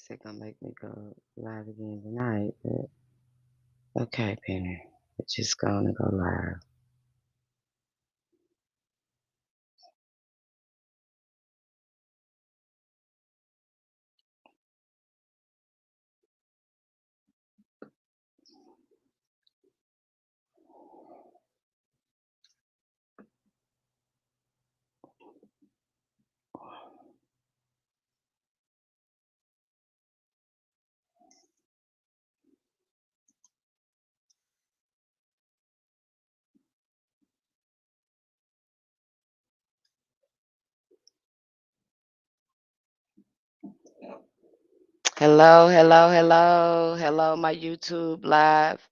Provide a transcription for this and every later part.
They're gonna make me go live again tonight, but okay, Penny. It's just gonna go live. Hello, hello, hello, hello, my YouTube live.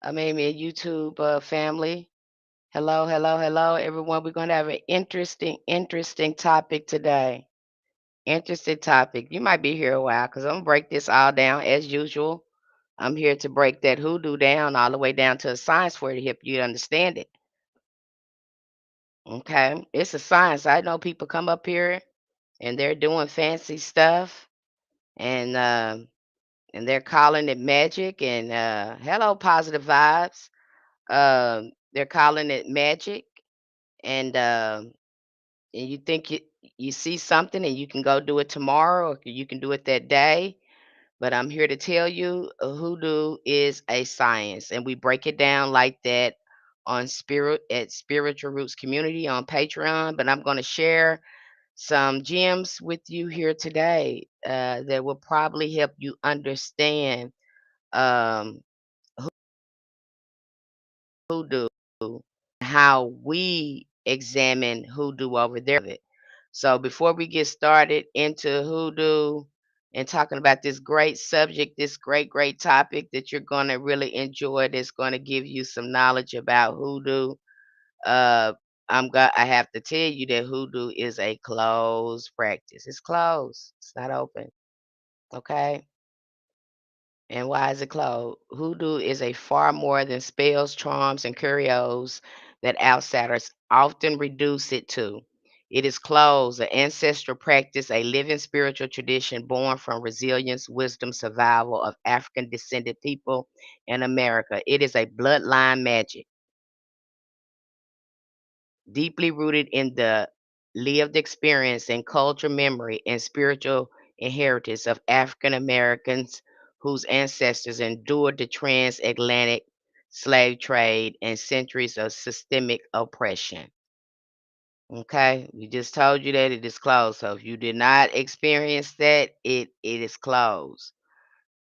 My YouTube family. Hello, hello, hello, everyone. We're gonna have an interesting topic today. Interesting topic. You might be here a while because I'm gonna break this all down as usual. I'm here to break that hoodoo down all the way down to a science for it to help you understand it. Okay, it's a science. I know people come up here and they're doing fancy stuff and they're calling it magic and hello positive vibes. They're calling it magic and and you think you see something and you can go do it tomorrow or you can do it that day. But I'm here to tell you hoodoo is a science and we break it down like that on Spiritual Roots Community on Patreon. But I'm going to share some gems with you here today that will probably help you understand um, hoodoo, how we examine hoodoo over there. So before we get started into hoodoo and talking about this great subject, this great topic that you're going to really enjoy, that's going to give you some knowledge about hoodoo. Uh, I have to tell you that hoodoo is a closed practice. It's closed. It's not open. Okay. And why is it closed? Hoodoo is a far more than spells, charms, and curios that outsiders often reduce it to. It is closed, an ancestral practice, a living spiritual tradition born from resilience, wisdom, survival of African descended people in America. It is a bloodline magic deeply rooted in the lived experience and cultural memory and spiritual inheritance of African Americans whose ancestors endured the transatlantic slave trade and centuries of systemic oppression. Okay, we just told you that it is closed. So if you did not experience that, it is closed.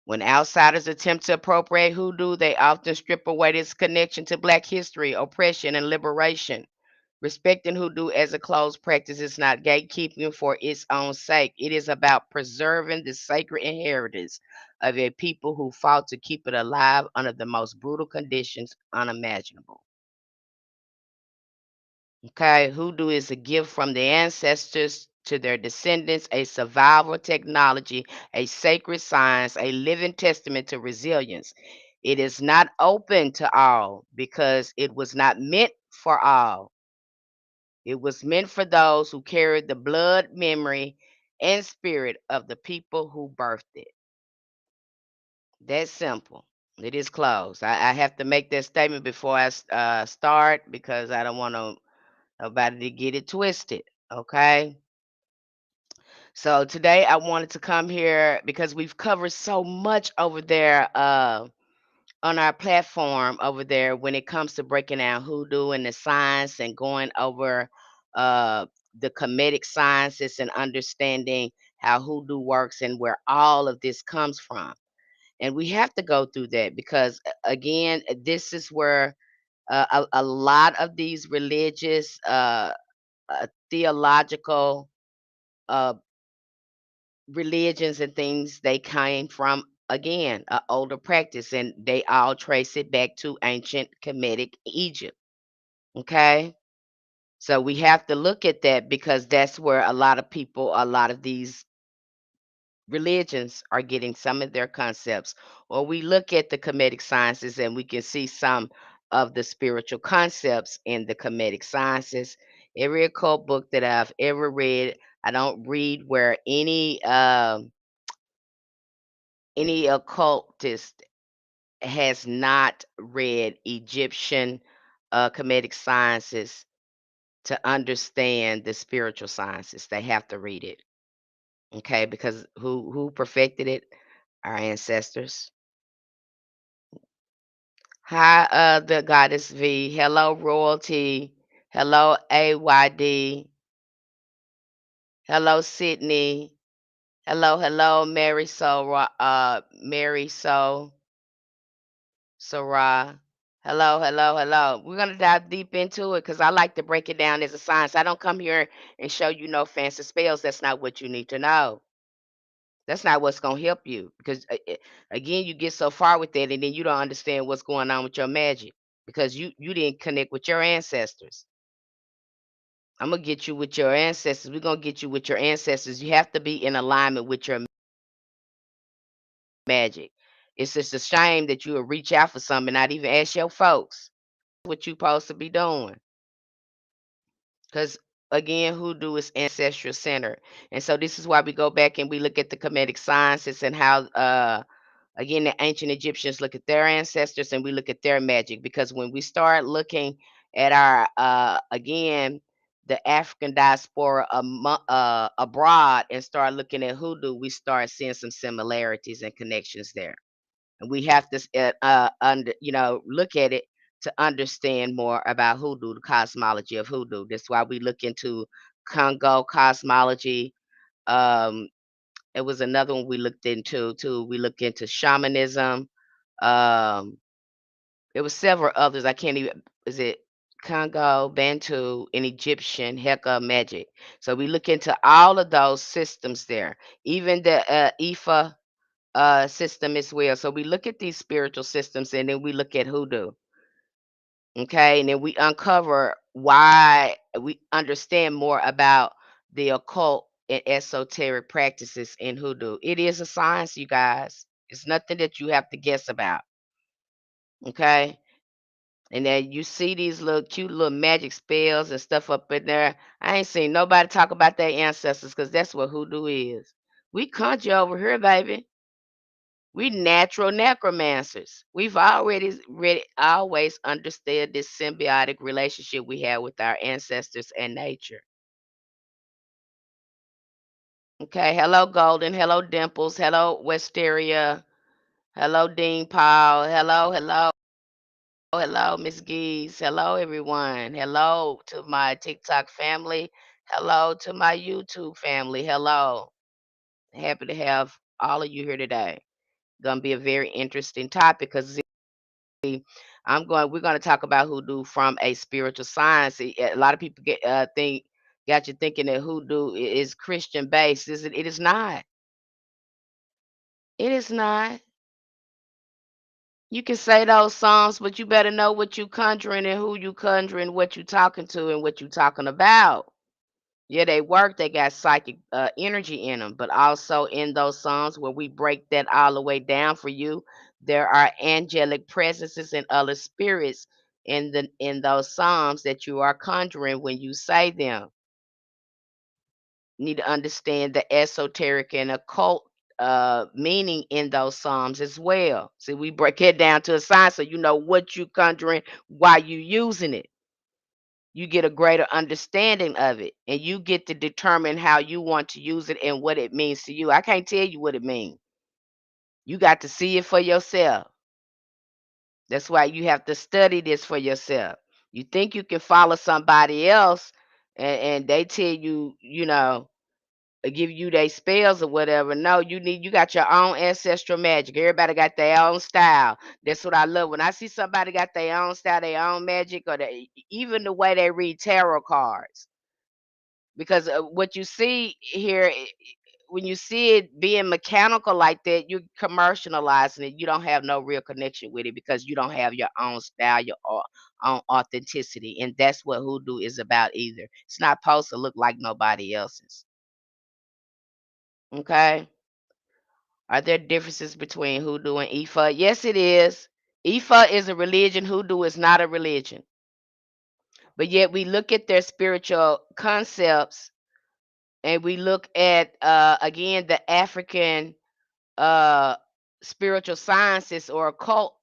When outsiders attempt to appropriate hoodoo, they often strip away this connection to Black history, oppression, and liberation. Respecting hoodoo as a closed practice is not gatekeeping for its own sake. It is about preserving the sacred inheritance of a people who fought to keep it alive under the most brutal conditions unimaginable. Okay, hoodoo is a gift from the ancestors to their descendants, a survival technology, a sacred science, a living testament to resilience. It is not open to all because it was not meant for all. It was meant for those who carried the blood, memory, and spirit of the people who birthed it. That's simple. It is closed. I have to make that statement before I start because I don't want nobody to get it twisted. Okay. So today I wanted to come here because we've covered so much over there on our platform over there when it comes to breaking down hoodoo and the science and going over uh, the comedic sciences and understanding how hoodoo works and where all of this comes from. And we have to go through that because, again, this is where a lot of these religious, theological uh, religions and things, they came from, again, a older practice, and they all trace it back to ancient Kemetic Egypt. Okay, so we have to look at that because that's where a lot of people, a lot of these religions are getting some of their concepts. Or we look at the Kemetic sciences and we can see some of the spiritual concepts in the Kemetic sciences. Every occult book that I've ever read, I don't read where any any occultist has not read Egyptian Kemetic sciences to understand the spiritual sciences. They have to read it. Okay, because who perfected it? Our ancestors. Hi, the goddess V. Hello, royalty. Hello, AYD. Hello, Sydney. Hello, Mary So, Mary So, Sarah. Hello. We're gonna dive deep into it because I like to break it down as a science. I don't come here and show you no fancy spells. That's not what you need to know. That's not what's gonna help you because again, you get so far with that, and then you don't understand what's going on with your magic because you didn't connect with your ancestors. I'm gonna get you with your ancestors. We're gonna get you with your ancestors. You have to be in alignment with your magic. It's just a shame that you would reach out for something and not even ask your folks what you supposed to be doing. Because again, hoodoo is ancestral centered. And so this is why we go back and we look at the Kemetic sciences and how again the ancient Egyptians look at their ancestors and we look at their magic. Because when we start looking at our again the African diaspora abroad and start looking at hoodoo, we start seeing some similarities and connections there. And we have to look at it to understand more about hoodoo, the cosmology of hoodoo. That's why we look into Congo cosmology. um it was another one we looked into too. We looked into shamanism. um there was several others. I can't even, is it Congo, Bantu, and Egyptian Heka magic. So we look into all of those systems there, even the Ifa system as well. So we look at these spiritual systems and then we look at hoodoo. Okay. And then we uncover why we understand more about the occult and esoteric practices in hoodoo. It is a science, you guys. It's nothing that you have to guess about. Okay. And then you see these little cute little magic spells and stuff up in there. I ain't seen nobody talk about their ancestors because that's what hoodoo is. We conjure over here, baby. We natural necromancers. We've always understood this symbiotic relationship we have with our ancestors and nature. Okay, hello Golden, hello Dimples, hello Westeria, hello Dean Paul, hello Miss Geese, hello everyone, hello to my TikTok family, hello to my YouTube family, hello. Happy to have all of you here today. Gonna be a very interesting topic because we're going to talk about hoodoo from a spiritual science. A lot of people got you thinking that hoodoo is Christian based. It is not. It is not. You can say those songs, but you better know what you conjuring and who you conjuring, what you talking to and what you talking about. Yeah, they work. They got psychic energy in them, but also in those songs where we break that all the way down for you, there are angelic presences and other spirits in those psalms that you are conjuring when you say them. You need to understand the esoteric and occult meaning in those psalms as well. See, we break it down to a science so you know what you conjuring, why you using it. You get a greater understanding of it and you get to determine how you want to use it and what it means to you. I can't tell you what it means. You got to see it for yourself. That's why you have to study this for yourself. You think you can follow somebody else and they tell you, give you their spells or whatever. No, you got your own ancestral magic. Everybody got their own style. That's what I love. When I see somebody got their own style, their own magic, or even the way they read tarot cards. Because what you see here, when you see it being mechanical like that, you're commercializing it. You don't have no real connection with it because you don't have your own style, your own authenticity. And that's what hoodoo is about either. It's not supposed to look like nobody else's. Okay. Are there differences between hoodoo and Ifa? Yes, it is. Ifa is a religion, hoodoo is not a religion. But yet we look at their spiritual concepts and we look at again the African spiritual sciences or occult,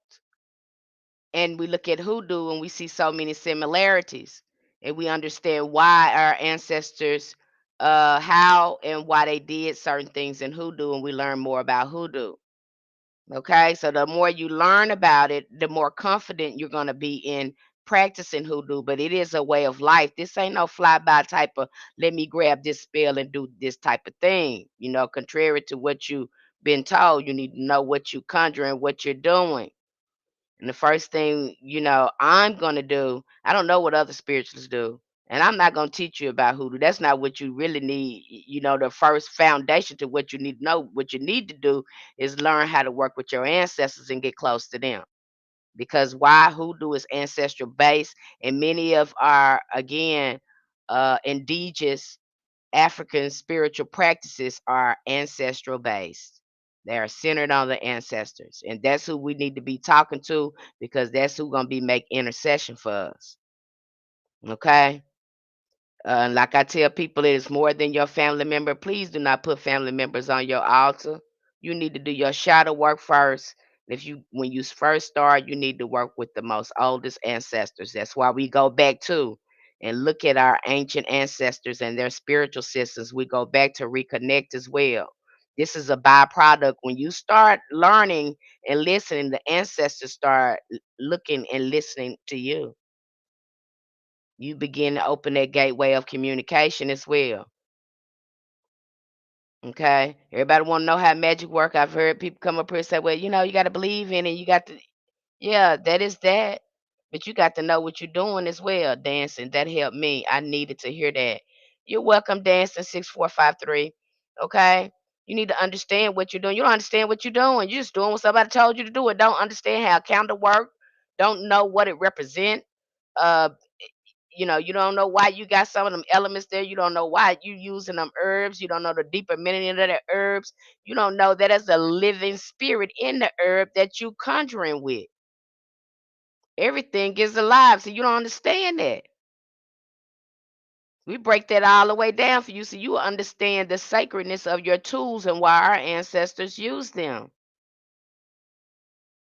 and we look at hoodoo and we see so many similarities, and we understand why our ancestors, how and why they did certain things in hoodoo, and we learn more about hoodoo. Okay, so the more you learn about it, the more confident you're going to be in practicing hoodoo. But it is a way of life. This ain't no fly by type of let me grab this spell and do this type of thing. Contrary to what you've been told, you need to know what you conjuring, what you're doing. And the first thing, I'm going to do, I don't know what other spiritualists do. And I'm not going to teach you about hoodoo. That's not what you really need. The first foundation to what you need to know, what you need to do is learn how to work with your ancestors and get close to them. Because why hoodoo is ancestral based, and many of our, again, indigenous African spiritual practices are ancestral based. They are centered on the ancestors. And that's who we need to be talking to, because that's who gonna be make intercession for us. Okay? Like I tell people, it is more than your family member. Please do not put family members on your altar. You need to do your shadow work first. When you first start, you need to work with the most oldest ancestors. That's why we go back to and look at our ancient ancestors and their spiritual systems. We go back to reconnect as well. This is a byproduct. When you start learning and listening, the ancestors start looking and listening to you. You begin to open that gateway of communication as well. Okay. Everybody want to know how magic work. I've heard people come up here and say, well, you got to believe in it. You got to, yeah, that is that. But you got to know what you're doing as well. Dancing. That helped me. I needed to hear that. You're welcome, Dancing 6453. Okay. You need to understand what you're doing. You don't understand what you're doing. You're just doing what somebody told you to do. It don't understand how a calendar work. Don't know what it represents. Uh, you don't know why you got some of them elements there. You don't know why you using them herbs. You don't know the deeper meaning of the herbs. You don't know that there's a living spirit in the herb that you conjuring with. Everything is alive, so you don't understand that. We break that all the way down for you, so you understand the sacredness of your tools and why our ancestors used them.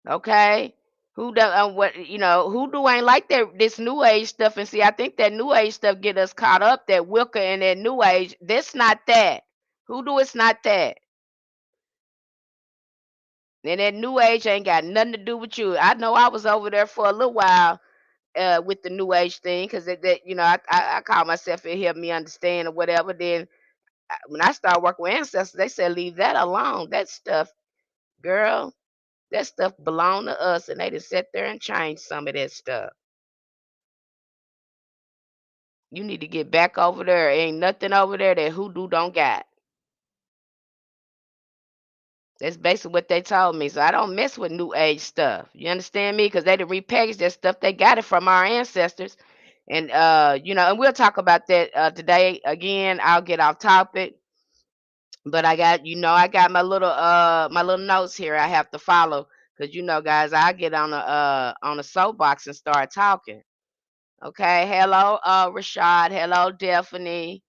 Okay. Who do what who do ain't like that this new age stuff, and see, I think that new age stuff get us caught up, that Wicca and that new age. That's not that. Who do it's not that. And that new age ain't got nothing to do with you. I know I was over there for a little while with the new age thing, because I call myself, it helped me understand or whatever. Then when I started working with ancestors, they said leave that alone. That stuff, girl, that stuff belong to us, and they just sit there and change some of that stuff. You need to get back over there. Ain't nothing over there that hoodoo don't got. That's basically what they told me. So I don't mess with new age stuff. You understand me? Because they done repackaged that stuff. They got it from our ancestors. And and we'll talk about that today. Again, I'll get off topic. But I got my little notes here I have to follow. Because guys, I get on a soapbox and start talking. Okay. Hello, Rashad. Hello, Stephanie.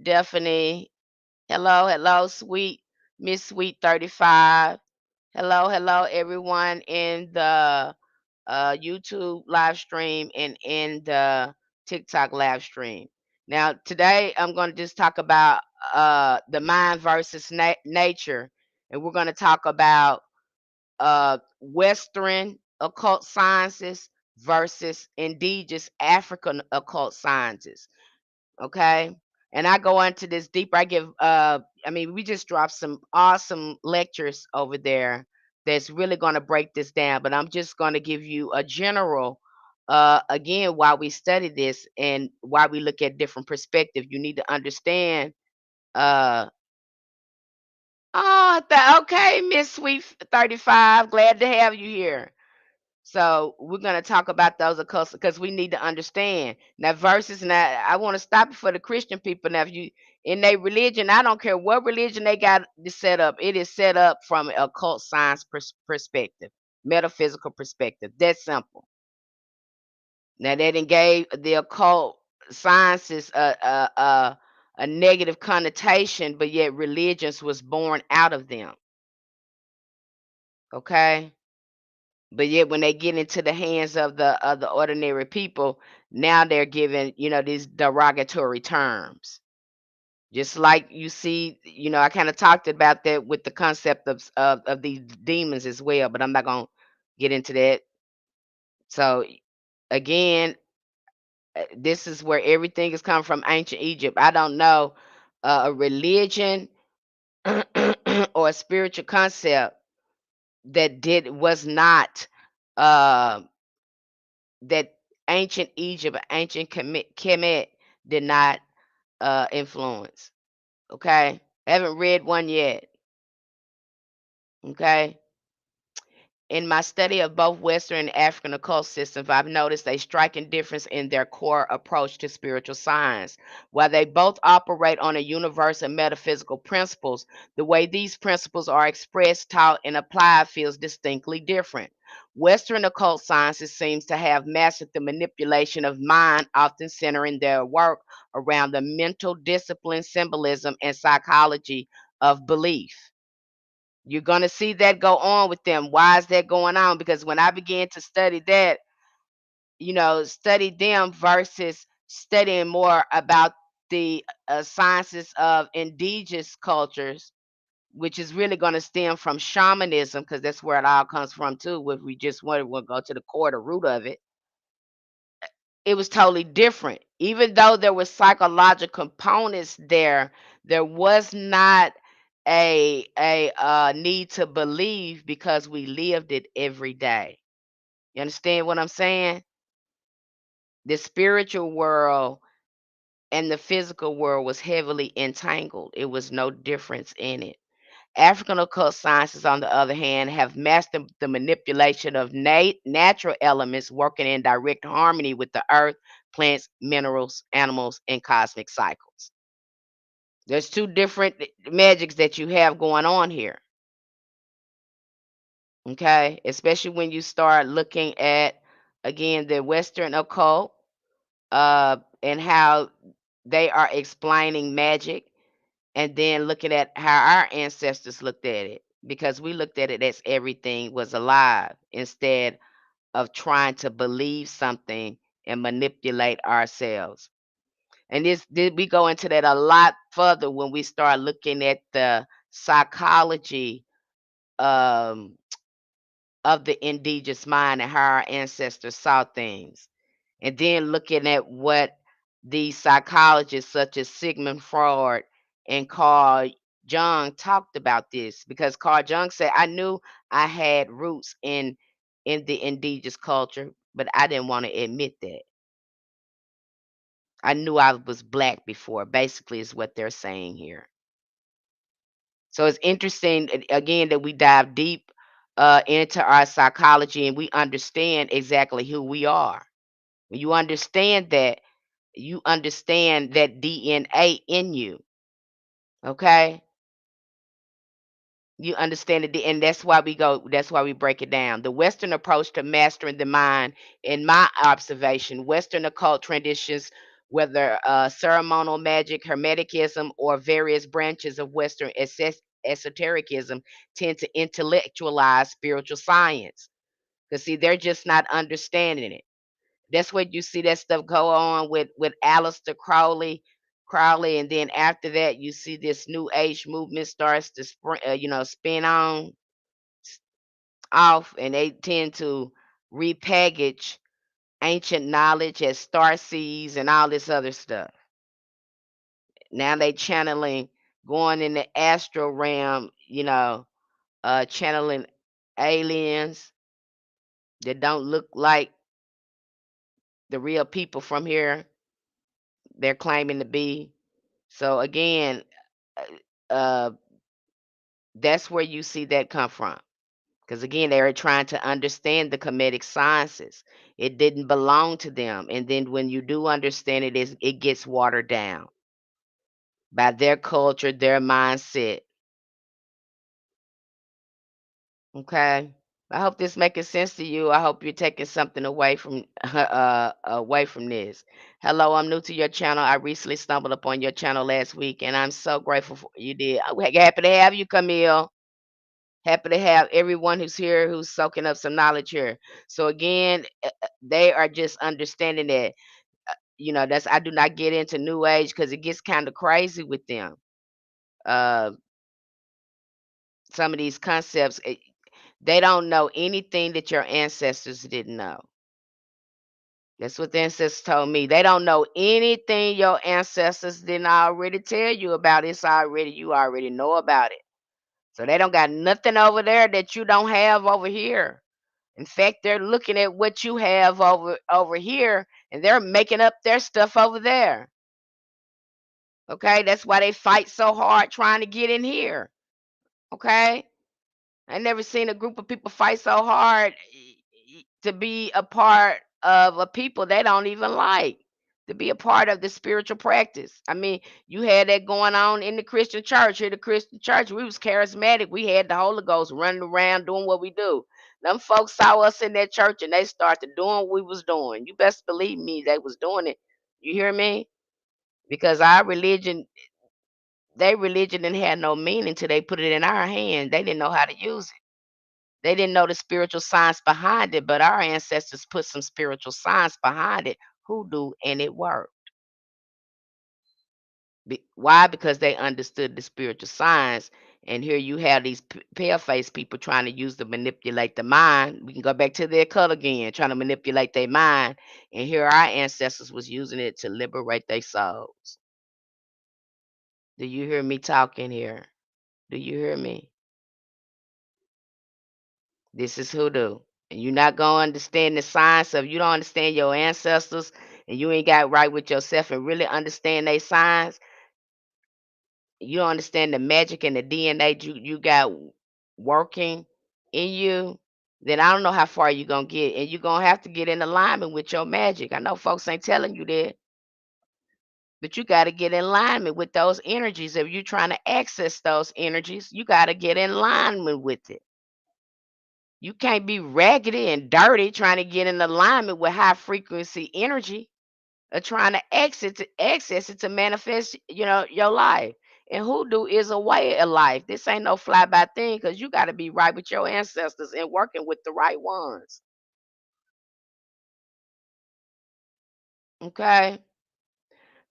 Stephanie. Hello, hello, sweet Miss Sweet 35. Hello, hello, everyone in the YouTube live stream and in the TikTok live stream. Now, today I'm going to just talk about the mind versus nature, and we're going to talk about Western occult sciences versus indigenous African occult sciences. Okay. And I go into this deeper. We just dropped some awesome lectures over there that's really going to break this down, but I'm just going to give you a general, again, why we study this and why we look at different perspectives. You need to understand. Uh, okay, Miss Sweet 35. Glad to have you here. So we're going to talk about those occults because we need to understand now verses. Now I want to stop it for the Christian people. Now, if you in their religion, I don't care what religion they got this set up. It is set up from an occult science perspective, metaphysical perspective. That's simple. Now they didn't gave the occult sciences a negative connotation, but yet religions was born out of them. Okay? But yet when they get into the hands of the ordinary people, now they're given, these derogatory terms. Just like you see, I kind of talked about that with the concept of these demons as well, but I'm not gonna get into that. So again, this is where everything is coming from ancient Egypt. I don't know a religion or a spiritual concept that did was not uh, that ancient Egypt, ancient Kemet did not influence. Okay, haven't read one yet. Okay. In my study of both Western and African occult systems, I've noticed a striking difference in their core approach to spiritual science. While they both operate on a universal metaphysical principles, the way these principles are expressed, taught, and applied feels distinctly different. Western occult sciences seems to have mastered the manipulation of mind, often centering their work around the mental discipline, symbolism, and psychology of belief. You're gonna see that go on with them. Why is that going on? Because when I began to study that, study them versus studying more about the sciences of indigenous cultures, which is really going to stem from shamanism, because that's where it all comes from too. If we just want to go to the core, the root of it, it was totally different. Even though there were psychological components there, there was not a need to believe because we lived it every day. You understand what I'm saying? The spiritual world and the physical world was heavily entangled. It was no difference in it. African occult sciences, on the other hand, have mastered the manipulation of natural elements working in direct harmony with the earth, plants, minerals, animals, and cosmic cycles. There's two different magics that you have going on here, okay? Especially when you start looking at, again, the Western occult and how they are explaining magic, and then looking at how our ancestors looked at it, because we looked at it as everything was alive instead of trying to believe something and manipulate ourselves. And we go into that a lot further when we start looking at the psychology um, of the indigenous mind and how our ancestors saw things. And then looking at what these psychologists such as Sigmund Freud and Carl Jung talked about this, because Carl Jung said, I knew I had roots in the indigenous culture, but I didn't want to admit that. I knew I was black before, basically, is what they're saying here. So it's interesting, again, that we dive deep into our psychology and we understand exactly who we are. When you understand that DNA in you, okay? You understand it, and that's why we break it down. The Western approach to mastering the mind, in my observation, Western occult traditions, whether ceremonial magic, Hermeticism, or various branches of Western esotericism, tend to intellectualize spiritual science. Because, see, they're just not understanding it. That's what you see that stuff go on with Aleister Crowley, and then after that, you see this New Age movement starts to spin on off, and they tend to repackage ancient knowledge as star seeds and all this other stuff. Now they channeling, going in the astral realm, channeling aliens that don't look like the real people from here. They're claiming to be. So again, uh, that's where you see that come from. Because again, they were trying to understand the Kemetic sciences. It didn't belong to them. And then when you do understand it, it gets watered down by their culture, their mindset. Okay. I hope this making sense to you. I hope you're taking something away from away from this. Hello, I'm new to your channel. I recently stumbled upon your channel last week, and I'm so grateful for you did. I'm happy to have you, Camille. Happy to have everyone who's here who's soaking up some knowledge here. So again, they are just understanding that, that's I do not get into new age because it gets kind of crazy with them. Uh, some of these concepts, they don't know anything that your ancestors didn't know. That's what the ancestors told me. They don't know anything your ancestors didn't already tell you about. You already know about it. So they don't got nothing over there that you don't have over here. In fact, they're looking at what you have over here, and they're making up their stuff over there. Okay, that's why they fight so hard trying to get in here. Okay, I never seen a group of people fight so hard to be a part of a people they don't even like, to be a part of the spiritual practice. I mean, you had that going on in the Christian church. Here, the Christian church, we was charismatic. We had the Holy Ghost running around doing what we do. Them folks saw us in that church and they started doing what we was doing. You best believe me, they was doing it. You hear me? Because our religion, their religion didn't have no meaning till they put it in our hands. They didn't know how to use it. They didn't know the spiritual science behind it, but our ancestors put some spiritual science behind it, hoodoo, and it worked. Why? Because they understood the spiritual science. And here you have these pale-faced people trying to use to manipulate the mind. We can go back to their color again, trying to manipulate their mind. And here our ancestors was using it to liberate their souls. Do you hear me talking here? Do you hear me? This is hoodoo. And you're not gonna understand the science of, you don't understand your ancestors and you ain't got right with yourself and really understand they science. You don't understand the magic and the DNA you got working in you, then I don't know how far you're gonna get. And you're gonna have to get in alignment with your magic. I know folks ain't telling you that, but you gotta get in alignment with those energies. If you're trying to access those energies, you gotta get in alignment with it. You can't be raggedy and dirty trying to get in alignment with high frequency energy or trying to access it to manifest, your life. And hoodoo is a way of life. This ain't no fly by thing because you got to be right with your ancestors and working with the right ones. Okay.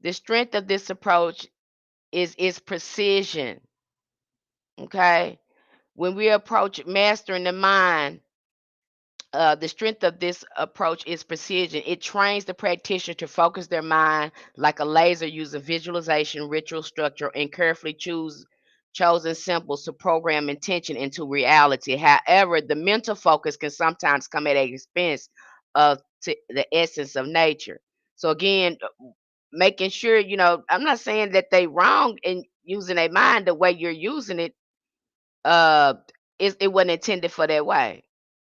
The strength of this approach is its precision. Okay. When we approach mastering the mind, the strength of this approach is precision. It trains the practitioner to focus their mind like a laser using visualization, ritual structure, and carefully chosen symbols to program intention into reality. However, the mental focus can sometimes come at the expense of the essence of nature. So again, making sure, I'm not saying that they wrong in using their mind the way you're using it. Uh, it wasn't intended for that way.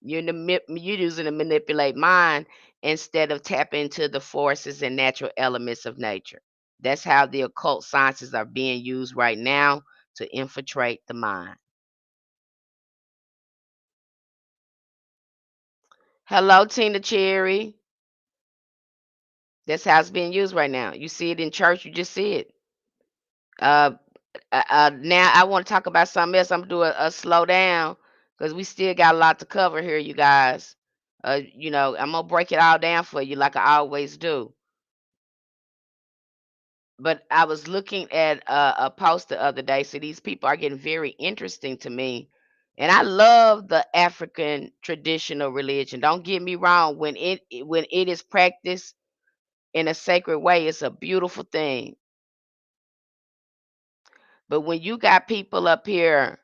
You're using to manipulate mind instead of tap into the forces and natural elements of nature. That's how the occult sciences are being used right now to infiltrate the mind. Hello, Tina Cherry. That's how it's being used right now. You see it in church, you just see it. Uh, now I want to talk about something else. I'm gonna do a slow down because we still got a lot to cover here, you guys. I'm gonna break it all down for you like I always do. But I was looking at a post the other day. So these people are getting very interesting to me. And I love the African traditional religion. Don't get me wrong. When it is practiced in a sacred way, it's a beautiful thing. But when you got people up here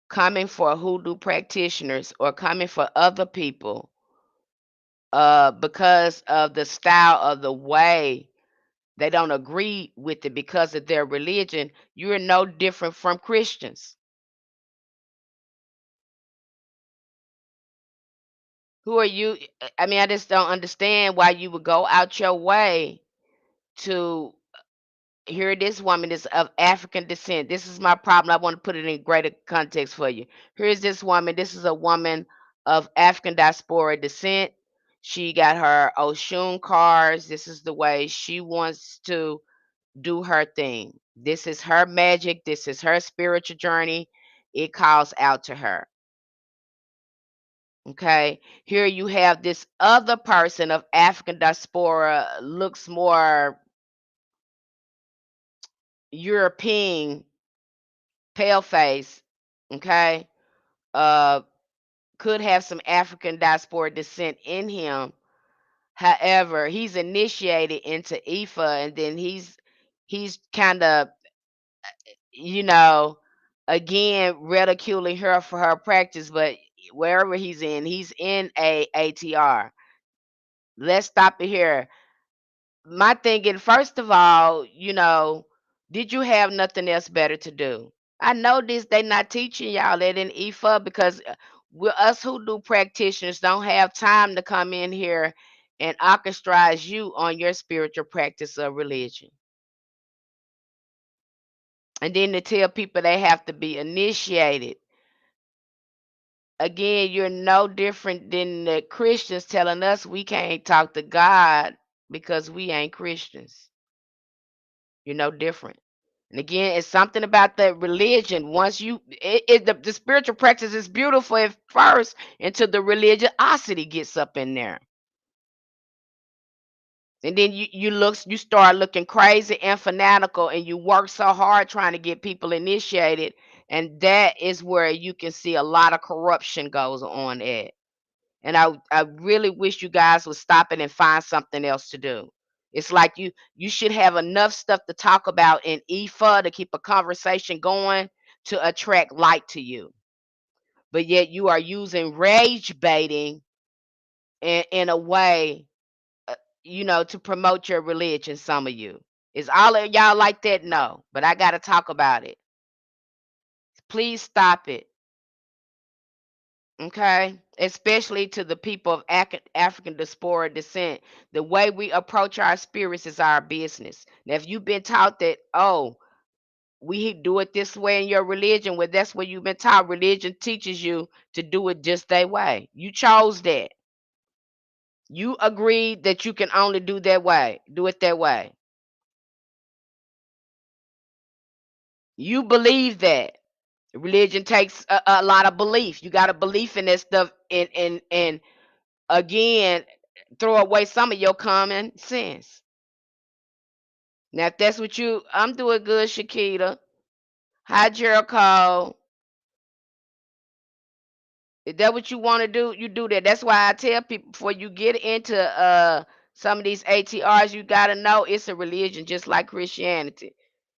coming for hoodoo practitioners or coming for other people, because of the style of the way they don't agree with it because of their religion, you're no different from Christians. Who are you? I mean, I just don't understand why you would go out your way to hear this woman is of African descent. This is my problem. I want to put it in greater context for you. Here's this woman. This is a woman of African diaspora descent. She got her Oshun cards. This is the way she wants to do her thing. This is her magic. This is her spiritual journey. it calls out to her. Okay, here you have this other person of African diaspora, looks more European, pale face. Okay, uh, could have some African diaspora descent in him. However, he's initiated into Ifa, and then he's kind of, you know, again ridiculing her for her practice, but wherever he's in a ATR. Let's stop it here. My thing is, first of all, did you have nothing else better to do? I know this, they not teaching y'all that in IFA because us hoodoo practitioners don't have time to come in here and orchestrize you on your spiritual practice of religion. And then to tell people they have to be initiated. Again, you're no different than the Christians telling us we can't talk to God because we ain't Christians. You're no different. And again, it's something about the religion. Once the spiritual practice is beautiful at first until the religiosity gets up in there. And then you start looking crazy and fanatical, and you work so hard trying to get people initiated, and that is where you can see a lot of corruption goes on at. And I really wish you guys would stop it and find something else to do. It's like you should have enough stuff to talk about in IFA to keep a conversation going to attract light to you. But yet you are using rage baiting in a way, to promote your religion. Some of you, is all of y'all like that? No, but I got to talk about it. Please stop it. Okay, especially to the people of African diaspora descent. The way we approach our spirits is our business. Now, if you've been taught that, oh, we do it this way in your religion, well, that's what you've been taught. Religion teaches you to do it just that way. You chose that. You agreed that you can only do that way, do it that way. You believe that. Religion takes a lot of belief. You got a belief in that stuff, and again, throw away some of your common sense. Now, if that's what I'm doing good, Shakita. Hi, Jericho. If that's what you want to do, you do that. That's why I tell people before you get into some of these ATRs, you gotta know it's a religion just like Christianity.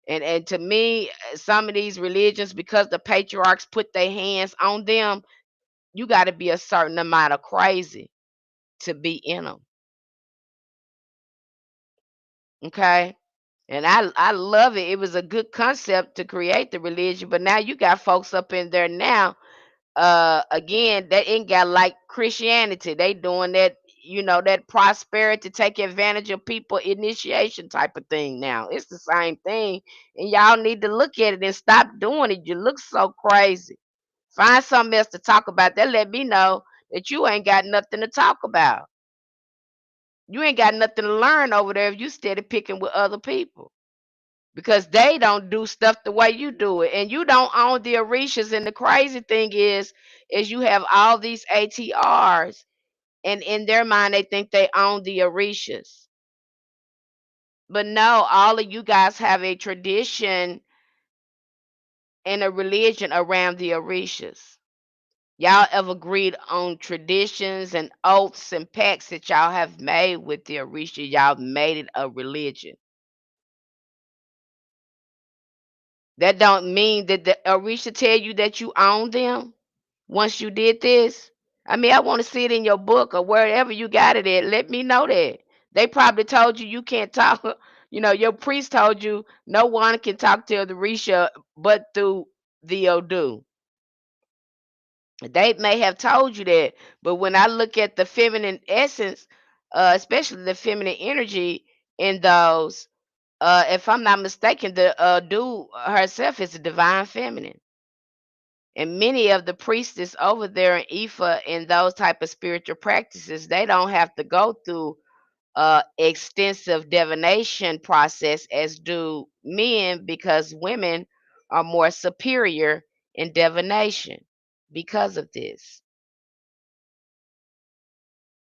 And to me, some of these religions, because the patriarchs put their hands on them, you got to be a certain amount of crazy to be in them. Okay. And I love it. It was a good concept to create the religion, but now you got folks up in there now. Again, they ain't got like Christianity. They doing that, that prosperity, take advantage of people, initiation type of thing. Now it's the same thing, and y'all need to look at it and stop doing it. You look so crazy. Find something else to talk about. That let me know that you ain't got nothing to talk about. You ain't got nothing to learn over there if you steady picking with other people. Because they don't do stuff the way you do it. And you don't own the Orishas. And the crazy thing is you have all these ATRs, and in their mind they think they own the Orishas. But no, all of you guys have a tradition and a religion around the Orishas. Y'all have agreed on traditions and oaths and pacts that y'all have made with the Orisha. Y'all made it a religion. That don't mean that the Orisha tell you that you own them once you did this. I mean, I want to see it in your book or wherever you got it at. Let me know that. They probably told you can't talk. Your priest told you no one can talk to the Orisha but through the Odu. They may have told you that, but when I look at the feminine essence, especially the feminine energy in those, if I'm not mistaken, the dude herself is a divine feminine. And many of the priestess over there in Ifa and those type of spiritual practices, they don't have to go through extensive divination process as do men, because women are more superior and divination because of this.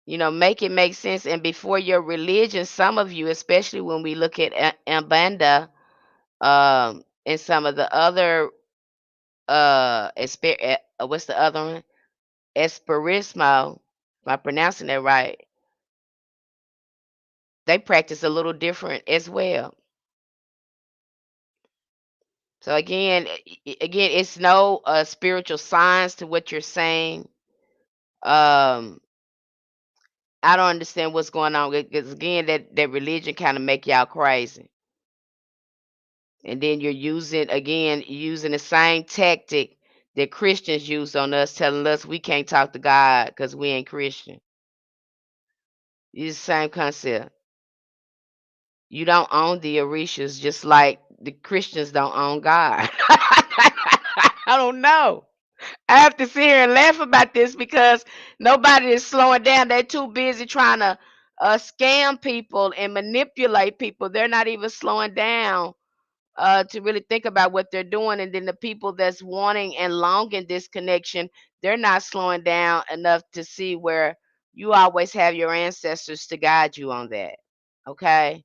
Make it make sense. And before your religion, some of you, especially when we look at Ambanda, and some of the other, what's the other one? Esperismo, am I pronouncing that right? They practice a little different as well. So again, it's no spiritual science to what you're saying. Um, I don't understand what's going on because again, that religion kind of make y'all crazy, and then you're using the same tactic that Christians use on us, telling us we can't talk to God because we ain't Christian. It's the same concept. You don't own the Orishas, just like the Christians don't own God. I don't know. I have to sit here and laugh about this because nobody is slowing down. They're too busy trying to scam people and manipulate people. They're not even slowing down to really think about what they're doing. And then the people that's wanting and longing this connection, they're not slowing down enough to see where you always have your ancestors to guide you on that. Okay.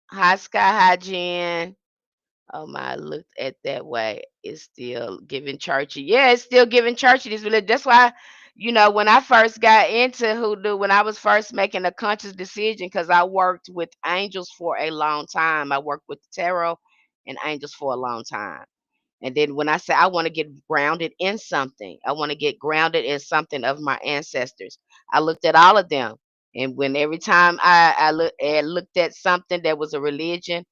Hi, Sky. Hi, Jen. Oh my, I looked at that way. It's still giving churchy. Yeah, it's still giving churchy. This religion. That's why, when I first got into hoodoo, when I was first making a conscious decision, because I worked with angels for a long time. I worked with tarot and angels for a long time. And then when I say I want to get grounded in something, I want to get grounded in something of my ancestors. I looked at all of them. And when every time I looked at something that was a religion,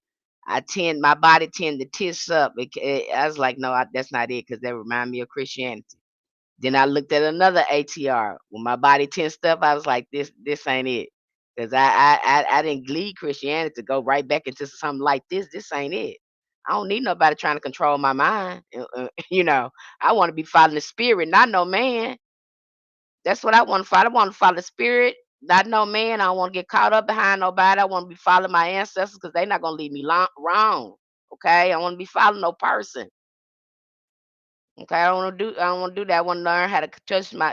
my body tend to tense up. I was like, no, that's not it, because that remind me of Christianity. Then I looked at another ATR. When my body tensed up, I was like, this ain't it, because I didn't leave Christianity to go right back into something like this. This ain't it. I don't need nobody trying to control my mind. I want to be following the spirit, not no man. That's what I want to follow. I want to follow the spirit, not no man. I don't want to get caught up behind nobody. I want to be following my ancestors because they're not gonna lead me wrong. Okay, I want to be following no person. Okay, I don't want to do that. I want to learn how to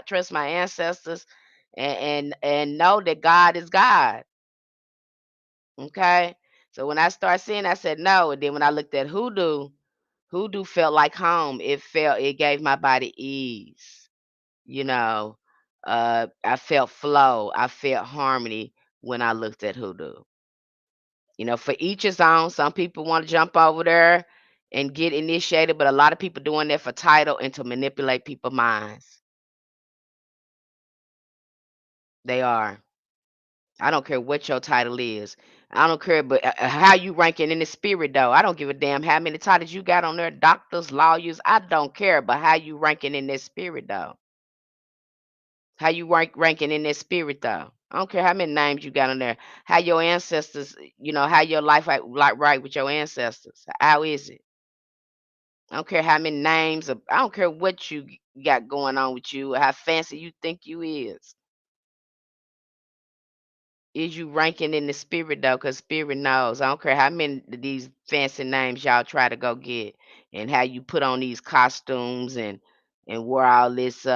trust my ancestors, and know that God is God. Okay, so when I started seeing, I said no. And then when I looked at hoodoo, hoodoo felt like home. It gave my body ease. you know I felt flow, I felt harmony when I looked at hoodoo. For each his own. Some people want to jump over there and get initiated, but a lot of people doing that for title and to manipulate people's minds. They are. I don't care what your title is. I don't care, but how you ranking in the spirit, though. I don't give a damn how many titles you got on there, doctors, lawyers. I don't care, but how you ranking in this spirit, though. How you ranking in that spirit, though. I don't care how many names you got on there. How your ancestors, how your life like right with your ancestors. How is it? I don't care how many names. I don't care what you got going on with you, or how fancy you think you is. Is you ranking in the spirit though? Cause spirit knows. I don't care how many of these fancy names y'all try to go get, and how you put on these costumes and wear all this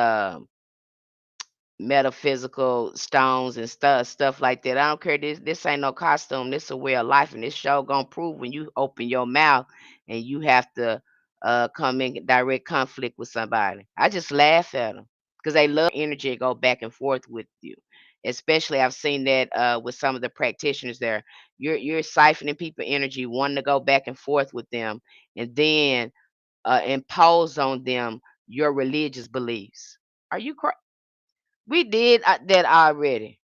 metaphysical stones and stuff like that. I don't care. This ain't no costume. This a way of life, and this show gonna prove when you open your mouth and you have to come in direct conflict with somebody. I just laugh at them because they love energy and go back and forth with you. Especially, I've seen that with some of the practitioners there. You're siphoning people energy, wanting to go back and forth with them, and then impose on them your religious beliefs. Are you We did that already.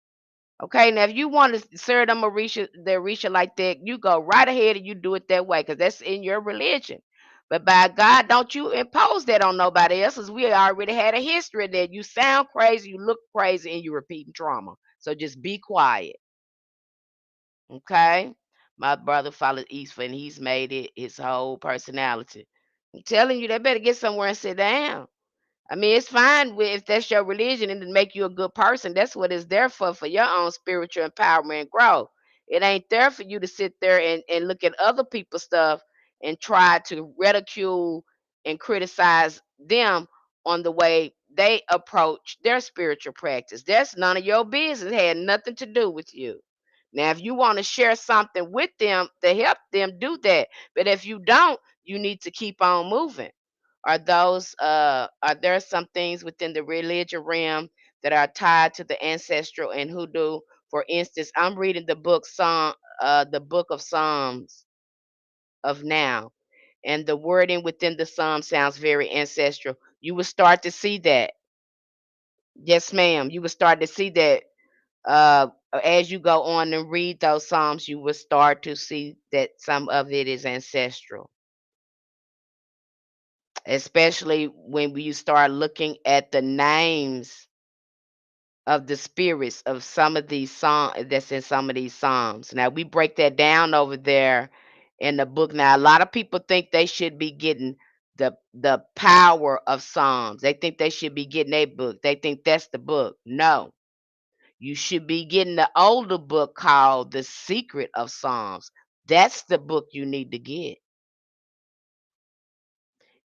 Okay, now if you want to serve them the Orisha like that, you go right ahead and you do it that way, because that's in your religion. But by God, don't you impose that on nobody else, because we already had a history that you sound crazy, you look crazy, and you're repeating trauma. So just be quiet. Okay? My brother followed Eastford, and he's made it his whole personality. I'm telling you, they better get somewhere and sit down. I mean, it's fine if that's your religion and to make you a good person. That's what it's there for your own spiritual empowerment and growth. It ain't there for you to sit there and look at other people's stuff and try to ridicule and criticize them on the way they approach their spiritual practice. That's none of your business. It had nothing to do with you. Now, if you want to share something with them to help them, do that. But if you don't, you need to keep on moving. Are there some things within the religion realm that are tied to the ancestral and hoodoo? For instance, I'm reading the book of Psalms of now, and the wording within the psalm sounds very ancestral. You will start to see that. Yes, ma'am. You will start to see that as you go on and read those psalms. You will start to see that some of it is ancestral, especially when you start looking at the names of the spirits of some of these songs that's in some of these psalms. Now we break that down over there in the book. Now a lot of people think they should be getting the power of psalms. They think they should be getting a book. They think that's the book. No. You should be getting the older book called The Secret of Psalms. That's the book you need to get.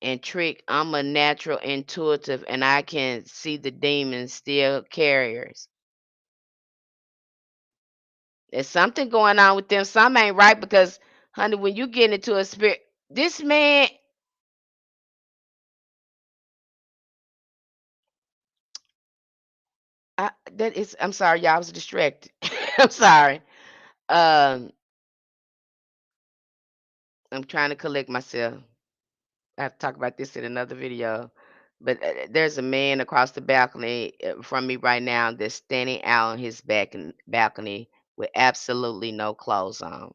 And Trick, I'm a natural intuitive and I can see the demons still carriers. There's something going on with them. Some ain't right because, honey, when you get into a spirit, this man, I'm sorry, y'all, I was distracted. I'm sorry. Um, I'm trying to collect myself. I have to talk about this in another video. But there's a man across the balcony from me right now that's standing out on his balcony with absolutely no clothes on.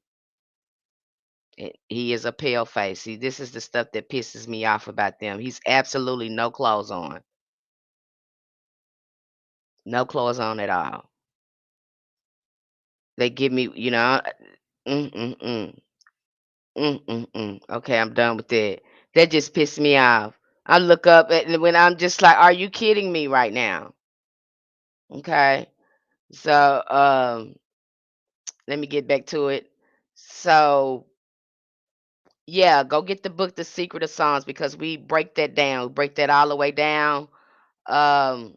He is a pale face. See, this is the stuff that pisses me off about them. He's absolutely no clothes on. No clothes on at all. They give me, mm, mm, mm, okay, I'm done with that. That just pissed me off. I look up and when I'm just like, are you kidding me right now? Okay. So, let me get back to it. So, yeah, go get the book The Secret of Songs because we break that down. We break that all the way down. Um,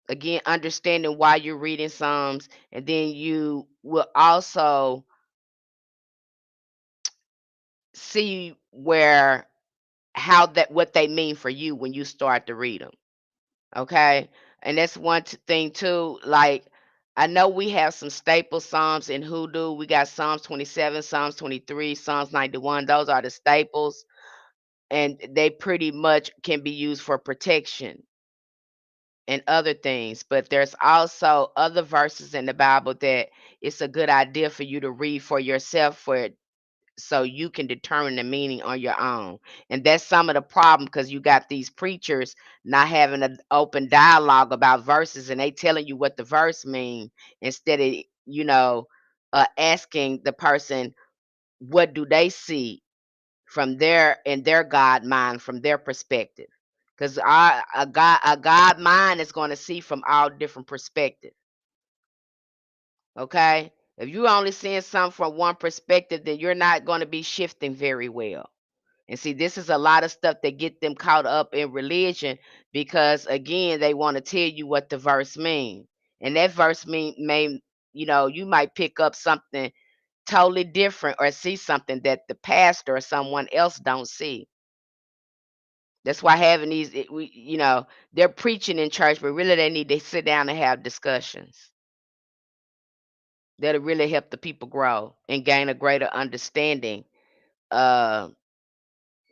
again, understanding why you're reading Psalms, and then you will also see where how that what they mean for you when you start to read them. Okay, and that's one thing too. Like I know we have some staple psalms in hoodoo. We got Psalms 27, Psalms 23, Psalms 91. Those are the staples, and they pretty much can be used for protection and other things. But there's also other verses in the Bible that it's a good idea for you to read for yourself for so you can determine the meaning on your own. And that's some of the problem because you got these preachers not having an open dialogue about verses and they telling you what the verse mean instead of asking the person what do they see from their God mind from their perspective. Because a God mind is going to see from all different perspectives. Okay. If you only seeing something from one perspective, then you're not going to be shifting very well. And see, this is a lot of stuff that get them caught up in religion because again, they want to tell you what the verse means. And that verse you might pick up something totally different or see something that the pastor or someone else don't see. That's why having they're preaching in church, but really they need to sit down and have discussions. That'll really help the people grow and gain a greater understanding uh,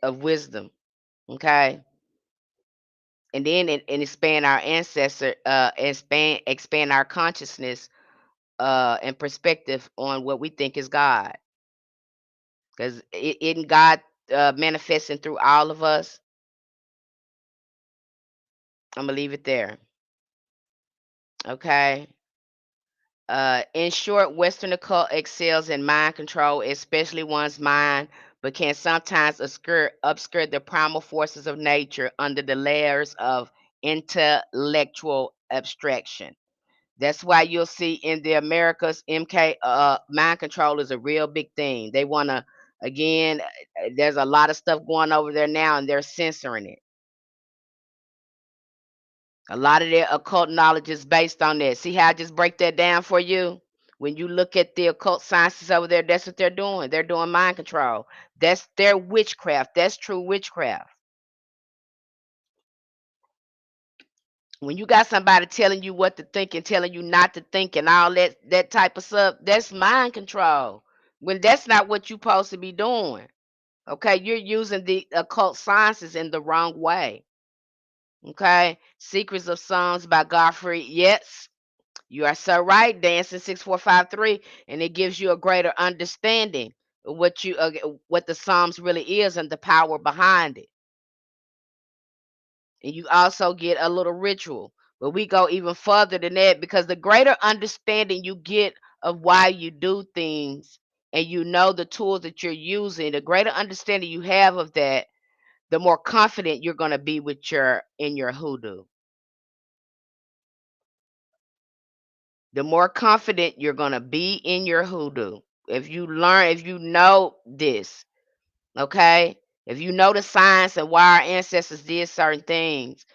of wisdom. Okay. And then and expand our expand our consciousness and perspective on what we think is God. Because isn't God manifesting through all of us? I'm gonna leave it there. Okay. In short, Western occult excels in mind control, especially one's mind, but can sometimes obscure the primal forces of nature under the layers of intellectual abstraction. That's why you'll see in the Americas, MK mind control is a real big thing. They want to Again, there's a lot of stuff going over there now, and they're censoring it. A lot of their occult knowledge is based on that. See how I just break that down for you? When you look at the occult sciences over there, that's what they're doing. They're doing mind control. That's their witchcraft. That's true witchcraft. When you got somebody telling you what to think and telling you not to think and all that type of stuff, that's mind control. When that's not what you're supposed to be doing. Okay, you're using the occult sciences in the wrong way. Okay, Secrets of Songs by Godfrey. Yes, you are so right, Dancing 6453, and it gives you a greater understanding of what the Psalms really is and the power behind it. And you also get a little ritual. But we go even further than that because the greater understanding you get of why you do things and you know the tools that you're using, the greater understanding you have of that, the more confident you're going to be with your hoodoo. The more confident you're going to be in your hoodoo. If you know this, okay? If you know the science and why our ancestors did certain things,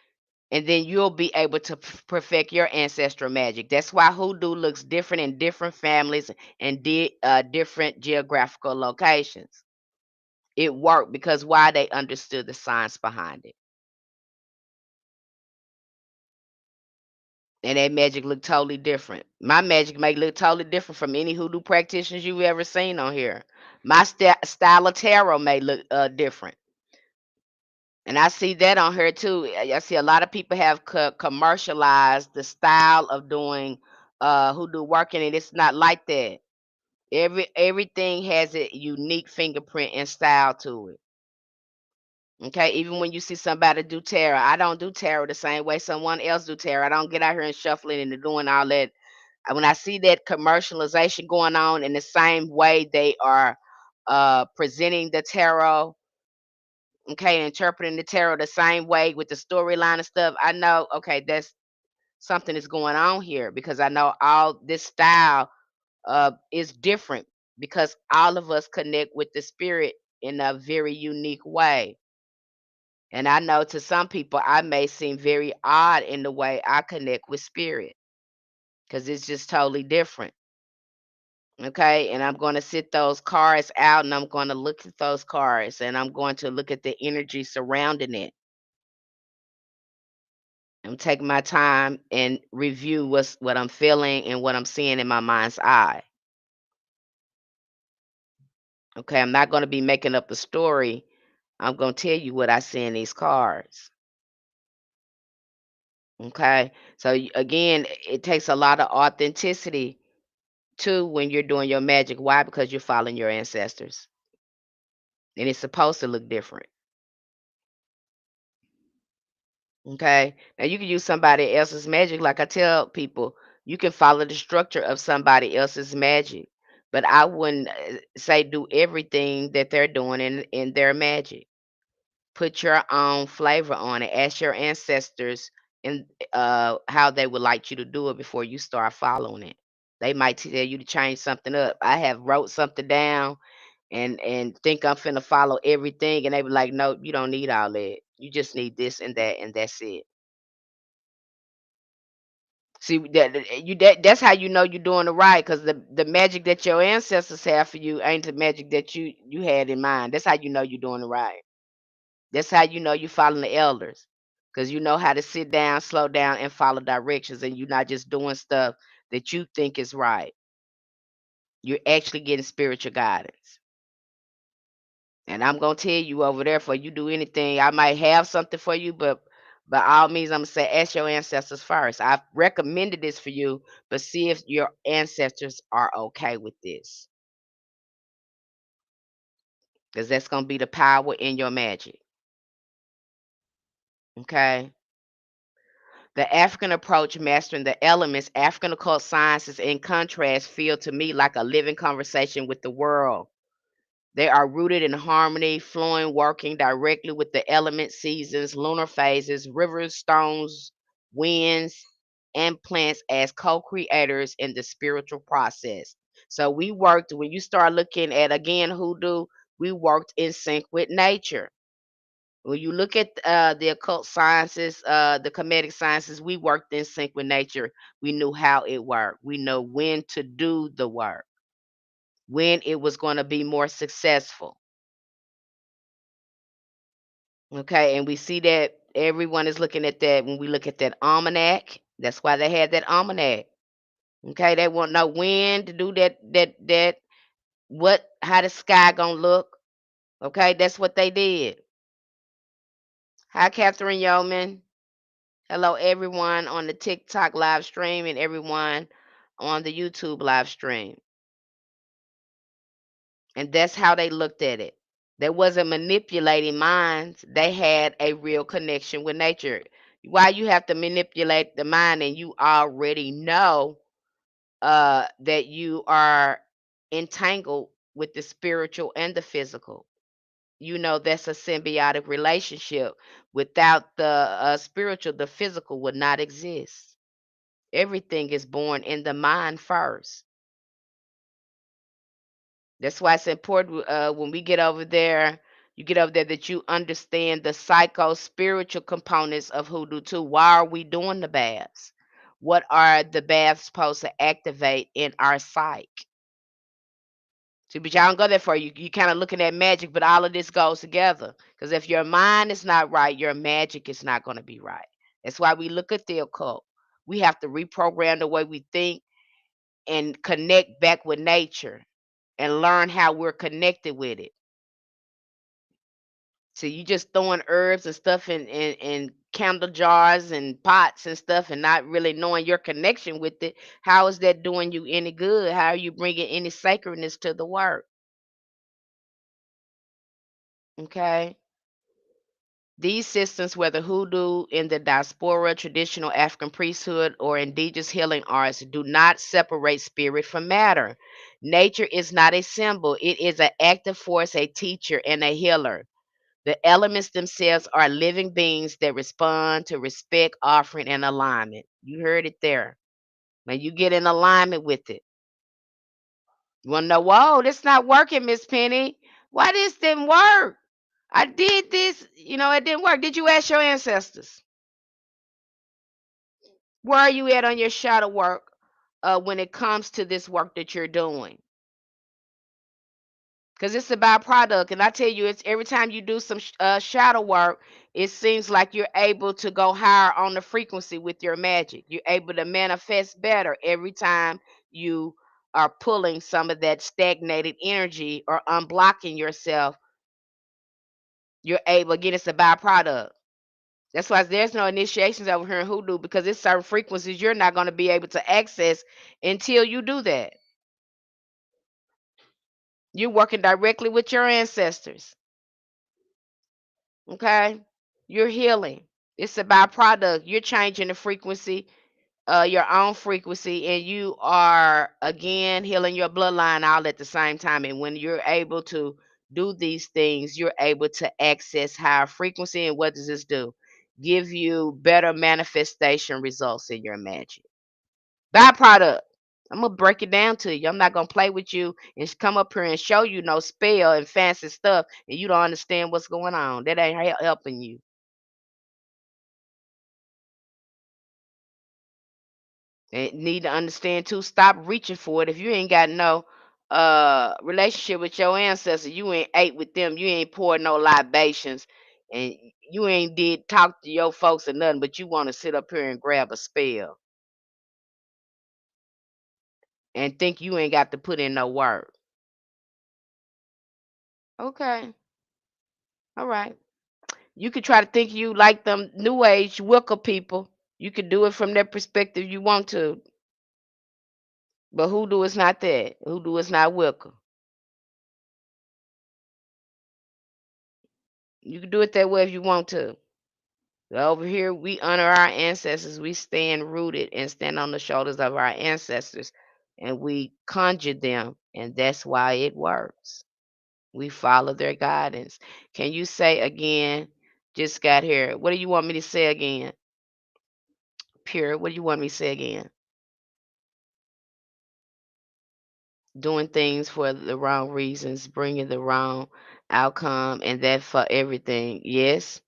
and then you'll be able to perfect your ancestral magic. That's why hoodoo looks different in different families and different geographical locations. It worked because why they understood the science behind it. And that magic look totally different. My magic may look totally different from any hoodoo practitioners you've ever seen on here. My style of tarot may look different. And I see that on here too. I see a lot of people have commercialized the style of doing hoodoo working, and it's not like that. Everything has a unique fingerprint and style to it. Okay, even when you see somebody do tarot, I don't do tarot the same way someone else do tarot. I don't get out here and shuffling and doing all that. When I see that commercialization going on in the same way they are presenting the tarot, okay, interpreting the tarot the same way with the storyline and stuff, I know, okay, that's something is going on here because I know all this style is different because all of us connect with the spirit in a very unique way. And I know to some people, I may seem very odd in the way I connect with spirit because it's just totally different. Okay. And I'm going to sit those cards out and I'm going to look at those cards and I'm going to look at the energy surrounding it. I'm taking my time and review what I'm feeling and what I'm seeing in my mind's eye. Okay. I'm not going to be making up a story. I'm going to tell you what I see in these cards. Okay. So again, it takes a lot of authenticity too when you're doing your magic. Why? Because you're following your ancestors. And it's supposed to look different. Okay. Now you can use somebody else's magic. Like I tell people, you can follow the structure of somebody else's magic. But I wouldn't say do everything that they're doing in their magic. Put your own flavor on it. Ask your ancestors and how they would like you to do it before you start following it. They might tell you to change something up. I have wrote something down and think I'm finna follow everything, and they be like, "Nope, you don't need all that. You just need this and that's it." See that's how you know you're doing it right, because the magic that your ancestors have for you ain't the magic that you had in mind. That's how you know you're doing it right. That's how you know you're following the elders, because you know how to sit down, slow down, and follow directions, and you're not just doing stuff that you think is right. You're actually getting spiritual guidance. And I'm gonna tell you over there for you do anything, I might have something for you, but by all means, I'm gonna say ask your ancestors first. I've recommended this for you, but see if your ancestors are okay with this, because that's gonna be the power in your magic. Okay. The African approach, mastering the elements, African occult sciences, in contrast, feel to me like a living conversation with the world. They are rooted in harmony, flowing, working directly with the element seasons, lunar phases, rivers, stones, winds, and plants as co creators in the spiritual process. So we worked, when you start looking at again hoodoo, We worked in sync with nature. When you look at the occult sciences, the comedic sciences, we worked in sync with nature. We knew how it worked. We know when to do the work, when it was going to be more successful. Okay, and we see that everyone is looking at that when we look at that almanac. That's why they had that almanac. Okay, they want to know when to do that, what, how the sky gonna look. Okay, that's what they did. Hi, Catherine Yeoman. Hello, everyone on the TikTok live stream and everyone on the YouTube live stream. And that's how they looked at it. They wasn't manipulating minds. They had a real connection with nature. Why you have to manipulate the mind and you already know that you are entangled with the spiritual and the physical. You know that's a symbiotic relationship. Without the spiritual, the physical would not exist. Everything is born in the mind first. That's why it's important when we get over there, you get over there that you understand the psycho-spiritual components of hoodoo too. Why are we doing the baths? What are the baths supposed to activate in our psyche? See, but y'all don't go there for you. You kind of looking at magic, but all of this goes together. Because if your mind is not right, your magic is not going to be right. That's why we look at the occult. We have to reprogram the way we think and connect back with nature and learn how we're connected with it. So you just throwing herbs and stuff in candle jars and pots and stuff and not really knowing your connection with it. How is that doing you any good? How are you bringing any sacredness to the work? Okay. These systems, whether hoodoo in the diaspora, traditional African priesthood, or indigenous healing arts, do not separate spirit from matter. Nature is not a symbol, it is an active force, a teacher, and a healer. The elements themselves are living beings that respond to respect, offering, and alignment. You heard it there. When you get in alignment with it, you want to know, whoa, this not working, Miss Penny. Why this didn't work? I did this, it didn't work. Did you ask your ancestors? Where are you at on your shadow work when it comes to this work that you're doing? Because it's a byproduct. And I tell you, it's every time you do some shadow work, it seems like you're able to go higher on the frequency with your magic. You're able to manifest better every time you are pulling some of that stagnated energy or unblocking yourself. You're able, again, it's a byproduct. That's why there's no initiations over here in hoodoo because it's certain frequencies you're not going to be able to access until you do that. You're working directly with your ancestors. Okay? You're healing. It's a byproduct. You're changing the frequency, your own frequency, and you are again healing your bloodline all at the same time. And when you're able to do these things, you're able to access higher frequency. And what does this do? Give you better manifestation results in your magic. Byproduct. I'm gonna break it down to you. I'm not gonna play with you and come up here and show you no spell and fancy stuff, and you don't understand what's going on. That ain't helping you. And need to understand too. Stop reaching for it. If you ain't got no relationship with your ancestors, you ain't ate with them. You ain't poured no libations, and you ain't did talk to your folks or nothing. But you want to sit up here and grab a spell and think you ain't got to put in no work. Okay, all right. You could try to think you like them new age Wicca people. You could do it from their perspective you want to. But hoodoo is not that. Hoodoo is not Wicca. You can do it that way if you want to. But over here, we honor our ancestors. We stand rooted and stand on the shoulders of our ancestors. And we conjure them. And that's why it works. We follow their guidance. Can you say again? Just got here. What do you want me to say again? Pure. What do you want me to say again? doing things for the wrong reasons, bringing the wrong outcome, and that for everything. Yes,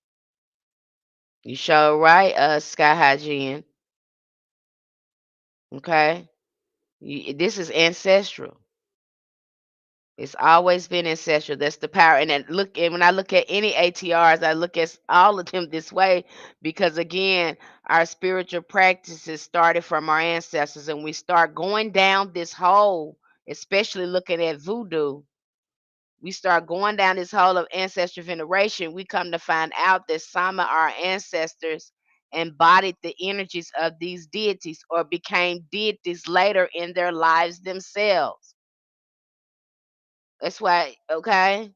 you sure right, Sky Hygiene. Okay, this is ancestral. It's always been ancestral. That's the power. And when I look at any ATRs, I look at all of them this way because again, our spiritual practices started from our ancestors, and we start going down this hole, especially looking at voodoo. We start going down this hole of ancestral veneration. We come to find out that some of our ancestors embodied the energies of these deities or became deities later in their lives themselves. That's why, okay?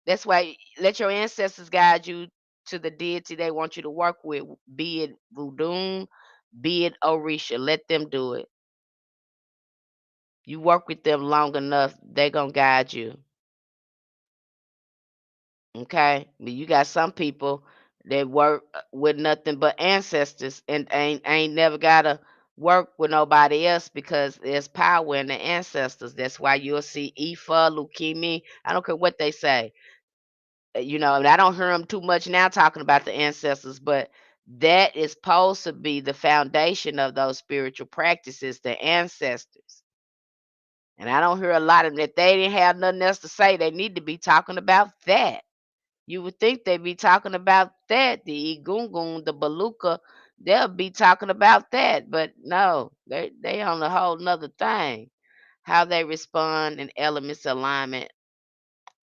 That's why let your ancestors guide you to the deity they want you to work with, be it voodoo, be it Orisha. Let them do it. You work with them long enough, they gonna guide you. Okay? But you got some people that work with nothing but ancestors and ain't never gotta work with nobody else because there's power in the ancestors. That's why you'll see Ifa, leukemia. I don't care what they say. And I don't hear them too much now talking about the ancestors, but that is supposed to be the foundation of those spiritual practices, the ancestors. And I don't hear a lot of them. If they didn't have nothing else to say, they need to be talking about that. You would think they'd be talking about that, the Egungun, the Baluka, they'll be talking about that. But no, they on a whole nother thing. How they respond in elements alignment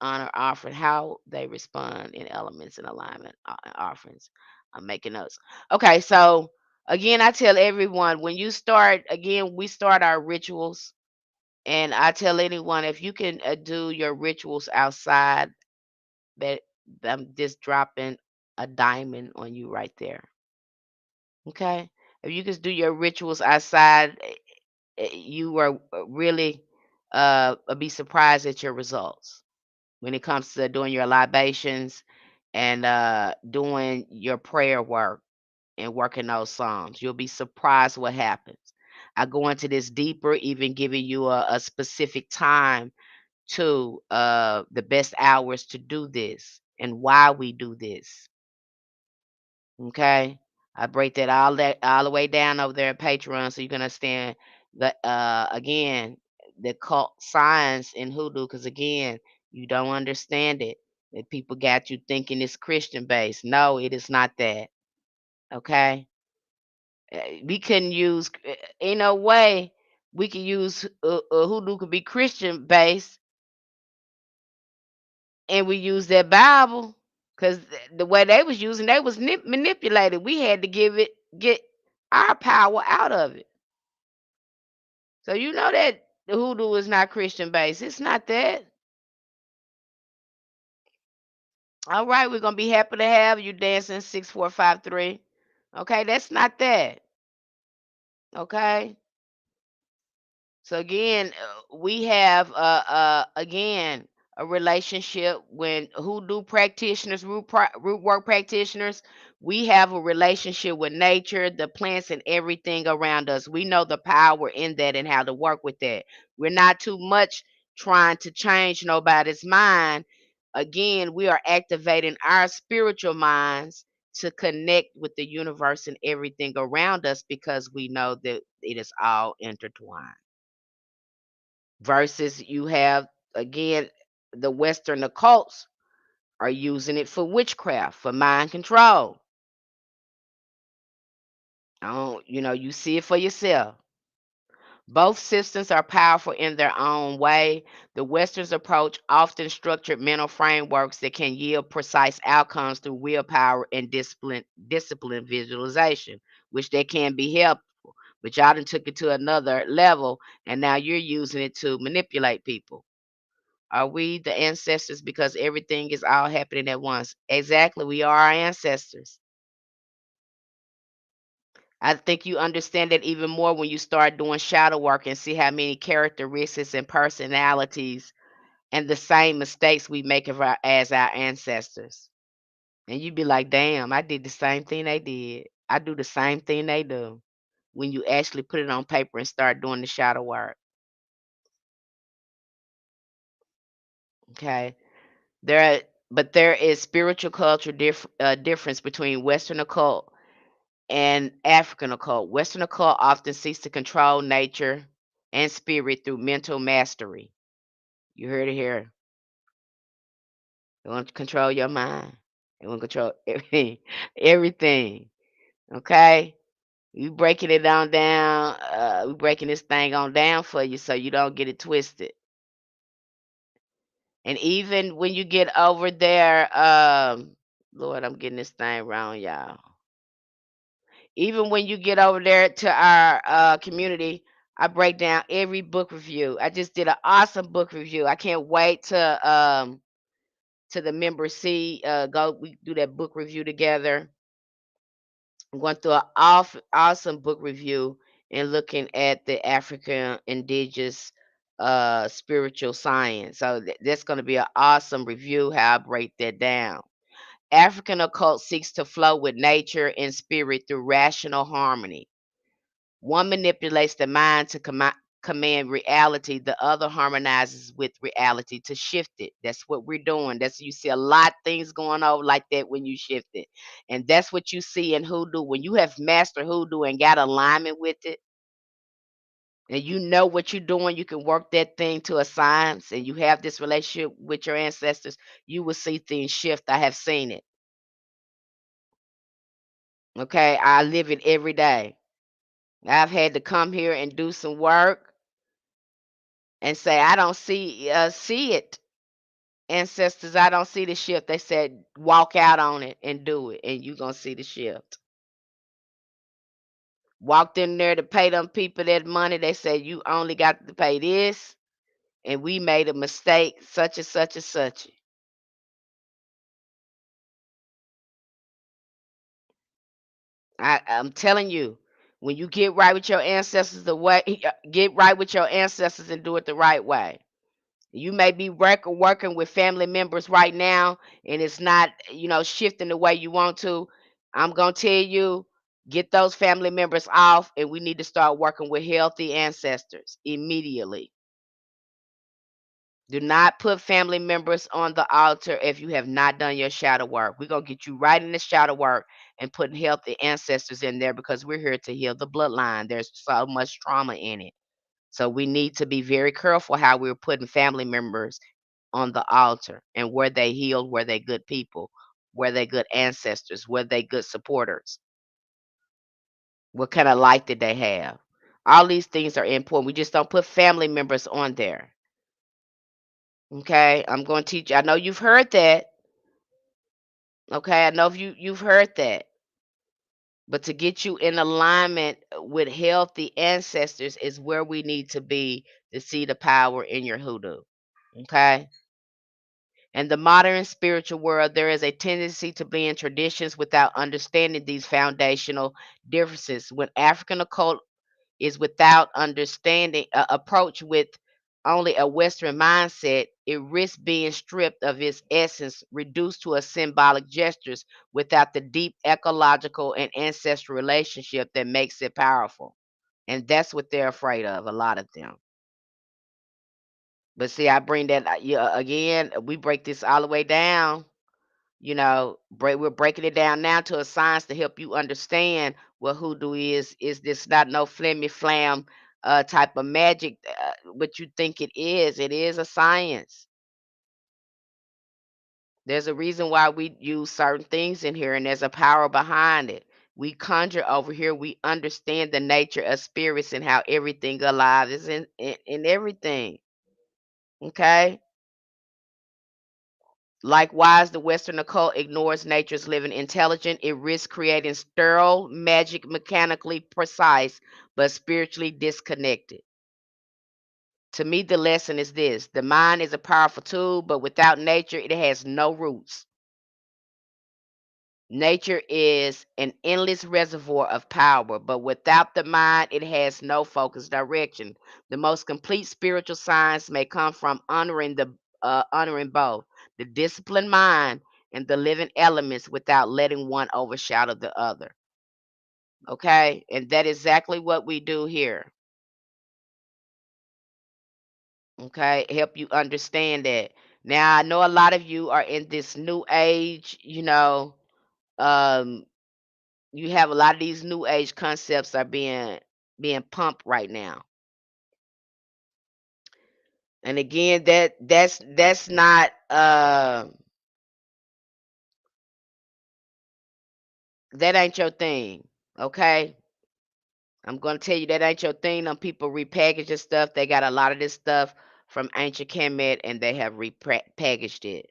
honor offering, how they respond in elements and alignment offerings. I'm making notes. Okay, so again, I tell everyone when you start, again, we start our rituals, and I tell anyone if you can do your rituals outside, that I'm just dropping a diamond on you right there. Okay, if you can do your rituals outside, you are really be surprised at your results when it comes to doing your libations and doing your prayer work and working those psalms. You'll be surprised what happens. I go into this deeper, even giving you a specific time to the best hours to do this and why we do this. Okay. I break that all the way down over there at Patreon so you can understand the again the cult science in hoodoo because again you don't understand it. That people got you thinking it's Christian based. No, it is not that. Okay. We can use in a way we can use hoodoo could be Christian based and we use that Bible because the way they was using they was manipulated. We had to get our power out of it. So you know that the hoodoo is not Christian based. It's not that. All right, we're gonna be happy to have you dancing 6453. Okay, that's not that. Okay. So again, we have again a relationship when hoodoo practitioners, root work practitioners, we have a relationship with nature, the plants, and everything around us. We know the power in that and how to work with that. We're not too much trying to change nobody's mind. Again, we are activating our spiritual minds to connect with the universe and everything around us because we know that it is all intertwined versus you have again the western occults are using it for witchcraft for mind control. You see it for yourself. Both systems are powerful in their own way. The western's approach often structured mental frameworks that can yield precise outcomes through willpower and discipline visualization, which they can be helpful, but y'all done took it to another level and now you're using it to manipulate people. Are we the ancestors because everything is all happening at once? Exactly. We are our ancestors. I think you understand it even more when you start doing shadow work and see how many characteristics and personalities and the same mistakes we make as our ancestors. And you'd be like, damn, I did the same thing they did. I do the same thing they do when you actually put it on paper and start doing the shadow work. Okay, there, but there is spiritual culture difference between Western occult and African occult. Western occult often seeks to control nature and spirit through mental mastery. You heard it here. They want to control your mind. They want to control everything. Everything. Okay? We breaking it on down. We breaking this thing on down for you so you don't get it twisted. And even when you get over there, Lord, I'm getting this thing wrong, y'all. Even when you get over there to our community, I break down every book review. I just did an awesome book review. I can't wait to the members see. Go, we do that book review together. I'm going through an awesome book review and looking at the African indigenous spiritual science. So that's going to be an awesome review. How I break that down. African occult seeks to flow with nature and spirit through rational harmony. One manipulates the mind to command reality, the other harmonizes with reality to shift it. That's what we're doing. That's you see a lot of things going on like that when you shift it. And that's what you see in hoodoo. When you have mastered hoodoo and got alignment with it, and you know what you're doing, you can work that thing to a science, and you have this relationship with your ancestors, you will see things shift. I have seen it. Okay, I live it every day. I've had to come here and do some work and say, I don't see it. Ancestors, I don't see the shift. They said, walk out on it and do it, and you're gonna see the shift. Walked in there to pay them people that money. They said you only got to pay this, and we made a mistake, such and such and such. I'm telling you, when you get right with your ancestors, the way get right with your ancestors and do it the right way. You may be working with family members right now, and it's not, shifting the way you want to. I'm gonna tell you, get those family members off, and we need to start working with healthy ancestors immediately. Do not put family members on the altar if you have not done your shadow work. We're gonna get you right in the shadow work and putting healthy ancestors in there because we're here to heal the bloodline. There's so much trauma in it. So we need to be very careful how we're putting family members on the altar and were they healed, were they good people, were they good ancestors, were they good supporters, what kind of life did they have. All these things are important. We just don't put family members on there. Okay, I'm going to teach you. I know you've heard that. Okay, I know if you've heard that. But to get you in alignment with healthy ancestors is where we need to be to see the power in your hoodoo. Okay. In the modern spiritual world, there is a tendency to blend traditions without understanding these foundational differences. When African occult is without understanding, approach with only a Western mindset, it risks being stripped of its essence, reduced to a symbolic gestures without the deep ecological and ancestral relationship that makes it powerful. And that's what they're afraid of, a lot of them. But see, I bring that yeah, again, we break this all the way down. We're breaking it down now to a science to help you understand what hoodoo is. Is this not no flimmy flam type of magic? What you think it is? It is a science. There's a reason why we use certain things in here, and there's a power behind it. We conjure over here. We understand the nature of spirits and how everything alive is in everything. Okay. Likewise, the Western occult ignores nature's living intelligence. It risks creating sterile magic, mechanically precise, but spiritually disconnected. To me, the lesson is this: the mind is a powerful tool, but without nature, it has no roots. Nature is an endless reservoir of power, but without the mind, it has no focused direction. The most complete spiritual science may come from honoring both the disciplined mind and the living elements without letting one overshadow the other. Okay, and that is exactly what we do here. Okay, help you understand that. Now I know a lot of you are in this new age, um, you have a lot of these new age concepts are being pumped right now. And again, that's not that ain't your thing, okay? I'm gonna tell you that ain't your thing. Them people repackaging stuff. They got a lot of this stuff from ancient Kemet, and they have repackaged it.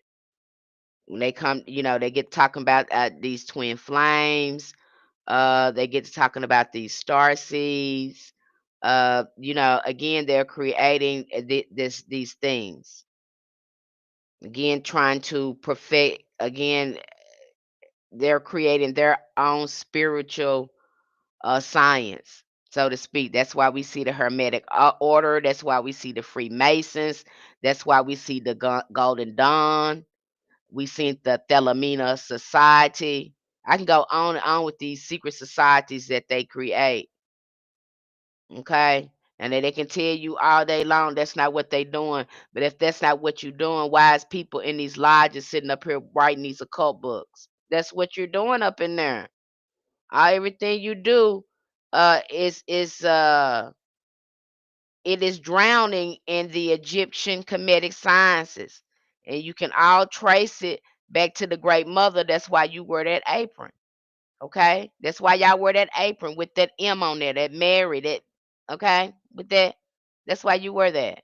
When they come, they get talking about these twin flames. They get to talking about these star seeds. Again, they're creating these things. Again, trying to perfect. Again, they're creating their own spiritual science, so to speak. That's why we see the Hermetic Order. That's why we see the Freemasons. That's why we see the Golden Dawn. We see the Thelema Society. I can go on and on with these secret societies that they create. Okay. And then they can tell you all day long that's not what they doing. But if that's not what you're doing, why is people in these lodges sitting up here writing these occult books? That's what you're doing up in there. Everything you do is it is drowning in the Egyptian Kemetic sciences. And you can all trace it back to the great mother. That's why you wear that apron. Okay? That's why y'all wear that apron with that M on there, that Mary, that okay, with that. That's why you wear that.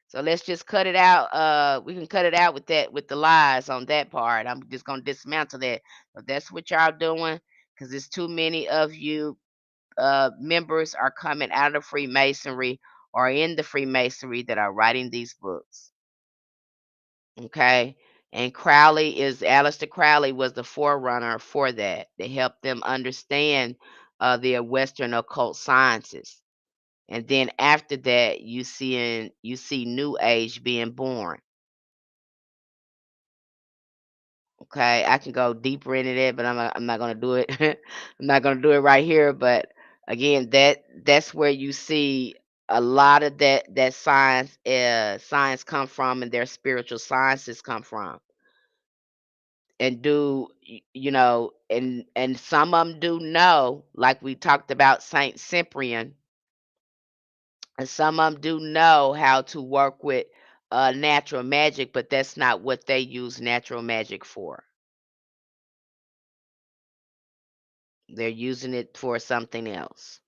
So let's just cut it out. We can cut it out with that, with the lies on that part. I'm just gonna dismantle that. If that's what y'all doing, because there's too many of you members are coming out of Freemasonry or in the Freemasonry that are writing these books. Okay. And Aleister Crowley was the forerunner for that. They helped them understand the Western occult sciences. And then after that, you see New Age being born. Okay, I can go deeper into that, but I'm not gonna do it. I'm not gonna do it right here. But again, that's where you see a lot of that science come from, and their spiritual sciences come from. And and some of them do know, like we talked about Saint Cyprian, and some of them do know how to work with natural magic, but that's not what they use natural magic for. They're using it for something else.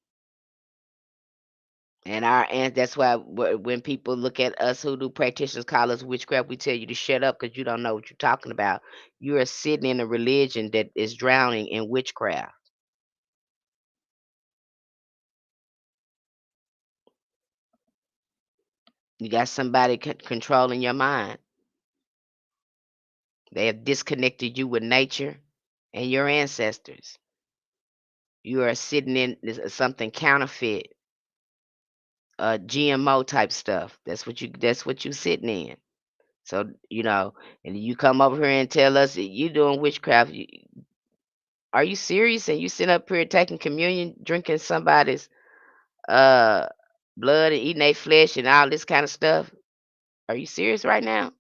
And that's why when people look at us hoodoo practitioners call us witchcraft, we tell you to shut up because you don't know what you're talking about. You are sitting in a religion that is drowning in witchcraft. You got somebody controlling your mind. They have disconnected you with nature and your ancestors. You are sitting in something counterfeit, GMO type stuff. That's what you sitting in. So, and you come over here and tell us that you doing witchcraft. Are you serious? And you sitting up here taking communion, drinking somebody's uh blood and eating their flesh and all this kind of stuff? Are you serious right now?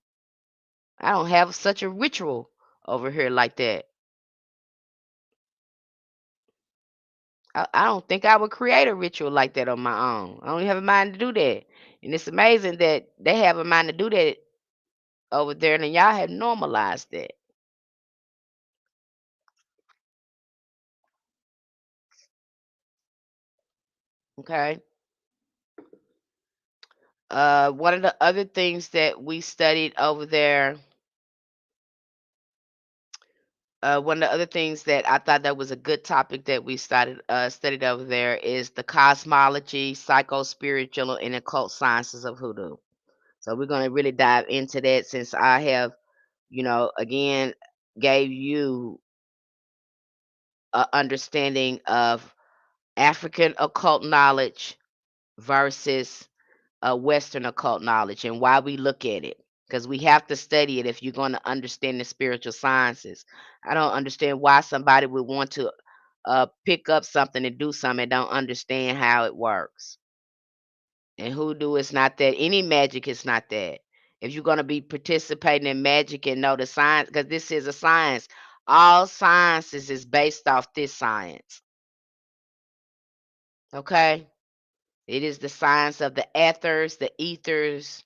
I don't have such a ritual over here like that. I don't think I would create a ritual like that on my own. I don't even have a mind to do that. And it's amazing that they have a mind to do that over there, and y'all have normalized that. Okay. One of the other things that we studied over there, one of the other things that I thought that was a good topic that we studied over there is the cosmology, psychospiritual, and occult sciences of hoodoo. So we're going to really dive into that since I have, again, gave you a understanding of African occult knowledge versus Western occult knowledge and why we look at it. Because we have to study it if you're going to understand the spiritual sciences. I don't understand why somebody would want to pick up something and do something and don't understand how it works. And hoodoo is not that. Any magic is not that. If you're going to be participating in magic and know the science, because this is a science, all sciences is based off this science. Okay? It is the science of the ethers,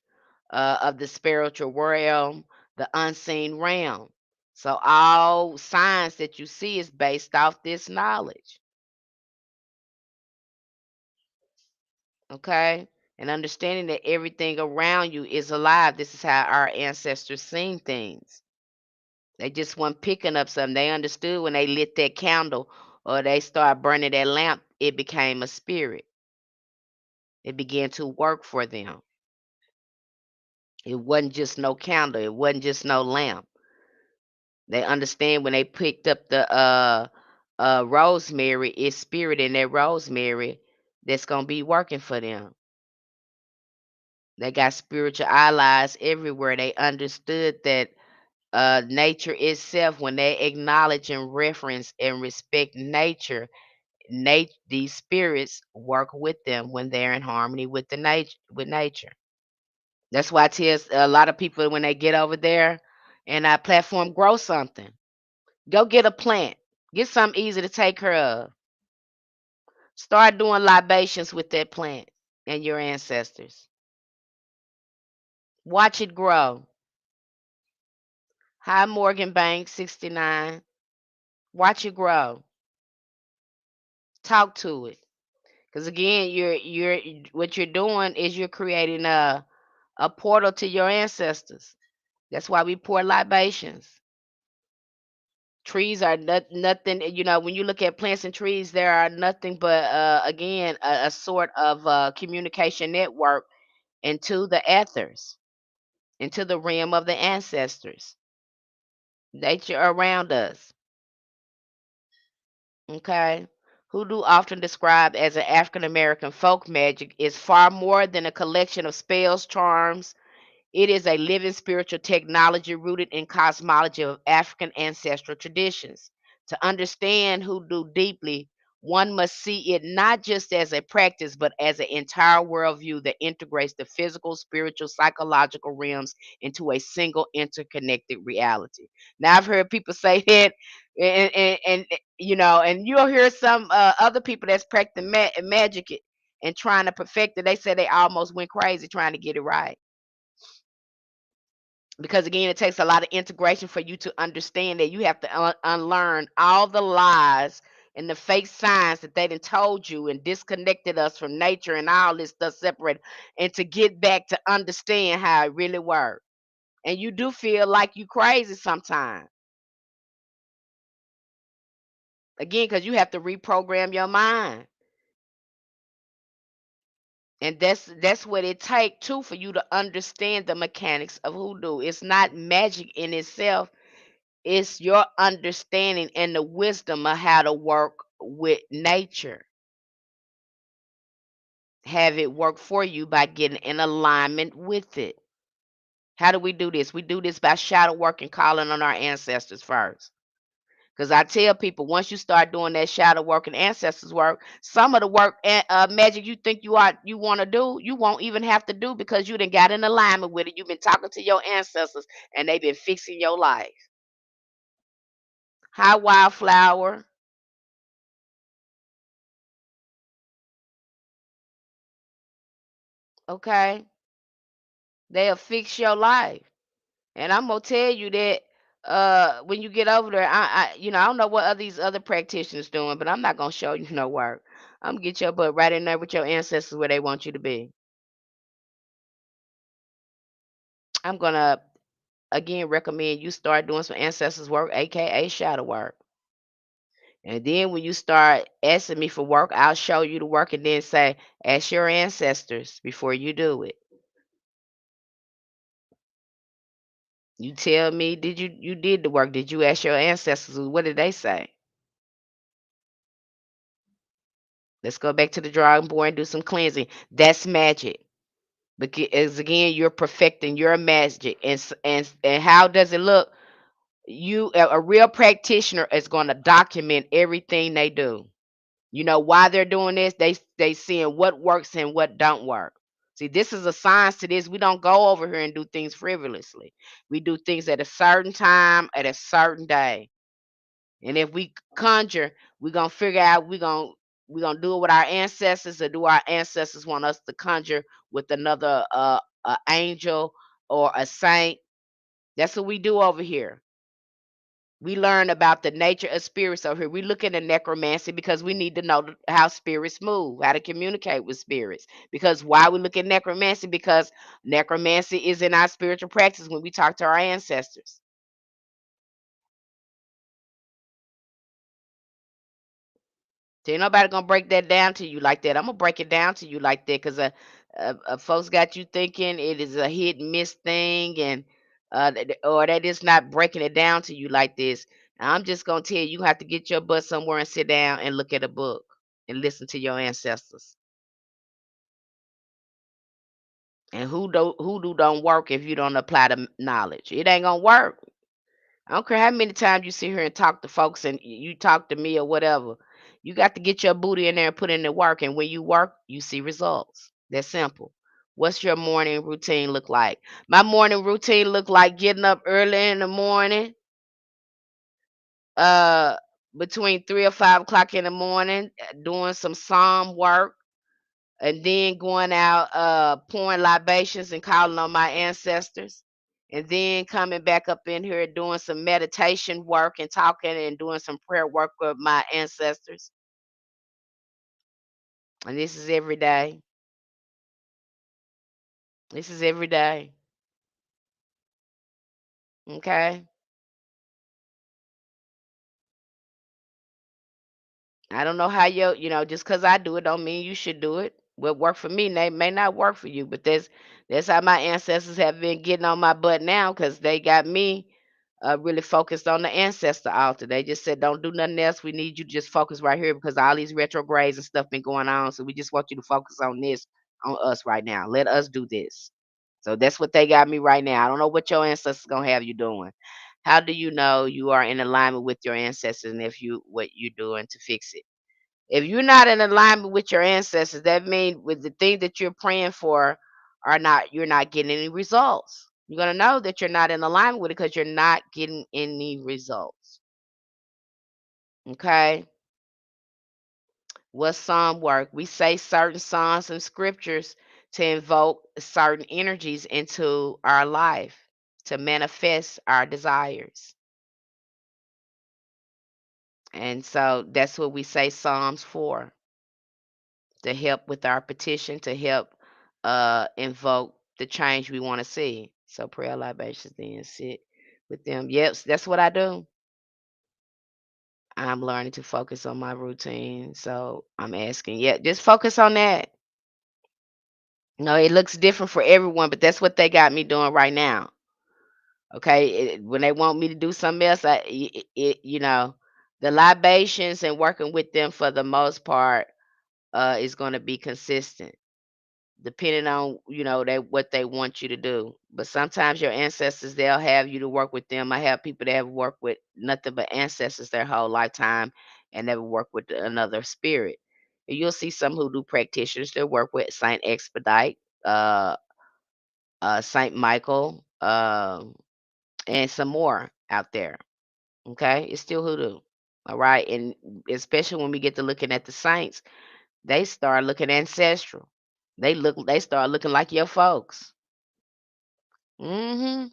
of the spiritual realm, the unseen realm. So all science that you see is based off this knowledge. Okay? And understanding that everything around you is alive. This is how our ancestors seen things. They just weren't picking up something. They understood when they lit that candle or they started burning that lamp, it became a spirit. It began to work for them. It wasn't just no candle. It wasn't just no lamp. They understand when they picked up the rosemary, it's spirit in that rosemary that's gonna be working for them. They got spiritual allies everywhere. They understood that nature itself, when they acknowledge and reference and respect nature, these spirits work with them when they're in harmony with the nature. That's why I tell a lot of people when they get over there and our platform, grow something. Go get a plant. Get something easy to take care of. Start doing libations with that plant and your ancestors. Watch it grow. Hi Morgan Banks 69. Watch it grow. Talk to it. Because again, you're what you're doing is you're creating a portal to your ancestors. That's why we pour libations. Trees are nothing, when you look at plants and trees, there are nothing but, again, a sort of communication network into the ethers, into the realm of the ancestors, nature around us. Okay? Hoodoo, often described as an African American folk magic, is far more than a collection of spells, charms. It is a living spiritual technology rooted in cosmology of African ancestral traditions. To understand hoodoo deeply, one must see it not just as a practice, but as an entire worldview that integrates the physical, spiritual, psychological realms into a single interconnected reality. Now, I've heard people say that, and you'll hear some other people that's practicing magic and trying to perfect it. They say they almost went crazy trying to get it right, because again it takes a lot of integration for you to understand that you have to unlearn all the lies and the fake science that they done told you and disconnected us from nature and all this stuff separated, and to get back to understand how it really works. And you do feel like you crazy sometimes, again, because you have to reprogram your mind. And that's what it take too for you to understand the mechanics of hoodoo. It's not magic in itself. It's your understanding and the wisdom of how to work with nature. Have it work for you by getting in alignment with it. How do we do this? We do this by shadow work and calling on our ancestors first. Because I tell people, once you start doing that shadow work and ancestors work, some of the work and magic you think you want to do, you won't even have to do, because you done got in alignment with it. You've been talking to your ancestors and they've been fixing your life. Hi, Wildflower. Okay. They'll fix your life. And I'm gonna tell you that when you get over there, I don't know what these other practitioners doing, but I'm not gonna show you no work. I'm gonna get your butt right in there with your ancestors where they want you to be. I'm gonna again recommend you start doing some ancestors work, aka shadow work. And then when you start asking me for work, I'll show you the work and then say, ask your ancestors before you do it. You tell me, did you did the work? Did you ask your ancestors? What did they say? Let's go back to the drawing board and do some cleansing. That's magic. Because again, you're perfecting your magic. And how does it look? A real practitioner is going to document everything they do. You know why they're doing this? They seeing what works and what don't work. See, this is a science to this. We don't go over here and do things frivolously. We do things at a certain time, at a certain day. And if we conjure, we're gonna figure out we're gonna do it with our ancestors, or do our ancestors want us to conjure with another a angel or a saint? That's what we do over here. We learn about the nature of spirits over here. We look into necromancy because we need to know how spirits move, how to communicate with spirits. Because why we look at necromancy? Because necromancy is in our spiritual practice when we talk to our ancestors. So ain't nobody gonna break that down to you like that. I'm gonna break it down to you like that because folks got you thinking it is a hit and miss thing, and or that is not breaking it down to you like this. I'm just gonna tell you, you have to get your butt somewhere and sit down and look at a book and listen to your ancestors. And hoodoo don't work if you don't apply the knowledge. It ain't gonna work. I don't care how many times you sit here and talk to folks and you talk to me or whatever. You got to get your booty in there and put in the work. And when you work, you see results. That's simple. What's your morning routine look like? My morning routine look like getting up early in the morning, uh, between 3 or 5 o'clock in the morning, doing some psalm work, and then going out pouring libations and calling on my ancestors, and then coming back up in here doing some meditation work and talking and doing some prayer work with my ancestors. And this is every day. This is every day. Okay. I don't know how just because I do it don't mean you should do it. What worked for me may not work for you, but that's how my ancestors have been getting on my butt now because they got me really focused on the ancestor altar. They just said, don't do nothing else. We need you to just focus right here because all these retrogrades and stuff been going on. So we just want you to focus on this, on us right now. Let us do this. So that's what they got me right now. I don't know what your ancestors gonna have you doing. How do you know you are in alignment with your ancestors and if you what you're doing to fix it? If you're not in alignment with your ancestors, that means with the thing that you're praying for you're not getting any results. You're gonna know that you're not in alignment with it because you're not getting any results. Okay. What's psalm work? We say certain psalms and scriptures to invoke certain energies into our life to manifest our desires. And so that's what we say psalms for, to help with our petition, to help invoke the change we want to see. So prayer libations then sit with them. Yep, that's what I do. I'm learning to focus on my routine. So I'm asking, yeah, just focus on that. No, it looks different for everyone, but that's what they got me doing right now. Okay, when they want me to do something else, the libations and working with them for the most part is going to be consistent, depending on they what they want you to do. But sometimes your ancestors, they'll have you to work with them. I have people that have worked with nothing but ancestors their whole lifetime and never work with another spirit. And you'll see some hoodoo practitioners that work with Saint Expedite, uh Saint Michael, and some more out there. Okay, it's still hoodoo. All right, and especially when we get to looking at the saints, they start looking ancestral. They start looking like your folks. Mhm.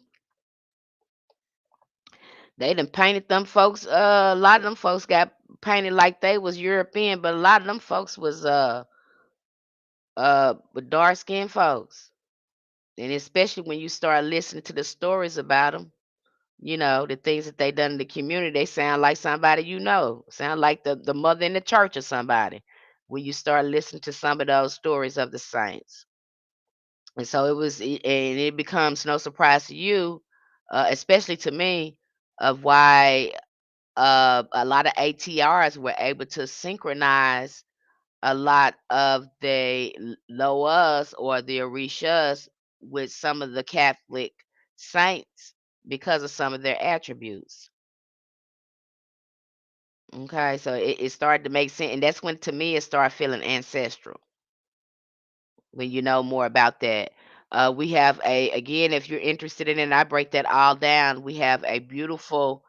They done painted them folks. A lot of them folks got painted like they was European, but a lot of them folks was with dark skinned folks. And especially when you start listening to the stories about them, the things that they done in the community, they sound like somebody sound like the mother in the church or somebody. When you start listening to some of those stories of the saints. And so and it becomes no surprise to you, especially to me, of why a lot of ATRs were able to synchronize a lot of the Loas or the Orishas with some of the Catholic saints because of some of their attributes. Okay, so it started to make sense, and that's when to me it started feeling ancestral. when you know more about that. We have again, if you're interested in it, I break that all down. We have a beautiful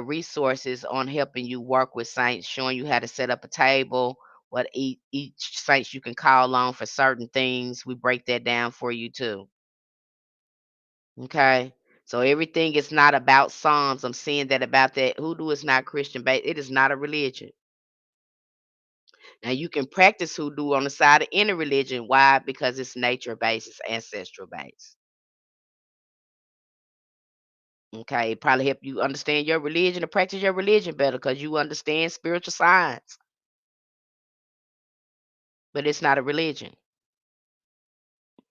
resources on helping you work with saints, showing you how to set up a table, what each saints you can call on for certain things. We break that down for you too. Okay. So everything is not about Psalms. I'm seeing that about that. Hoodoo is not Christian based. It is not a religion. Now you can practice hoodoo on the side of any religion. Why? Because it's nature based, it's ancestral based. Okay. It probably help you understand your religion or practice your religion better because you understand spiritual science. But it's not a religion.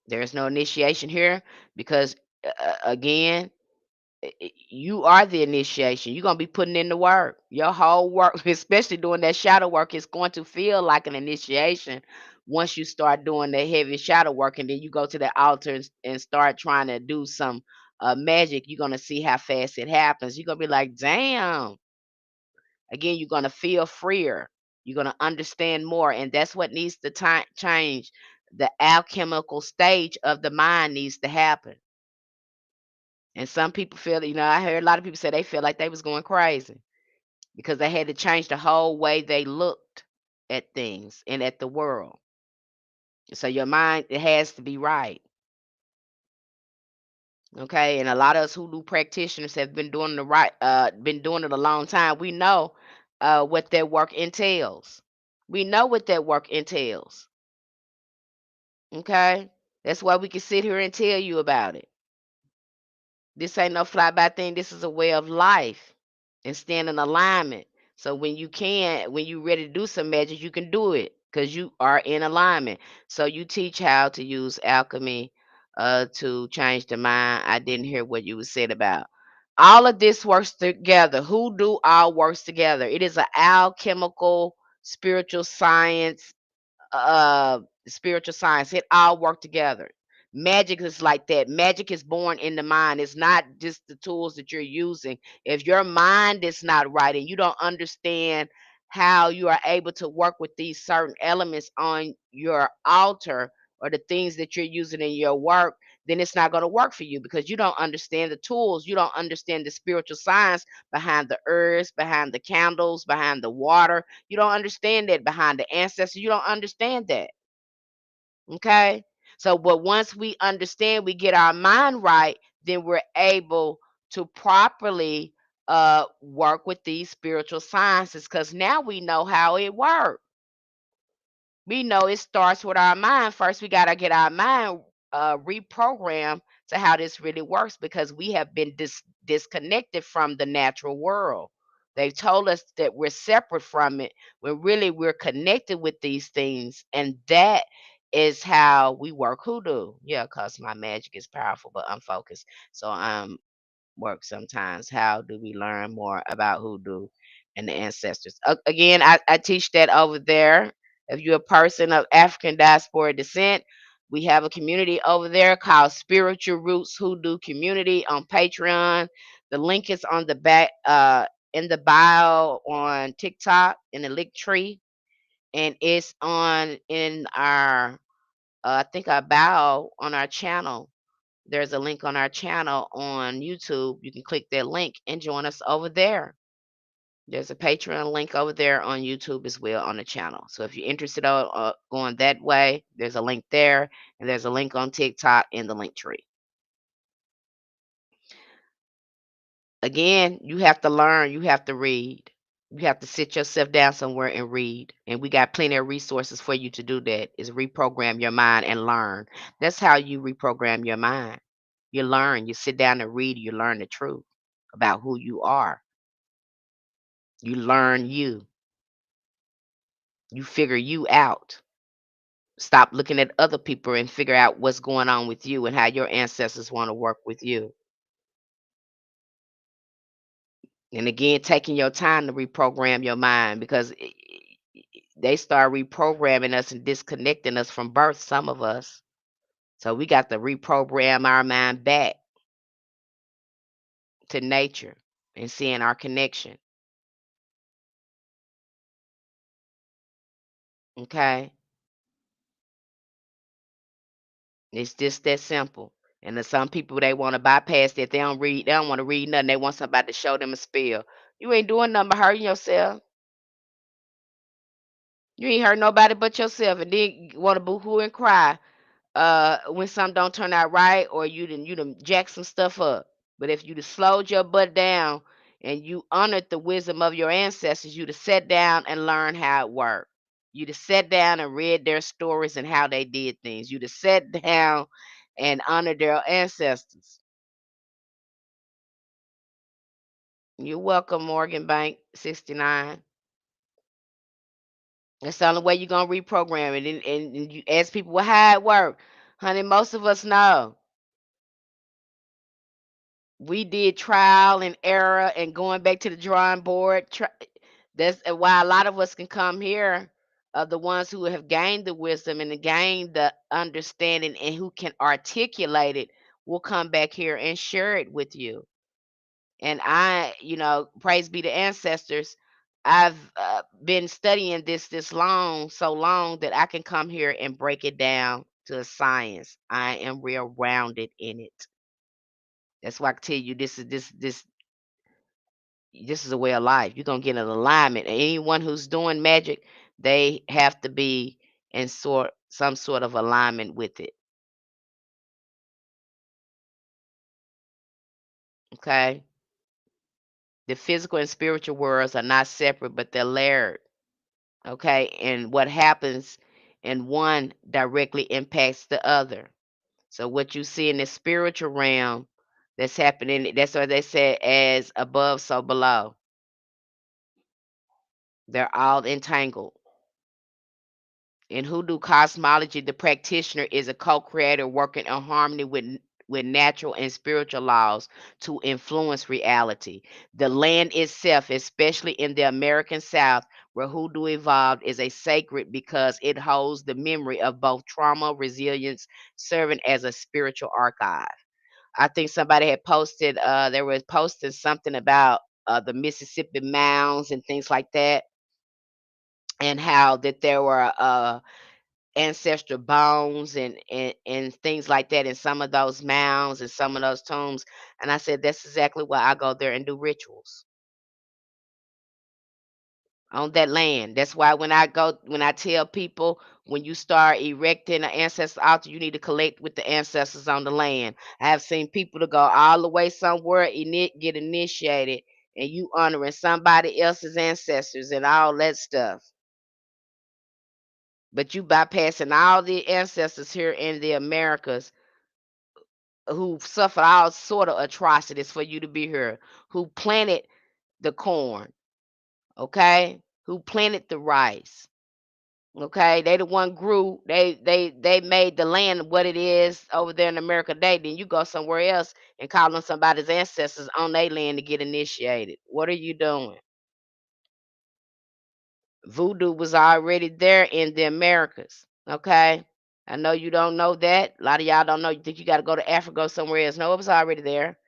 There's no initiation here because again, you are the initiation. You're gonna be putting in the work. Your whole work, especially doing that shadow work, is going to feel like an initiation once you start doing the heavy shadow work, and then you go to the altar and start trying to do some magic. You're gonna see how fast it happens. You're gonna be like, "Damn!" Again, you're gonna feel freer. You're gonna understand more, and that's what needs to change. The alchemical stage of the mind needs to happen. And some people feel that, I heard a lot of people say they feel like they was going crazy because they had to change the whole way they looked at things and at the world. So your mind, it has to be right. Okay. And a lot of us hoodoo practitioners have been doing it a long time. We know what that work entails. We know what that work entails. Okay. That's why we can sit here and tell you about it. This ain't no fly by thing. This is a way of life and stand in alignment. So when you ready to do some magic, you can do it because you are in alignment. So you teach how to use alchemy to change the mind. I didn't hear what you said about. All of this works together. Hoodoo all works together. It is an alchemical spiritual science uh spiritual science. It all work together. Magic is like that. Magic is born in the mind. It's not just the tools that you're using. If your mind is not right and you don't understand how you are able to work with these certain elements on your altar or the things that you're using in your work, then it's not going to work for you because you don't understand the tools. You don't understand the spiritual science behind the herbs, behind the candles, behind the water. You don't understand that behind the ancestors. You don't understand that. Okay. So, but once we understand, we get our mind right, then we're able to properly work with these spiritual sciences because now we know how it works. We know it starts with our mind. First, we got to get our mind reprogrammed to how this really works because we have been disconnected from the natural world. They've told us that we're separate from it when really we're connected with these things. And that is how we work hoodoo. Yeah, because my magic is powerful but unfocused. So work sometimes. How do we learn more about hoodoo and the ancestors? Again, I teach that over there. If you're a person of African diaspora descent, we have a community over there called Spiritual Roots Hoodoo Community on Patreon. The link is on the back in the bio on TikTok in the link tree, and it's on in our I think our bio on our channel. There's a link on our channel on YouTube. You can click that link and join us over there. There's a Patreon link over there on YouTube as well on the channel. So if you're interested in going that way, there's a link there, and there's a link on TikTok in the link tree. Again, you have to learn, you have to read. You have to sit yourself down somewhere and read. And we got plenty of resources for you to do that. Is reprogram your mind and learn. That's how you reprogram your mind. You learn, you sit down and read, you learn the truth about who you are. You learn you. You figure you out. Stop looking at other people and figure out what's going on with you and how your ancestors want to work with you. And again, taking your time to reprogram your mind because they start reprogramming us and disconnecting us from birth, some of us. So we got to reprogram our mind back to nature and seeing our connection. Okay. It's just that simple. And there's some people they want to bypass that. They don't want to read nothing. They want somebody to show them a spell. You ain't doing nothing but hurting yourself. You ain't hurt nobody but yourself, and then want to boo-hoo and cry when something don't turn out right, or you done jack some stuff up. But if you'd have slowed your butt down and you honored the wisdom of your ancestors, you'd have sat down and learned how it worked. You'd have sat down and read their stories and how they did things. You'd have sat down and honored their ancestors. You're welcome, Morgan Bank 69. That's the only way you're gonna reprogram it. And you ask people, well, how it work? Honey, most of us know. We did trial and error and going back to the drawing board. That's why a lot of us can come here, the ones who have gained the wisdom and gained the understanding and who can articulate it, will come back here and share it with you. And praise be the ancestors. I've been studying this long, so long that I can come here and break it down to a science. I am real rounded in it. That's why I can tell you this is a way of life. You're gonna get an alignment. And anyone who's doing magic, they have to be in some sort of alignment with it. Okay. The physical and spiritual worlds are not separate, but they're layered. Okay. And what happens in one directly impacts the other. So what you see in the spiritual realm that's happening, that's what they say as above, so below. They're all entangled. In hoodoo cosmology, the practitioner is a co-creator working in harmony with natural and spiritual laws to influence reality. The land itself, especially in the American South, where hoodoo evolved, is a sacred because it holds the memory of both trauma, resilience, serving as a spiritual archive. I think somebody had posted, they were posting something about the Mississippi mounds and things like that, and how that there were ancestral bones and things like that in some of those mounds and some of those tombs. And I said, that's exactly why I go there and do rituals on that land. That's why when I tell people, when you start erecting an ancestor altar, you need to collect with the ancestors on the land. I have seen people to go all the way somewhere, get initiated, and you honoring somebody else's ancestors and all that stuff. But you bypassing all the ancestors here in the Americas who suffered all sort of atrocities for you to be here, who planted the corn, okay? Who planted the rice, okay? They the one grew. They made the land what it is over there in America today. Then you go somewhere else and call on somebody's ancestors on their land to get initiated. What are you doing? Voodoo was already there in the Americas, okay? I know you don't know that. A lot of y'all don't know. You think you got to go to Africa, go somewhere else. No, it was already there.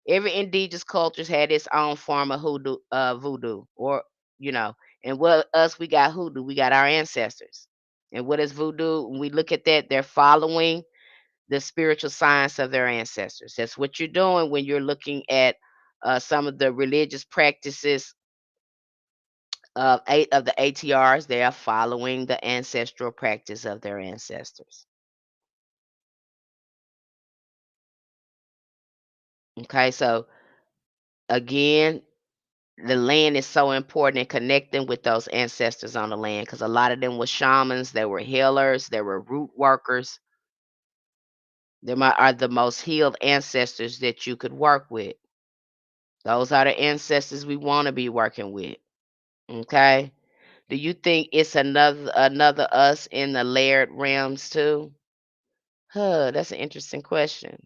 Every indigenous cultures had its own form of voodoo, or you know, and what us we got hoodoo, we got our ancestors. And what is voodoo? When we look at that, they're following the spiritual science of their ancestors. That's what you're doing when you're looking at some of the religious practices of eight of the ATRs. They are following the ancestral practice of their ancestors. Okay, so again, the land is so important in connecting with those ancestors on the land because a lot of them were shamans, they were healers, they were root workers. Are the most healed ancestors that you could work with. Those are the ancestors we want to be working with. Okay. Do you think it's another us in the layered realms too? Huh, that's an interesting question.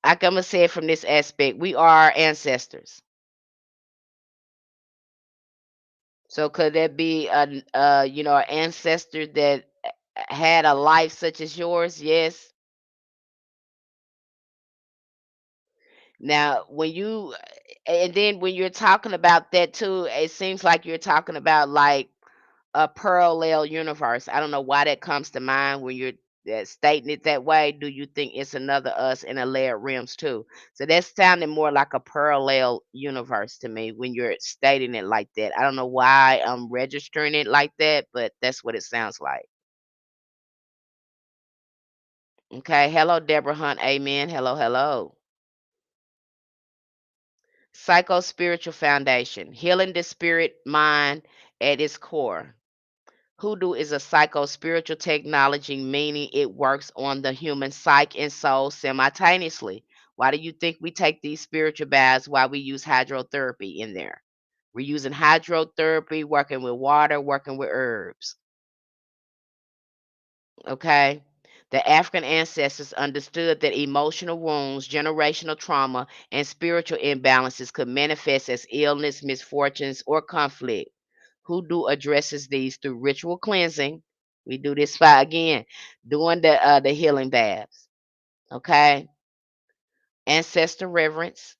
I'm gonna say it from this aspect. We are our ancestors. So could there be an ancestor that had a life such as yours? Yes. Now, and then when you're talking about that too, it seems like you're talking about like a parallel universe. I don't know why that comes to mind when you're stating it that way, do you think it's another us in a layered realms too? So that's sounding more like a parallel universe to me when you're stating it like that. I don't know why I'm registering it like that, but that's what it sounds like. Okay. Hello, Deborah Hunt. Amen. Hello, hello. Psychospiritual foundation, healing the spirit mind at its core. Hoodoo is a psychospiritual technology, meaning it works on the human psyche and soul simultaneously. Why do you think we take these spiritual baths? Why we use hydrotherapy in there? We're using hydrotherapy, working with water, working with herbs. Okay. The African ancestors understood that emotional wounds, generational trauma, and spiritual imbalances could manifest as illness, misfortunes, or conflict. Hoodoo addresses these through ritual cleansing. We do this by again doing the healing baths. Okay, ancestor reverence.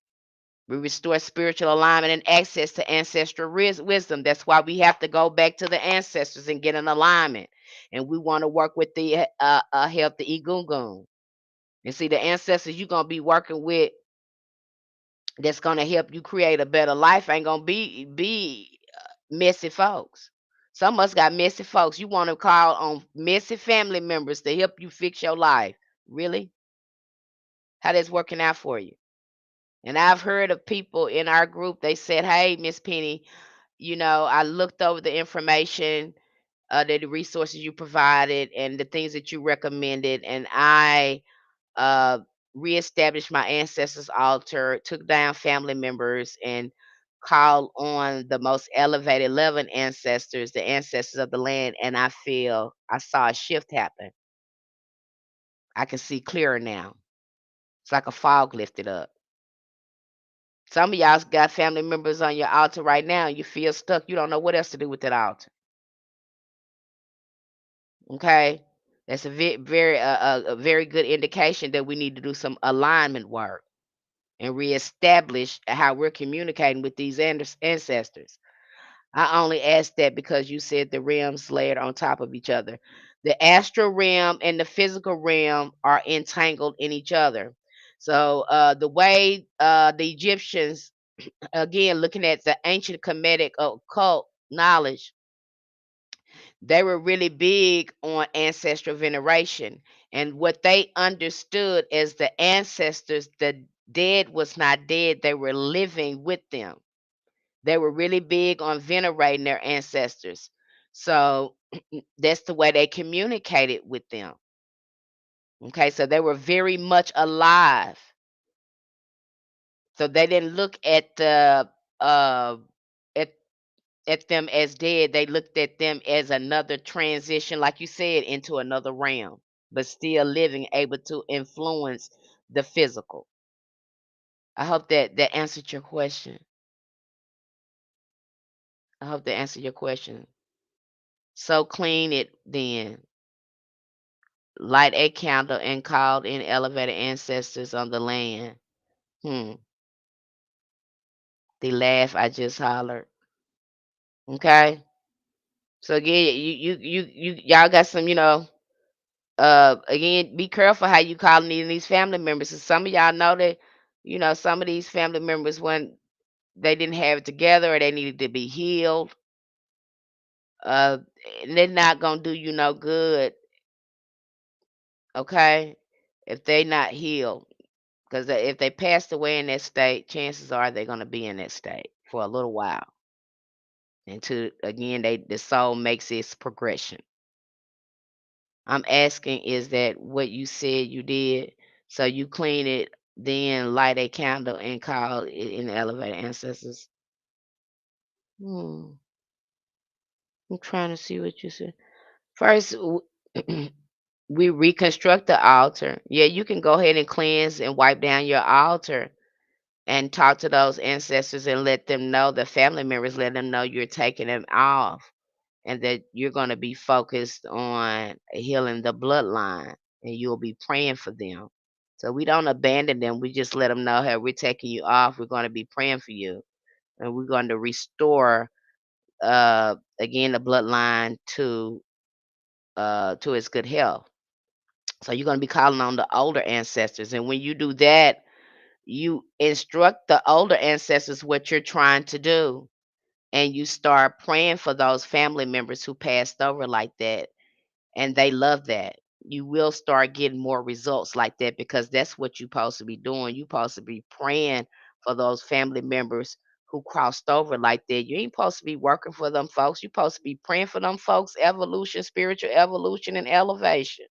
We restore spiritual alignment and access to ancestral wisdom. That's why we have to go back to the ancestors and get an alignment. And we want to work with the help the egungun. And see, the ancestors you're gonna be working with that's gonna help you create a better life ain't gonna be messy folks. Some of us got messy folks. You want to call on messy family members to help you fix your life. Really? How that's working out for you? And I've heard of people in our group, they said, "Hey, Miss Penny, I looked over the information, the resources you provided and the things that you recommended, and I uh, reestablished my ancestors' altar, took down family members, and called on the most elevated level ancestors, the ancestors of the land, and I saw a shift happen. I can see clearer now. It's like a fog lifted up. Some of y'all got family members on your altar right now, and you feel stuck. You don't know what else to do with that altar. Okay, that's a very good indication that we need to do some alignment work and reestablish how we're communicating with these ancestors. I only asked that because you said the realms layered on top of each other. The astral realm and the physical realm are entangled in each other. So the way the Egyptians, again, looking at the ancient Kemetic occult knowledge, they were really big on ancestral veneration. And what they understood as the ancestors, the dead was not dead, they were living with them. They were really big on venerating their ancestors. So that's the way they communicated with them. Okay, so they were very much alive. So they didn't look uh at at them as dead. They looked at them as another transition, like you said, into another realm, but still living, able to influence the physical. I hope that answered your question. I hope that answered your question. So clean it then. Light a candle and called in elevated ancestors on the land. Hmm. They laugh. I just hollered. Okay. So again, y'all got some, again, be careful how you calling in these family members. 'Cause some of y'all know that, some of these family members when they didn't have it together or they needed to be healed, uh, and they're not gonna do you no good, okay? If they not healed. Because if they passed away in that state, chances are they're gonna be in that state for a little while until again the soul makes its progression. I'm asking, is that what you said you did? So you clean it, then light a candle and call it in the elevator ancestors. Hmm. I'm trying to see what you said. First, we reconstruct the altar. Yeah, you can go ahead and cleanse and wipe down your altar and talk to those ancestors and let them know, the family members, let them know you're taking them off and that you're going to be focused on healing the bloodline and you'll be praying for them. So we don't abandon them. We just let them know, hey, we're taking you off. We're going to be praying for you and we're going to restore again the bloodline to its good health. So you're going to be calling on the older ancestors. And when you do that, you instruct the older ancestors what you're trying to do. And you start praying for those family members who passed over like that. And they love that. You will start getting more results like that because that's what you're supposed to be doing. You're supposed to be praying for those family members who crossed over like that. You ain't supposed to be working for them folks. You're supposed to be praying for them folks, evolution, spiritual evolution, and elevation.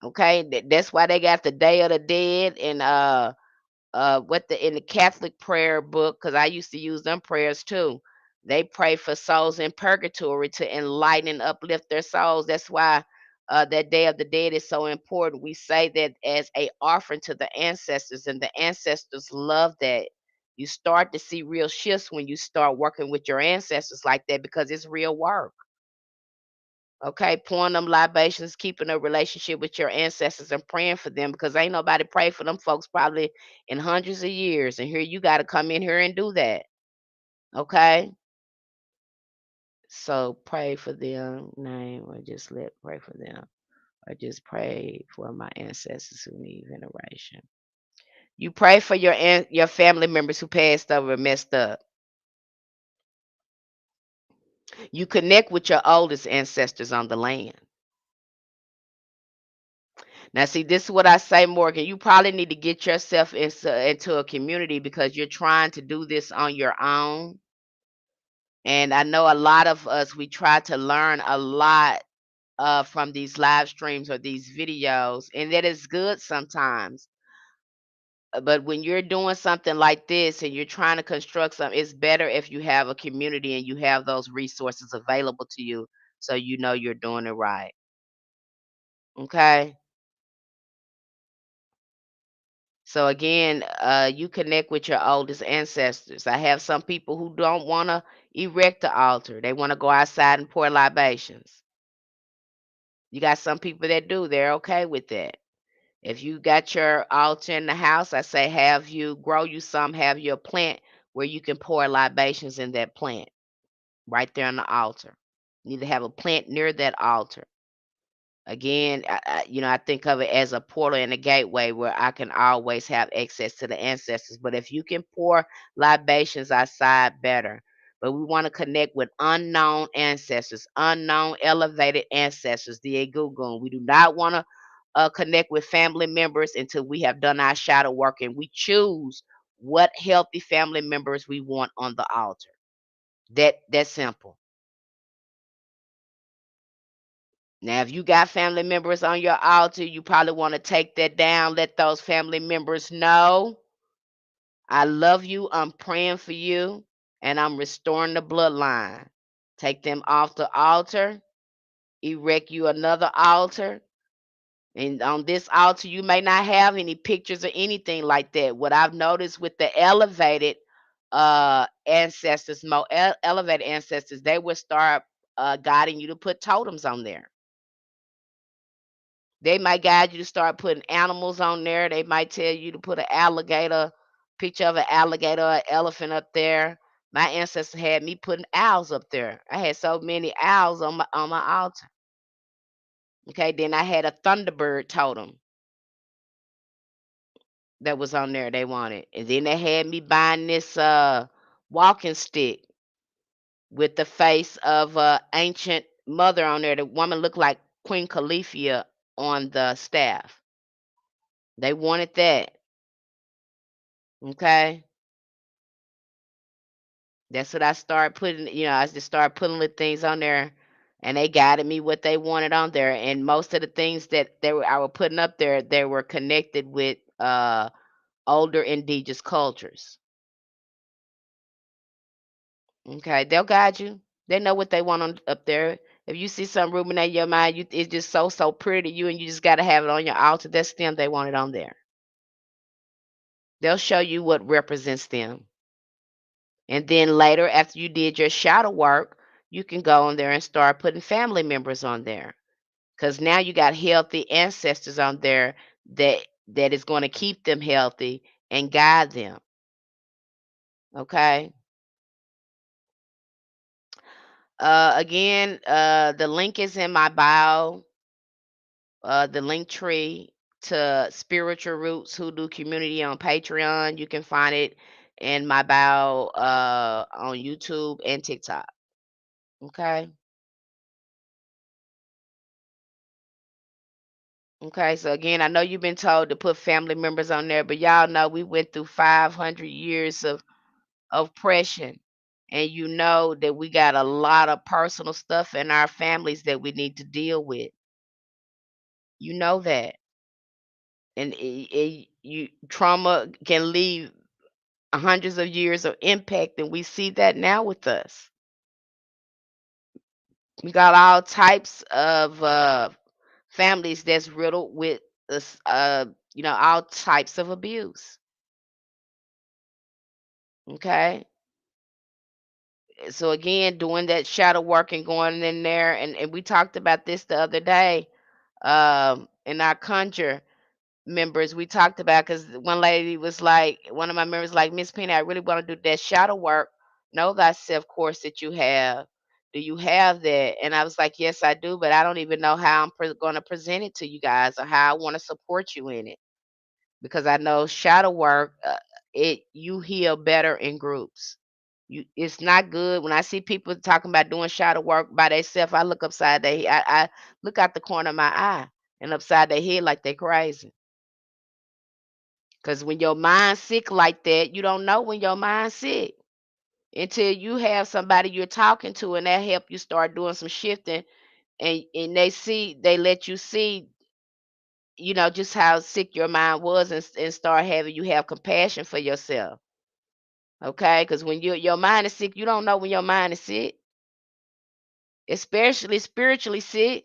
Okay, that's why they got the Day of the Dead and what the in the Catholic prayer book, because I used to use them prayers too. They pray for souls in purgatory to enlighten and uplift their souls. That's why that Day of the Dead is so important. We say that as a offering to the ancestors, and the ancestors love that. You start to see real shifts when you start working with your ancestors like that because it's real work. Okay, pouring them libations, keeping a relationship with your ancestors and praying for them because ain't nobody prayed for them folks probably in hundreds of years. And here you got to come in here and do that. Okay, so pray for them, name, or just let pray for them, or just pray for my ancestors who need veneration. You pray for your family members who passed over and messed up. You connect with your oldest ancestors on the land. Now, see, this is what I say, Morgan. You probably need to get yourself into a community because you're trying to do this on your own. And I know a lot of us, we try to learn a lot from these live streams or these videos, and that is good sometimes. But when you're doing something like this and you're trying to construct something, it's better if you have a community and you have those resources available to you so you know you're doing it right. Okay. So again, you connect with your oldest ancestors. I have some people who don't want to erect the altar. They want to go outside and pour libations. You got some people that do. They're okay with that. If you got your altar in the house, I say have you grow you some, have your plant where you can pour libations in that plant right there on the altar. You need to have a plant near that altar. Again, I think of it as a portal and a gateway where I can always have access to the ancestors. But if you can pour libations outside, better. But we want to connect with unknown ancestors, unknown elevated ancestors, the Egungun. We do not want to connect with family members until we have done our shadow work and we choose what healthy family members we want on the altar. That's simple. Now, if you got family members on your altar, you probably want to take that down. Let those family members know I love you. I'm praying for you, and I'm restoring the bloodline. Take them off the altar, erect you another altar. And on this altar, you may not have any pictures or anything like that. What I've noticed with the elevated ancestors, more elevated ancestors, they will start guiding you to put totems on there. They might guide you to start putting animals on there. They might tell you to put an alligator, picture of an alligator or elephant up there. My ancestors had me putting owls up there. I had so many owls on my altar. Okay, then I had a thunderbird totem that was on there they wanted. And then they had me buying this walking stick with the face of a ancient mother on there. The woman looked like Queen Califia on the staff. They wanted that. Okay. That's what I started putting, I just started putting the things on there and they guided me what they wanted on there. And most of the things that I were putting up there, they were connected with older indigenous cultures. Okay, they'll guide you. They know what they want up there. If you see something ruminate in your mind, it's just so pretty to you, and you just got to have it on your altar. That's them. They want it on there. They'll show you what represents them. And then later, after you did your shadow work, you can go on there and start putting family members on there. Because now you got healthy ancestors on there that is going to keep them healthy and guide them. Okay. Again, the link is in my bio. the link tree to Spiritual Roots Hoodoo Community on Patreon. You can find it in my bio on YouTube and TikTok. Okay. Okay. So again, I know you've been told to put family members on there, but y'all know we went through 500 years of oppression. And you know that we got a lot of personal stuff in our families that we need to deal with. You know that. And trauma can leave hundreds of years of impact, and we see that now with us. We got all types of families that's riddled with this, all types of abuse. Okay, so again, doing that shadow work and going in there, and we talked about this the other day in our conjure members. We talked about, because one lady was like, one of my members like, Miss Penny, I really want to do that shadow work. Know thyself course that you have. Do you have that? And I was like, yes, I do, but I don't even know how I'm going to present it to you guys or how I want to support you in it, because I know shadow work, it you heal better in groups. It's not good when I see people talking about doing shadow work by themselves. I look upside their I look out the corner of my eye and upside their head like they crazy. Because when your mind's sick like that, you don't know when your mind's sick until you have somebody you're talking to, and that help you start doing some shifting, and they let you see, just how sick your mind was, and start having you have compassion for yourself. Okay? Because when your mind is sick, you don't know when your mind is sick, especially spiritually sick.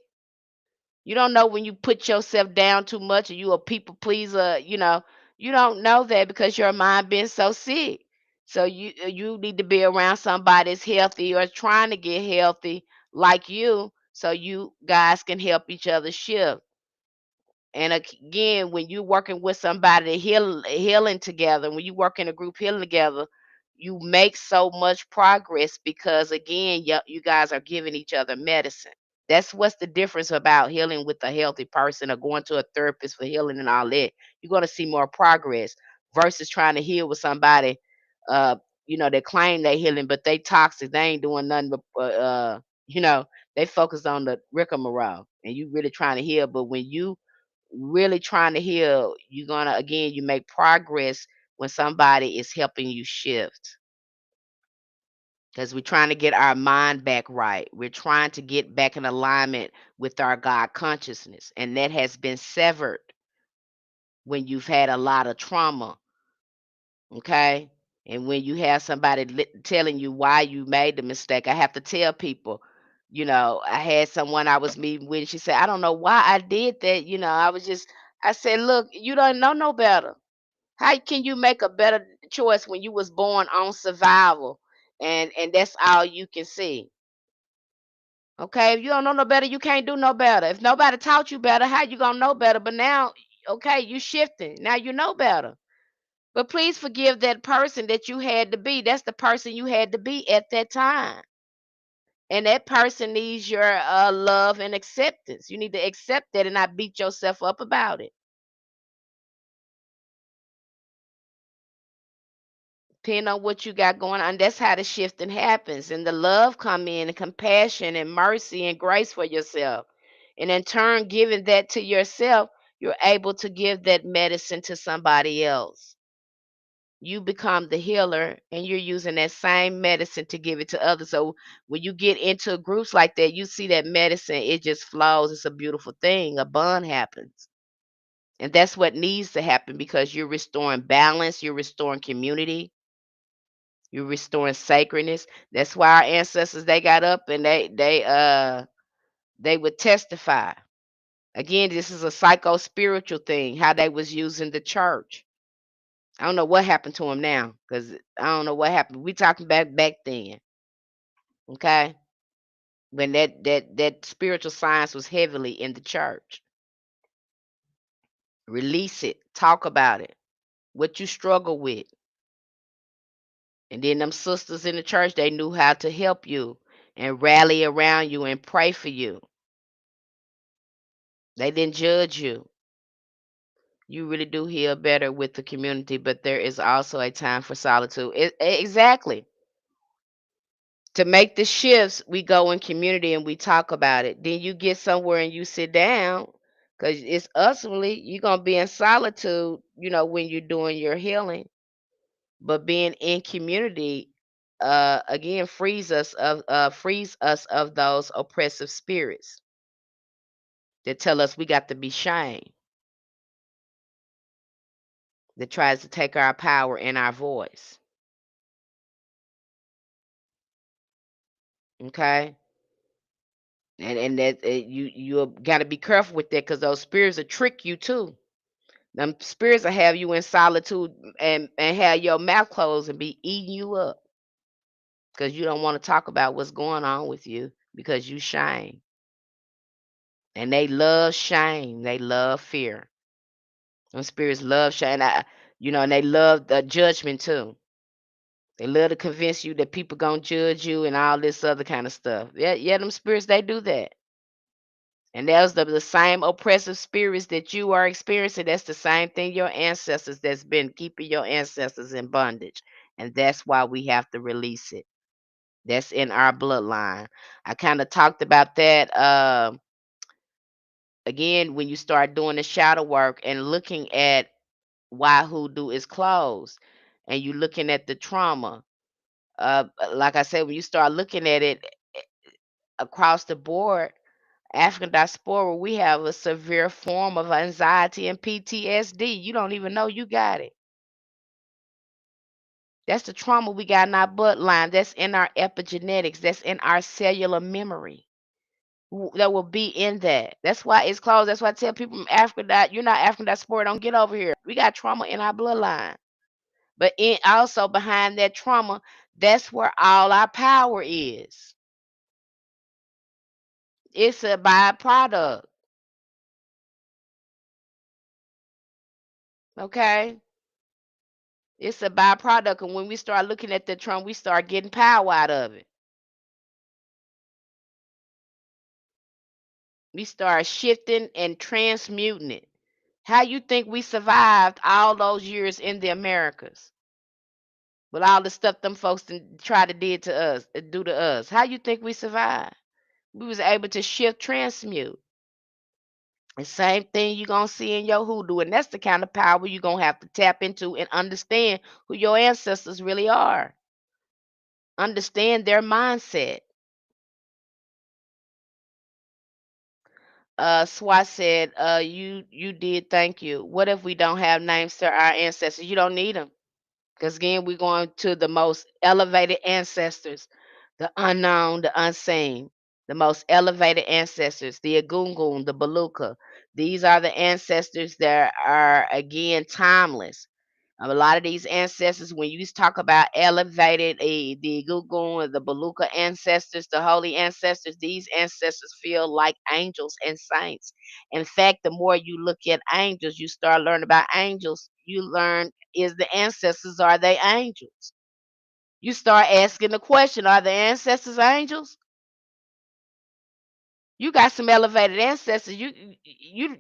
You don't know when you put yourself down too much and you a people pleaser, you don't know that because your mind been so sick. So you need to be around somebody that's healthy or trying to get healthy like you, so you guys can help each other shift. And again, when you working with somebody to healing together, when you work in a group healing together, you make so much progress because again, you guys are giving each other medicine. That's what's the difference about healing with a healthy person or going to a therapist for healing and all that. You're going to see more progress versus trying to heal with somebody, uh, they claim they healing, but they toxic. They ain't doing nothing but, you know, they focus on the rigmarole, and you really trying to heal. But when you really trying to heal, you're gonna again, you make progress when somebody is helping you shift. Because we're trying to get our mind back right. We're trying to get back in alignment with our God consciousness. And that has been severed when you've had a lot of trauma. Okay. And when you have somebody telling you why you made the mistake, I have to tell people, I had someone I was meeting with, and she said, I don't know why I did that. I said, look, you don't know no better. How can you make a better choice when you was born on survival and that's all you can see? Okay, if you don't know no better, you can't do no better. If nobody taught you better, how you gonna know better? But now, okay, you shifting. Now you know better. But please forgive that person that you had to be. That's the person you had to be at that time. And that person needs your love and acceptance. You need to accept that and not beat yourself up about it. Depending on what you got going on, that's how the shifting happens. And the love come in, and compassion and mercy and grace for yourself. And in turn, giving that to yourself, you're able to give that medicine to somebody else. You become the healer, and you're using that same medicine to give it to others. So when you get into groups like that, you see that medicine, it just flows. It's a beautiful thing. A bond happens. And that's what needs to happen, because you're restoring balance, you're restoring community, you're restoring sacredness. That's why our ancestors, they got up and they would testify. Again, this is a psychospiritual thing, how they was using the church. I don't know what happened to them now, because I don't know what happened. We talking back then, okay? When that spiritual science was heavily in the church. Release it, talk about it, what you struggle with. And then them sisters in the church, they knew how to help you and rally around you and pray for you. They didn't judge you. You really do heal better with the community, but there is also a time for solitude. Exactly. To make the shifts, we go in community and we talk about it. Then you get somewhere and you sit down because it's ultimately you're gonna be in solitude, when you're doing your healing. But being in community, again, frees us of those oppressive spirits that tell us we got to be shamed, that tries to take our power and our voice. Okay, and that you got to be careful with that because those spirits will trick you too. Them spirits will have you in solitude and have your mouth closed and be eating you up because you don't want to talk about what's going on with you because you shame. And they love shame. They love fear. Them spirits love shame. And they love the judgment too. They love to convince you that people gonna judge you and all this other kind of stuff. Yeah, yeah, them spirits they do that. And that's the same oppressive spirits that you are experiencing. That's the same thing your ancestors that's been keeping your ancestors in bondage. And that's why we have to release it. That's in our bloodline. I kind of talked about that again when you start doing the shadow work and looking at why hoodoo is closed and you looking at the trauma. Like I said, when you start looking at it across the board, African diaspora, we have a severe form of anxiety and PTSD. You don't even know you got it. That's the trauma we got in our bloodline. That's in our epigenetics. That's in our cellular memory. That will be in that. That's why it's closed. That's why I tell people from Africa that you're not African diaspora. Don't get over here. We got trauma in our bloodline. But also behind that trauma, that's where all our power is. It's a byproduct. Okay? It's a byproduct. And when we start looking at the trauma, we start getting power out of it. We start shifting and transmuting it. How you think we survived all those years in the Americas? With all the stuff them folks try to do to us. How you think we survived? We was able to shift, transmute. The same thing you're gonna see in your hoodoo, and that's the kind of power you're gonna have to tap into and understand who your ancestors really are. Understand their mindset. Swat said, you did, thank you. What if we don't have names to our ancestors? You don't need them. Because again, we're going to the most elevated ancestors, the unknown, the unseen, the most elevated ancestors, the Agungun, the Baluka. These are the ancestors that are, again, timeless. A lot of these ancestors, when you talk about elevated, the Agungun, the Baluka ancestors, the holy ancestors, these ancestors feel like angels and saints. In fact, the more you look at angels, you start learning about angels, you learn is the ancestors, are they angels? You start asking the question, are the ancestors angels? You got some elevated ancestors. You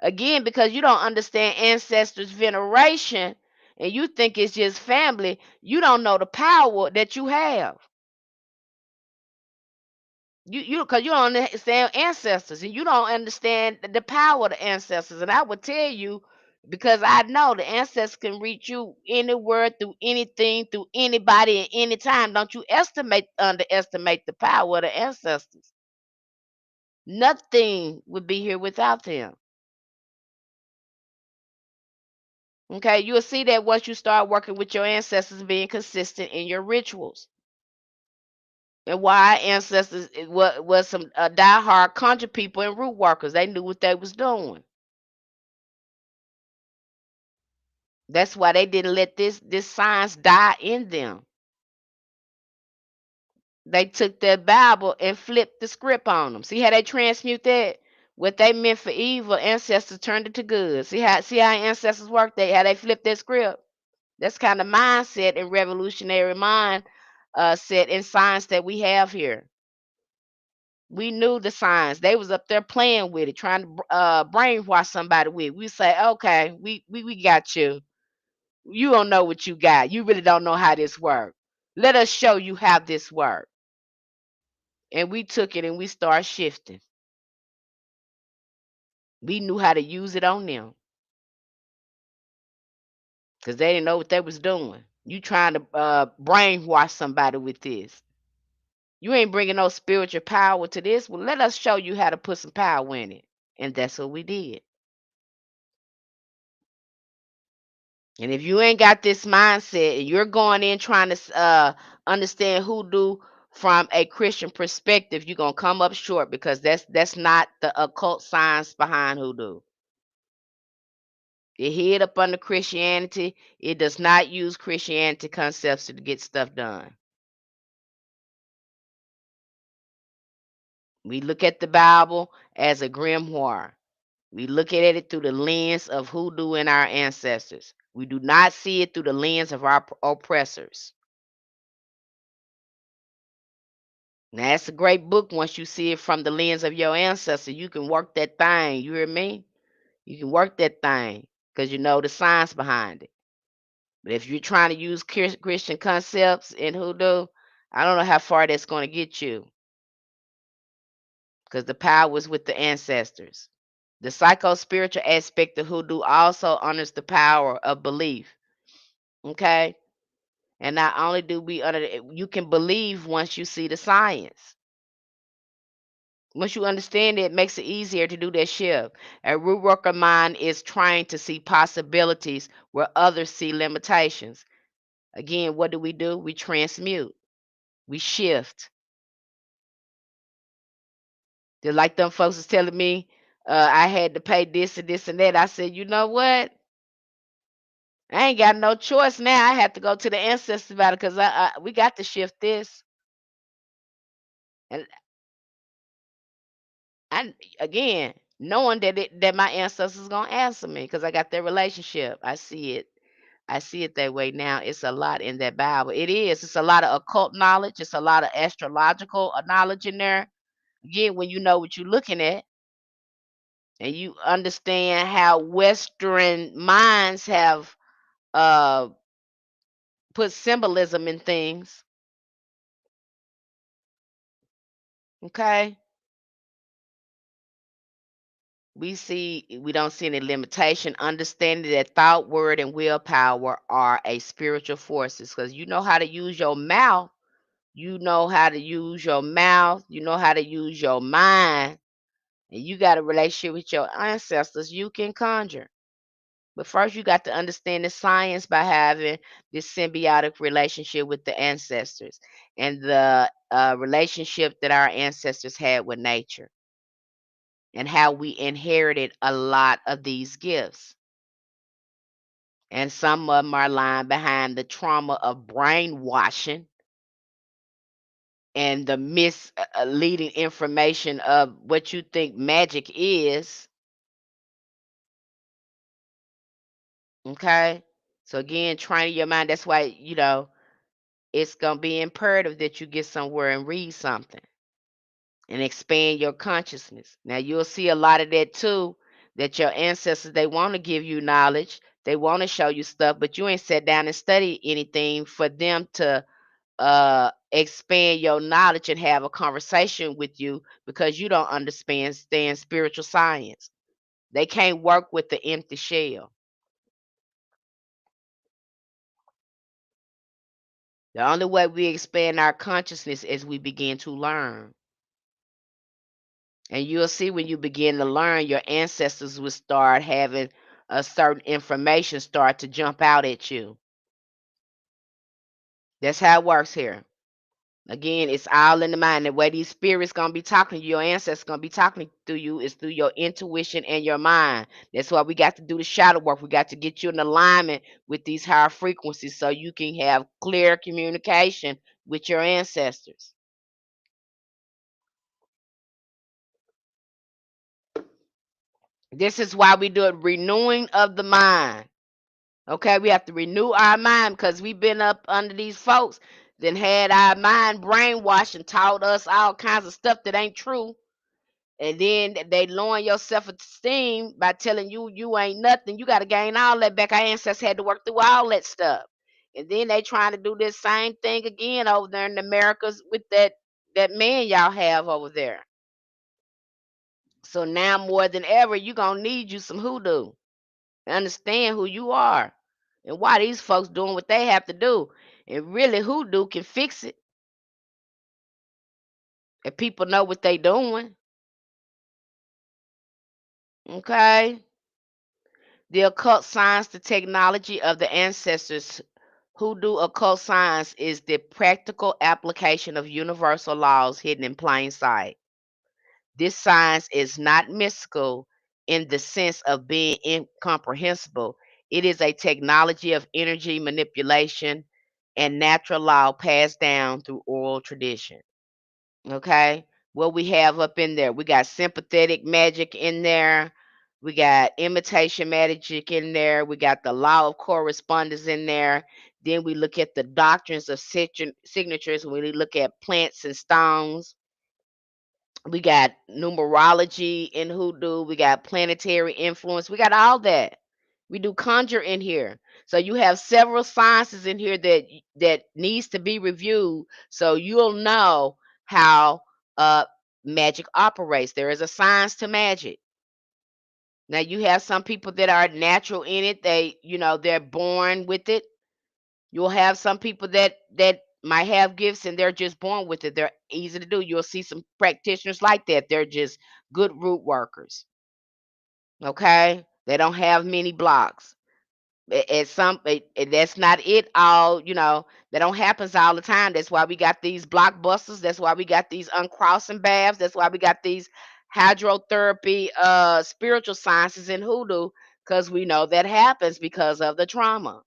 again because you don't understand ancestors veneration and you think it's just family, you don't know the power that you have. You because you don't understand ancestors and you don't understand the power of the ancestors. And I would tell you because I know the ancestors can reach you anywhere through anything, through anybody at any time. Don't you underestimate the power of the ancestors. Nothing would be here without them. Okay, you'll see that once you start working with your ancestors, being consistent in your rituals. And why ancestors was some diehard conjure people and root workers. They knew what they was doing. That's why they didn't let this science die in them. They took that Bible and flipped the script on them. See how they transmute that? What they meant for evil, ancestors turned it to good. See how ancestors work? How they flipped that script. That's kind of mindset and revolutionary mind set in science that we have here. We knew the signs. They was up there playing with it, trying to brainwash somebody with it. We say, okay, we got you. You don't know what you got. You really don't know how this works. Let us show you how this works. And we took it and we started shifting. We knew how to use it on them because they didn't know what they was doing. You trying to brainwash somebody with this. You ain't bringing no spiritual power to this. Well, let us show you how to put some power in it. And that's what we did. And if you ain't got this mindset and you're going in trying to understand hoodoo from a Christian perspective, you're gonna come up short because that's not the occult science behind hoodoo. It hid up under Christianity. It does not use Christianity concepts to get stuff done. We look at the Bible as a grimoire. We look at it through the lens of hoodoo and our ancestors. We do not see it through the lens of our oppressors. Now, that's a great book once you see it from the lens of your ancestor. You can work that thing. You hear me? You can work that thing because you know the science behind it. But if you're trying to use Christian concepts in hoodoo, I don't know how far that's going to get you because the power is with the ancestors. The psychospiritual aspect of hoodoo also honors the power of belief. Okay? And not only do we honor it, you can believe once you see the science. Once you understand it, it makes it easier to do that shift. A root worker mind is trying to see possibilities where others see limitations. Again, what do? We transmute. We shift. Just like them folks is telling me I had to pay this and this and that. I said, you know what? I ain't got no choice now. I have to go to the ancestors about it because we got to shift this. And I again, knowing that my ancestors gonna answer me because I got their relationship. I see it. I see it that way now. It's a lot in that Bible. It is. It's a lot of occult knowledge. It's a lot of astrological knowledge in there. Again, when you know what you're looking at and you understand how Western minds have uh, put symbolism in things. Okay, we don't see any limitation. Understanding that thought, word, and willpower are a spiritual forces because you know how to use your mouth. You know how to use your mouth. You know how to use your mind. And you got a relationship with your ancestors, you can conjure. But first, you got to understand the science by having this symbiotic relationship with the ancestors and the relationship that our ancestors had with nature and how we inherited a lot of these gifts. And some of them are lying behind the trauma of brainwashing and the misleading information of what you think magic is. Okay. So again, training your mind. That's why, it's gonna be imperative that you get somewhere and read something and expand your consciousness. Now you'll see a lot of that too, that your ancestors they want to give you knowledge, they want to show you stuff, but you ain't sat down and studied anything for them to expand your knowledge and have a conversation with you because you don't understand spiritual science. They can't work with the empty shell. The only way we expand our consciousness is we begin to learn. And you'll see when you begin to learn, your ancestors will start having a certain information start to jump out at you. That's how it works here. Again, it's all in the mind. The way these spirits gonna be talking to you, your ancestors gonna be talking to you is through your intuition and your mind. That's why we got to do the shadow work. We got to get you in alignment with these higher frequencies so you can have clear communication with your ancestors. This is why we do a renewing of the mind. Okay, we have to renew our mind because we've been up under these folks. then had our mind brainwashed and taught us all kinds of stuff that ain't true. And then they lowering your self-esteem by telling you you ain't nothing. You got to gain all that back. Our ancestors had to work through all that stuff. And then they trying to do this same thing again over there in the Americas with that man y'all have over there. So now more than ever, you gonna need you some hoodoo. Understand who you are and why these folks doing what they have to do. And really, hoodoo can fix it if people know what they doing. Okay. The occult science, the technology of the ancestors. Hoodoo occult science is the practical application of universal laws hidden in plain sight. This science is not mystical in the sense of being incomprehensible. It is a technology of energy manipulation and natural law passed down through oral tradition. Okay. What we have up in there, we got sympathetic magic in there. We got imitation magic in there. We got the law of correspondence in there. Then we look at the doctrines of signatures. When we look at plants and stones, we got numerology in hoodoo. We got planetary influence. We got all that. We do conjure in here. So you have several sciences in here that needs to be reviewed so you'll know how uh magic operates. There is a science to magic. Now you have some people that are natural in it. They're born with it. You'll have some people that might have gifts and they're just born with it. They're easy to do. You'll see some practitioners like that. They're just good root workers. Okay? They don't have many blocks. That's not it all, that don't happens all the time. That's why we got these blockbusters. That's why we got these uncrossing baths. That's why we got these hydrotherapy spiritual sciences in hoodoo, because we know that happens because of the trauma.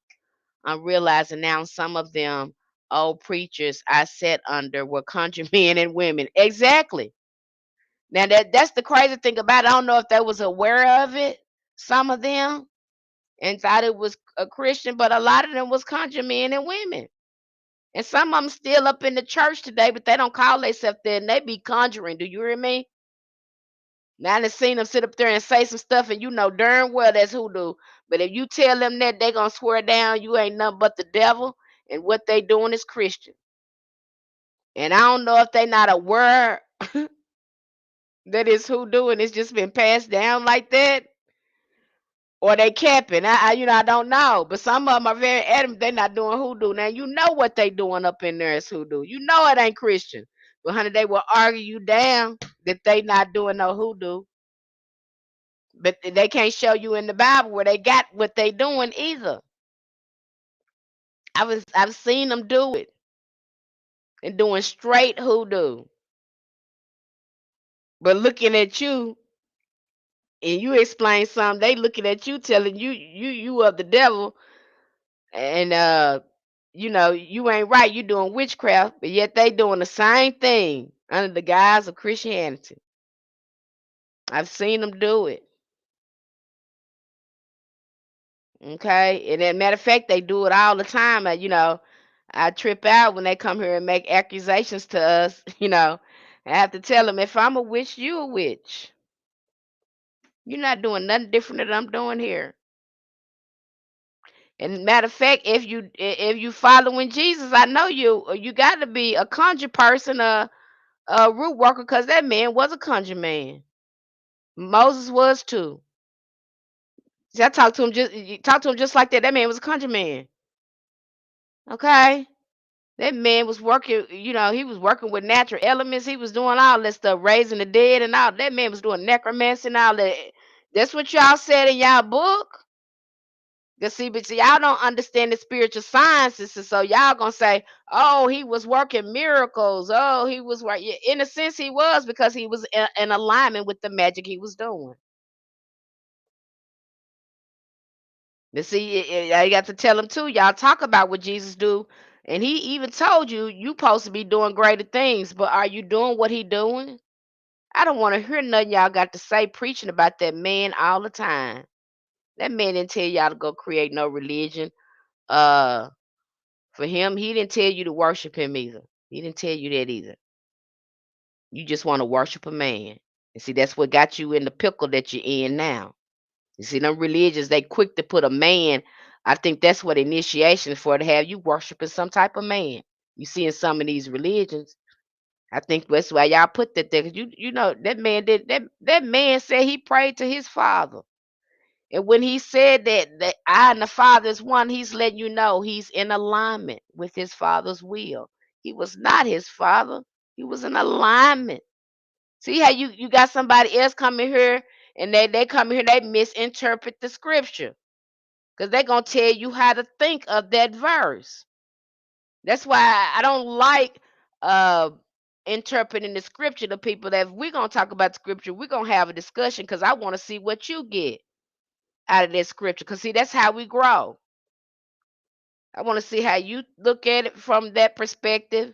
I'm realizing now some of them old preachers I sat under were country men and women. Exactly. Now that's the crazy thing about it. I don't know if they was aware of it, some of them, and thought it was a Christian, but a lot of them was country men and women. And some of them still up in the church today, but they don't call themselves that, and they be conjuring. Do you hear me? Now I done seen them sit up there and say some stuff, and you know darn well that's hoodoo. But if you tell them that, they gonna swear down you ain't nothing but the devil, and what they doing is Christian. And I don't know if they not aware that it's hoodoo and it's just been passed down like that, or they capping. I don't know. But some of them are very adamant they not doing hoodoo. Now you know what they doing up in there is hoodoo. You know it ain't Christian. But honey, they will argue you down that they not doing no hoodoo. But they can't show you in the Bible where they got what they doing either. I've seen them do it and doing straight hoodoo. But looking at you and you explain something, they looking at you telling you of the devil, and you ain't right, you doing witchcraft, but yet they doing the same thing under the guise of Christianity. I've seen them do it. Okay, and as a matter of fact, they do it all the time. I trip out when they come here and make accusations to us. I have to tell them, if I'm a witch, you a witch. You're not doing nothing different than I'm doing here. And matter of fact, if you following Jesus, I know you got to be a conjure person, a root worker, because that man was a conjure man. Moses was too. See, I talked to him just like that. That man was a conjure man. Okay, that man was working. He was working with natural elements. He was doing all that stuff, raising the dead and all. That man was doing necromancy and all that. That's what y'all said in y'all book. But see, y'all don't understand the spiritual sciences, and so y'all gonna say, "Oh, he was working miracles. Oh, he was right." Yeah, in a sense, he was, because he was in alignment with the magic he was doing. But see, I got to tell him too. Y'all talk about what Jesus do, and he even told you supposed to be doing greater things. But are you doing what he doing? I don't want to hear nothing y'all got to say preaching about that man all the time. That man didn't tell y'all to go create no religion. Uh, For him, he didn't tell you to worship him either. He didn't tell you that either. You just want to worship a man. And see, that's what got you in the pickle that you're in now. You see, them religions, they quick to put a man. I think that's what initiation is for, to have you worshiping some type of man. You see in some of these religions. I think that's why y'all put that there. 'Cause you know that man did that man said he prayed to his father. And when he said that I and the Father is one, he's letting you know he's in alignment with his Father's will. He was not his father. He was in alignment. See how you got somebody else coming here and they come here, they misinterpret the scripture. Because they're gonna tell you how to think of that verse. That's why I don't like uh interpreting the scripture to people. That if we're gonna talk about the scripture, we're gonna have a discussion because I want to see what you get out of this scripture. Because see, that's how we grow. I want to see how you look at it from that perspective.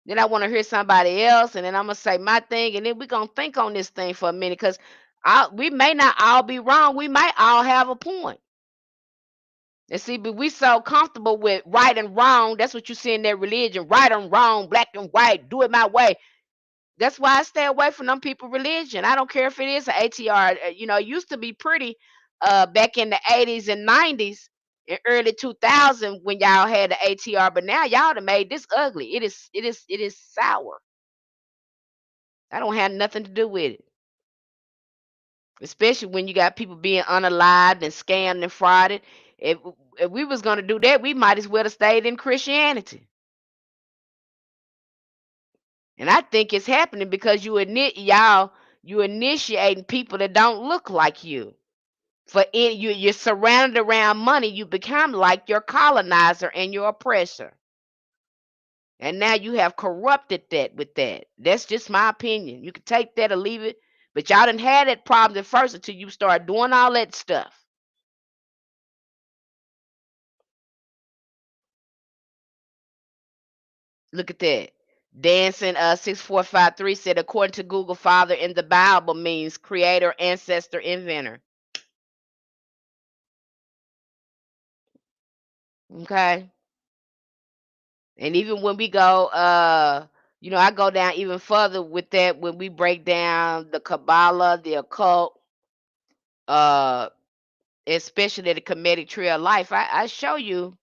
Then I want to hear somebody else, and then I'm gonna say my thing, and then we're gonna think on this thing for a minute, because we may not all be wrong. We might all have a point. And see, but we so comfortable with right and wrong. That's what you see in their religion: right and wrong, black and white. Do it my way. That's why I stay away from them people religion. I don't care if it is an ATR. It used to be pretty back in the 80s and 90s and early 2000 when y'all had the ATR, but now y'all done made this ugly. It is sour. I don't have nothing to do with it. Especially when you got people being unalived and scammed and frauded. If if we was gonna do that, we might as well have stayed in Christianity. And I think it's happening because you initiating people that don't look like you. You're surrounded around money, you become like your colonizer and your oppressor. And now you have corrupted that with that. That's just my opinion. You can take that or leave it. But y'all didn't have that problem at first until you start doing all that stuff. Look at that. Dancing 6453 said, according to Google, father in the Bible means creator, ancestor, inventor. Okay. And even when we go, I go down even further with that when we break down the Kabbalah, the occult, uh, especially the Kemetic tree of life. I show you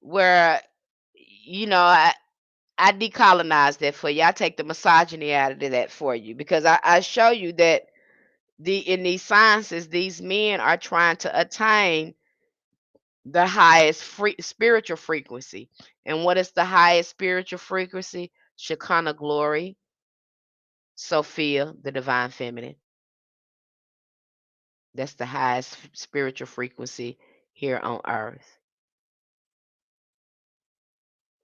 where, I decolonize that for you. I take the misogyny out of that for you, because I show you that in these sciences, these men are trying to attain the highest spiritual frequency. And what is the highest spiritual frequency? Shekinah glory, Sophia, the divine feminine. That's the highest spiritual frequency here on earth.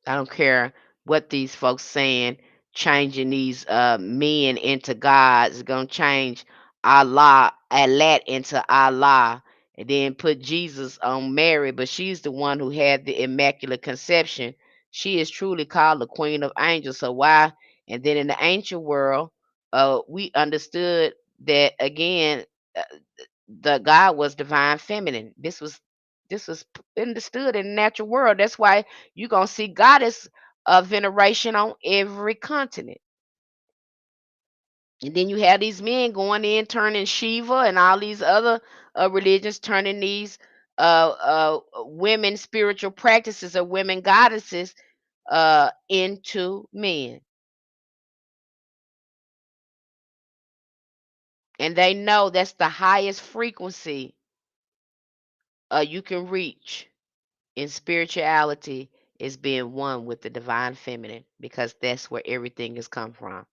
I don't care what these folks saying, changing these men into gods is gonna change Allah into Allah, and then put Jesus on Mary, but she's the one who had the immaculate conception. She is truly called the Queen of Angels. So why? And then in the ancient world, we understood that again. The God was divine feminine. This was understood in the natural world. That's why you're gonna see goddess veneration on every continent. And then you have these men going in turning Shiva and all these other religions, turning these women spiritual practices of women goddesses into men. And they know that's the highest frequency you can reach in spirituality, is being one with the divine feminine, because that's where everything has come from.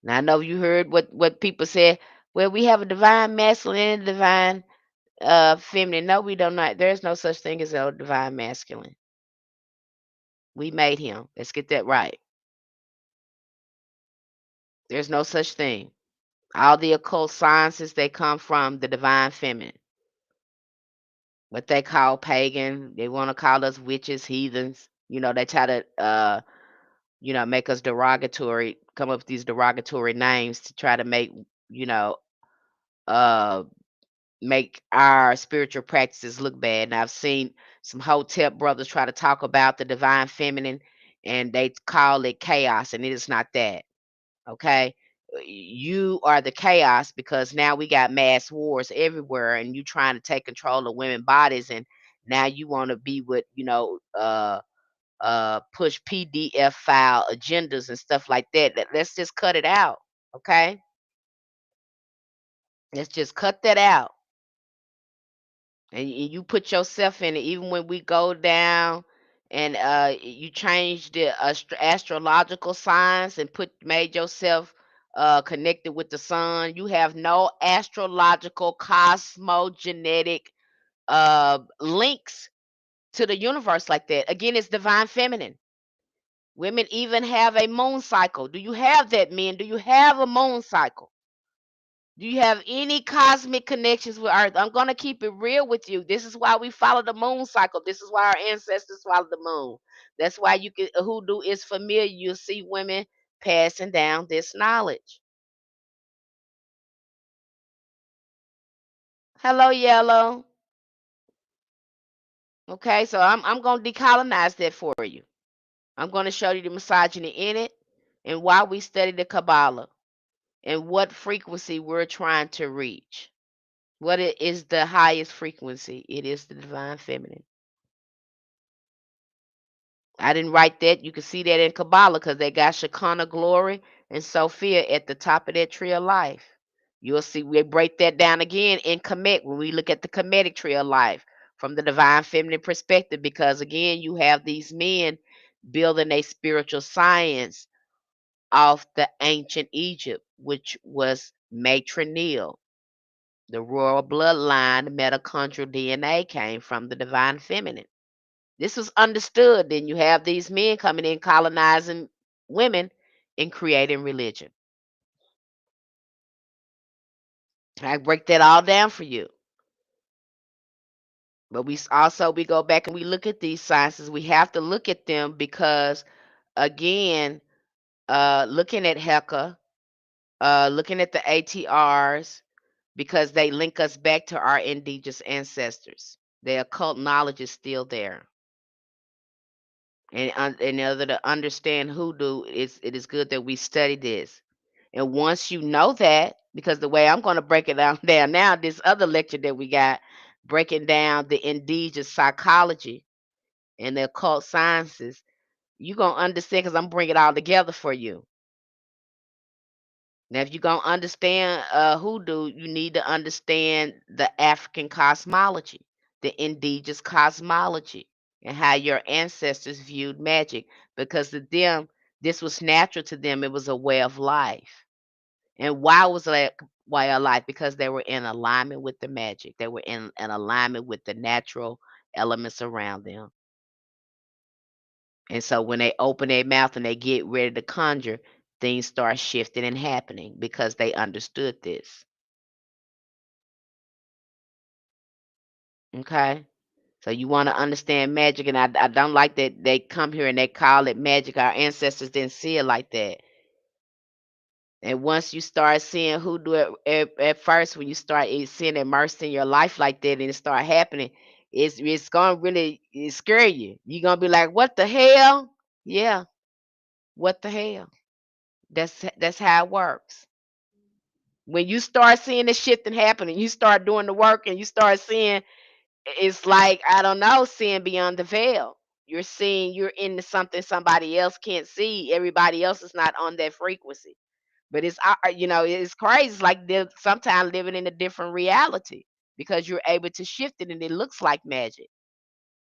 Now I know you heard what people said. Well, we have a divine masculine and a divine feminine. No, we don't. Not. There's no such thing as a divine masculine. We made him. Let's get that right. There's no such thing. All the occult sciences, they come from the divine feminine. What they call pagan. They want to call us witches, heathens. They try to make us derogatory, come up with these derogatory names to try to make, you know, uh, make our spiritual practices look bad. And I've seen some Hotep brothers try to talk about the divine feminine and they call it chaos, and it is not that. Okay. You are the chaos because now we got mass wars everywhere and you trying to take control of women's bodies, and now you want to be with, push PDF file agendas and stuff like that. Let's just cut it out. Okay. Let's just cut that out. And you put yourself in it. Even when we go down and you change the astrological signs and put made yourself connected with the sun, you have no astrological cosmogenetic links to the universe like that. Again, it's divine feminine. Women even have a moon cycle. Do you have that, men? Do you have a moon cycle? Do you have any cosmic connections with Earth? I'm going to keep it real with you. This is why we follow the moon cycle. This is why our ancestors follow the moon. That's why you can hoodoo is familiar. You'll see women passing down this knowledge. Hello, yellow. Okay, so I'm going to decolonize that for you. I'm going to show you the misogyny in it and why we study the Kabbalah and what frequency we're trying to reach. What it is the highest frequency? It is the divine feminine. I didn't write that. You can see that in Kabbalah because they got Shekinah glory and Sophia at the top of that tree of life. You'll see we break that down again in Kemet when we look at the Kemetic tree of life from the divine feminine perspective, because again, you have these men building a spiritual science off the ancient Egypt, which was matrilineal. The royal bloodline, the mitochondrial DNA came from the divine feminine. This was understood. Then you have these men coming in, colonizing women and creating religion. I break that all down for you. But we go back and we look at these sciences. We have to look at them because again, looking at Heka, looking at the ATRs, because they link us back to our indigenous ancestors. The occult knowledge is still there. And in order to understand hoodoo, it is good that we study this. And once you know that, because the way I'm going to break it down there now, this other lecture that we got, breaking down the indigenous psychology and the occult sciences, you're going to understand because I'm bringing it all together for you. Now, if you're going to understand hoodoo, you need to understand the African cosmology, the indigenous cosmology, and how your ancestors viewed magic. Because to them, this was natural to them. It was a way of life. And why was that way of life? Because they were in alignment with the magic. They were in an alignment with the natural elements around them. And so when they open their mouth and they get ready to conjure, things start shifting and happening because they understood this. Okay? So you want to understand magic, and I don't like that they come here and they call it magic. Our ancestors didn't see it like that. And once you start seeing hoodoo at first, when you start seeing it immersed in your life like that and it start happening, it's gonna really scare you. You're gonna be like, what the hell? Yeah, what the hell? That's how it works. When you start seeing the shifting happening, you start doing the work and you start seeing, it's like, I don't know, seeing beyond the veil. You're seeing you're into something somebody else can't see. Everybody else is not on that frequency. But it's crazy. It's like they're sometimes living in a different reality because you're able to shift it and it looks like magic.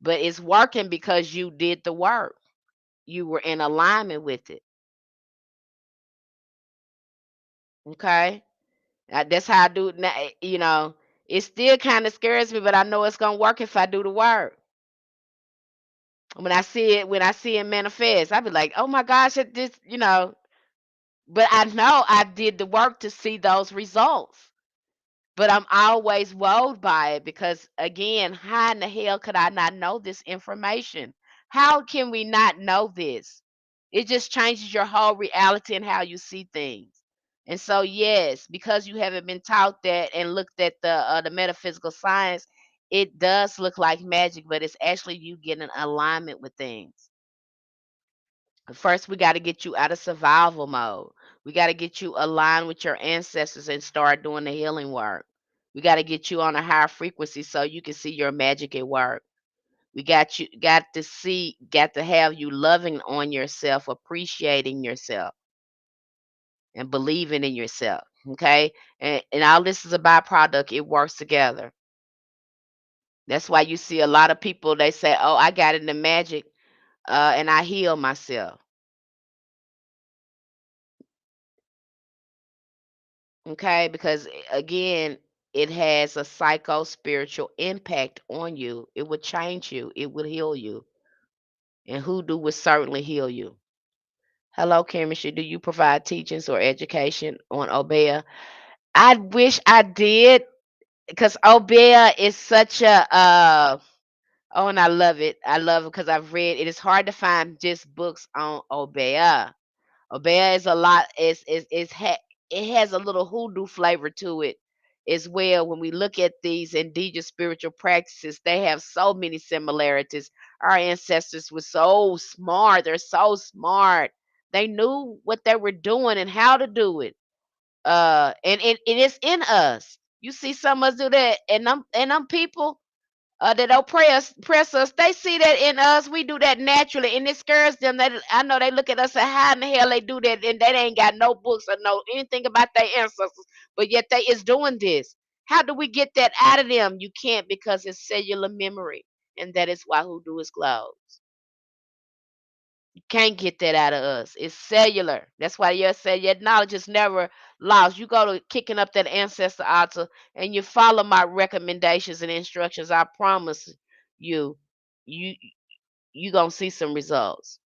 But it's working because you did the work. You were in alignment with it. Okay. That's how I do it now. It still kind of scares me, but I know it's gonna work if I do the work. When I see it manifest, I be like, oh my gosh, but I know I did the work to see those results. But I'm always woed by it because again, how in the hell could I not know this information? How can we not know this? It just changes your whole reality and how you see things. And so, yes, because you haven't been taught that and looked at the metaphysical science, it does look like magic, but it's actually you getting alignment with things. First, we got to get you out of survival mode. We got to get you aligned with your ancestors and start doing the healing work. We got to get you on a higher frequency so you can see your magic at work. We got to have you loving on yourself, appreciating yourself, and believing in yourself. Okay. And all this is a byproduct. It works together. That's why you see a lot of people, they say, oh, I got into magic and I heal myself. Okay, because again, it has a psycho-spiritual impact on you. It will change you. It will heal you. And hoodoo will certainly heal you. Hello, chemistry. Do you provide teachings or education on Obeah? I wish I did, because Obeah is such a oh, and I love it. I love it because I've read. It is hard to find just books on Obeah. Obeah is a lot. It has a little hoodoo flavor to it as well. When we look at these indigenous spiritual practices, they have so many similarities. Our ancestors were so smart. They're so smart. They knew what they were doing and how to do it. And it is in us. You see some of us do that, and them people that don't press us, they see that in us. We do that naturally, and it scares them. I know they look at us and how in the hell they do that, and they ain't got no books or know anything about their ancestors, but yet they is doing this. How do we get that out of them? You can't, because it's cellular memory, and that is why hoodoo is closed. You can't get that out of us. It's cellular. That's why your cellular knowledge is never lost. You go to kicking up that ancestor altar and you follow my recommendations and instructions. I promise you, you you gonna see some results.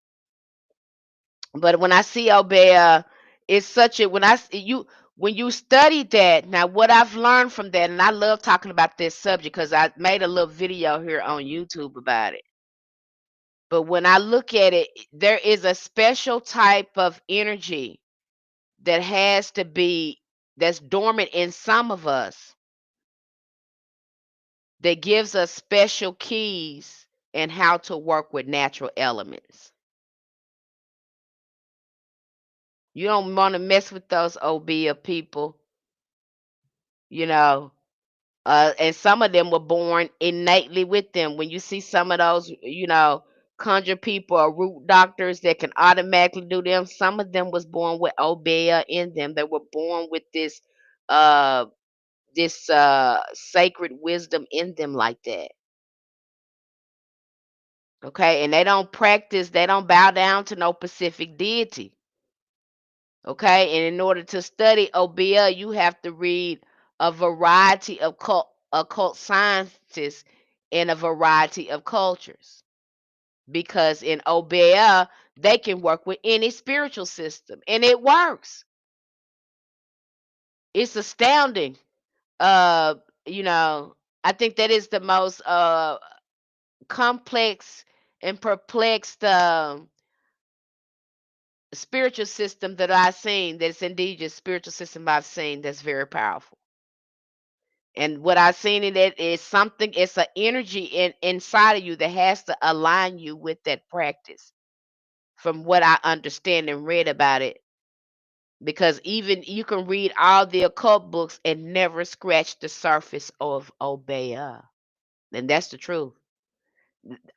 But when I see Obeah, it's such a when you study that. Now, what I've learned from that, and I love talking about this subject because I made a little video here on YouTube about it. But when I look at it, there is a special type of energy that has to be that's dormant in some of us that gives us special keys and how to work with natural elements. You don't want to mess with those Obeah people, you know. And some of them were born innately with them. When you see some of those, conjure people or root doctors that can automatically do them, some of them was born with Obeah in them. They were born with uh, this sacred wisdom in them like that. Okay, and they don't bow down to no specific deity. Okay, and in order to study Obeah, you have to read a variety of occult sciences in a variety of cultures. Because in Obeah, they can work with any spiritual system, and it works. It's astounding. Uh, you know, I think that is the most complex and perplexed spiritual system that I've seen. That's indeed a spiritual system I've seen that's very powerful. And what I've seen in it is something, it's an energy inside of you that has to align you with that practice, from what I understand and read about it. Because even you can read all the occult books and never scratch the surface of Obeah. And that's the truth.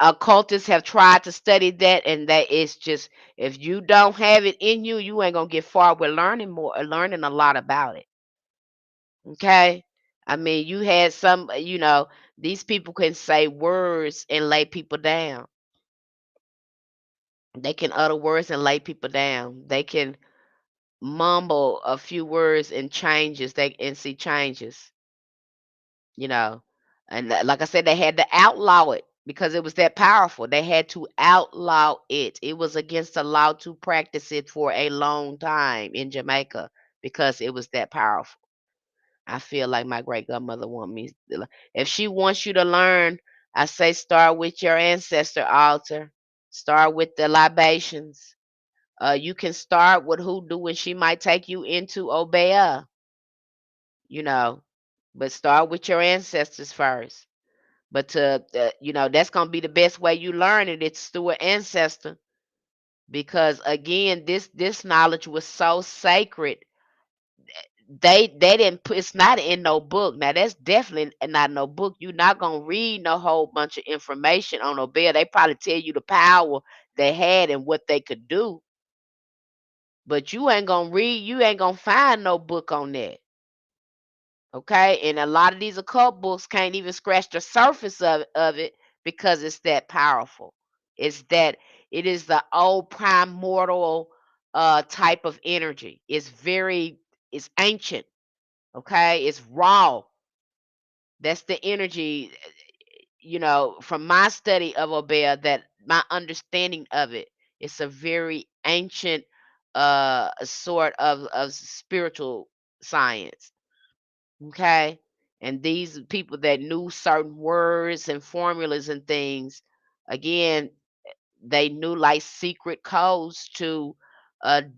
Occultists have tried to study that, and that is just, if you don't have it in you, you ain't gonna get far with learning more or learning a lot about it. Okay. I mean, you had some, these people can say words and lay people down. They can utter words and lay people down. They can mumble a few words and changes. They and see changes, you know. And like I said, they had to outlaw it because it was that powerful. They had to outlaw it. It was against the law to practice it for a long time in Jamaica because it was that powerful. I feel like my great grandmother want me if she wants you to learn, I say start with your ancestor altar. Start with the libations. You can start with hoodoo, and she might take you into Obeah, you know, but start with your ancestors first. But that's gonna be the best way you learn it. It's through an ancestor, because again, this knowledge was so sacred. They didn't put, it's not in no book. Now that's definitely not no book. You're not gonna read no whole bunch of information on Obeah. They probably tell you the power they had and what they could do, but you ain't gonna find no book on that. Okay, and a lot of these occult books can't even scratch the surface of it because it's that powerful. It's that it is the old primordial type of energy. It's ancient. Okay, it's raw. That's the energy, from my study of Obeah, that my understanding of it. It's a very ancient sort of spiritual science. Okay. And these people that knew certain words and formulas and things, again, they knew like secret codes to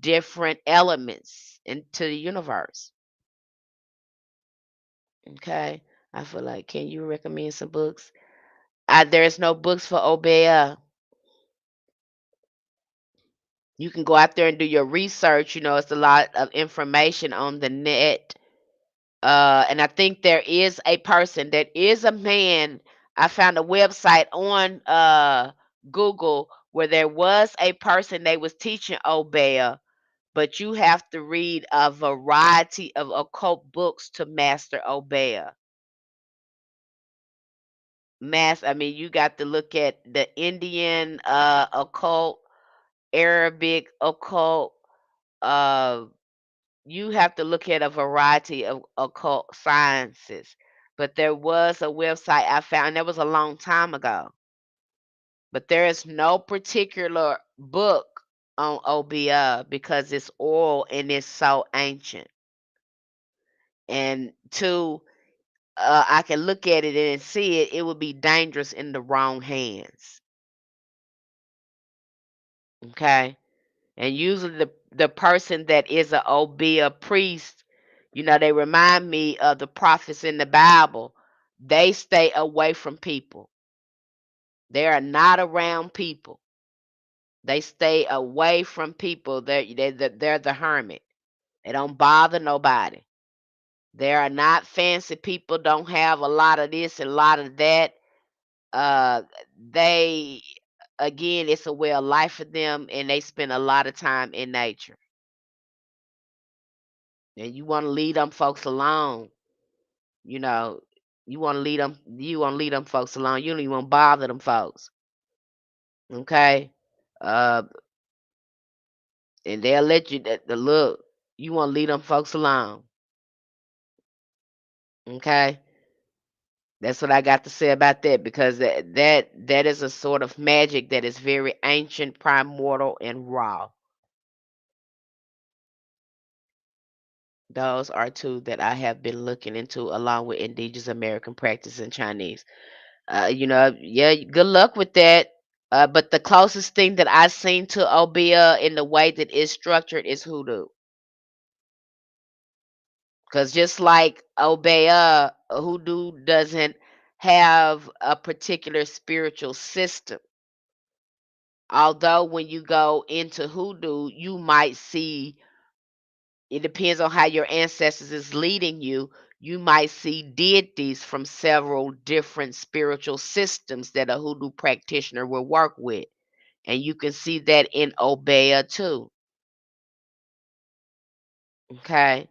different elements into the universe. Okay. I feel like, can you recommend some books? There's no books for Obeah. You can go out there and do your research. It's a lot of information on the net. And I think there is a person that is a man. I found a website on Google where there was a person they was teaching Obeah, but you have to read a variety of occult books to master Obeah. I mean, you got to look at the Indian occult, Arabic occult. Uh, you have to look at a variety of occult sciences. But there was a website I found, and that was a long time ago. But there is no particular book on Obeah because it's oral and it's so ancient. And I can look at it and see it would be dangerous in the wrong hands. Okay. And usually the person that is a Obeah priest, they remind me of the prophets in the Bible. They stay away from people. They are not around people. They stay away from people. They're the hermit. They don't bother nobody. They are not fancy people. Don't have a lot of this and a lot of that. Uh, they Again, it's a way of life for them, and they spend a lot of time in nature. And you want to leave them folks alone. You know, you want to leave them folks alone. You don't even want to bother them folks. Okay. Uh, and they'll let you the look. You want to leave them folks alone. Okay. That's what I got to say about that, because that is a sort of magic that is very ancient, primordial, and raw. Those are two that I have been looking into, along with Indigenous American practice and Chinese. Yeah, good luck with that. But the closest thing that I've seen to Obeah in the way that it's structured is hoodoo. Because just like Obeah, hoodoo doesn't have a particular spiritual system. Although when you go into hoodoo, you might see, it depends on how your ancestors is leading you. You might see deities from several different spiritual systems that a hoodoo practitioner will work with. And you can see that in Obeah too. Okay.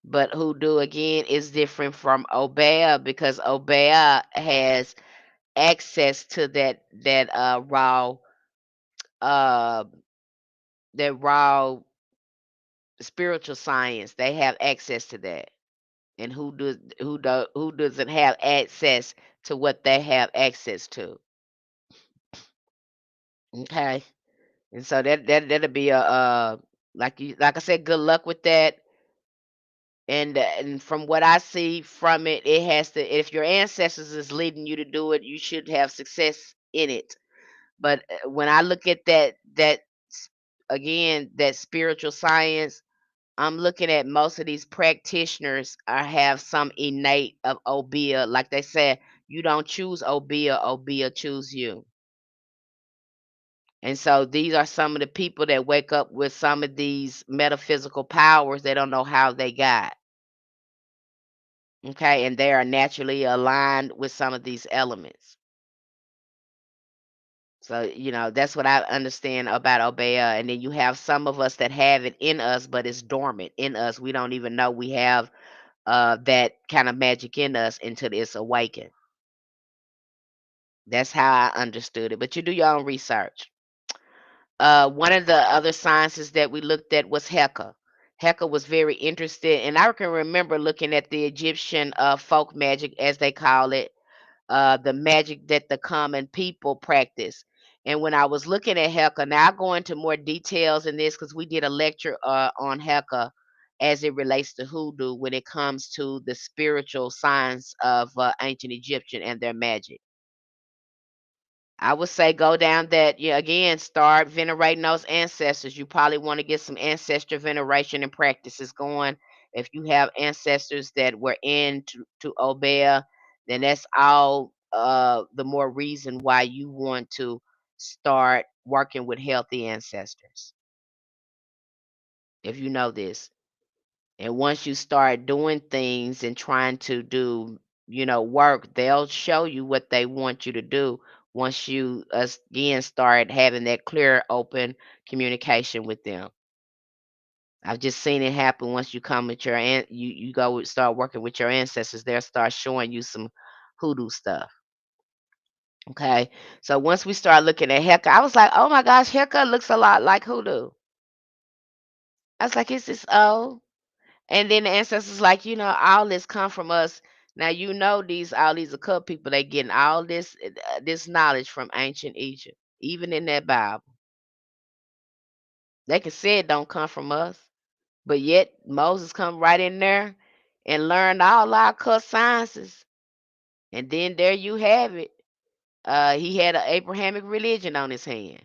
But hoodoo again is different from Obeah, because Obeah has access to uh that raw spiritual science. They have access to that. And who doesn't have access to what they have access to. Okay. And so that'll be like I said, good luck with that. And from what I see from it, it has to, if your ancestors is leading you to do it, you should have success in it. But when I look at again, that spiritual science, I'm looking at most of these practitioners have some innate of Obeah. Like they said, you don't choose Obeah, Obeah choose you. And so these are some of the people that wake up with some of these metaphysical powers they don't know how they got. Okay, and they are naturally aligned with some of these elements. So, that's what I understand about Obeah. And then you have some of us that have it in us, but it's dormant in us. We don't even know we have that kind of magic in us until it's awakened. That's how I understood it. But you do your own research. One of the other sciences that we looked at was Heka. Heka was very interested, and I can remember looking at the Egyptian folk magic, as they call it, the magic that the common people practice. And when I was looking at Heka, now I go into more details in this because we did a lecture on Heka as it relates to hoodoo when it comes to the spiritual science of ancient Egyptian and their magic. I would say go down that, yeah, again, start venerating those ancestors. You probably want to get some ancestor veneration and practices going. If you have ancestors that were to Obeah, then that's all the more reason why you want to start working with healthy ancestors. If you know this. And once you start doing things and trying to do, work, they'll show you what they want you to do once you again start having that clear, open communication with them. I've just seen it happen once you come with you go start working with your ancestors, they'll start showing you some hoodoo stuff. Okay. So once we start looking at Heka, I was like, oh my gosh, Heka looks a lot like hoodoo. I was like, is this old? And then the ancestors like, all this come from us. Now these all these occult people they getting all this knowledge from ancient Egypt, even in that Bible. They can say it don't come from us, but yet Moses come right in there and learned all our occult sciences. And then there you have it. He had an Abrahamic religion on his hand.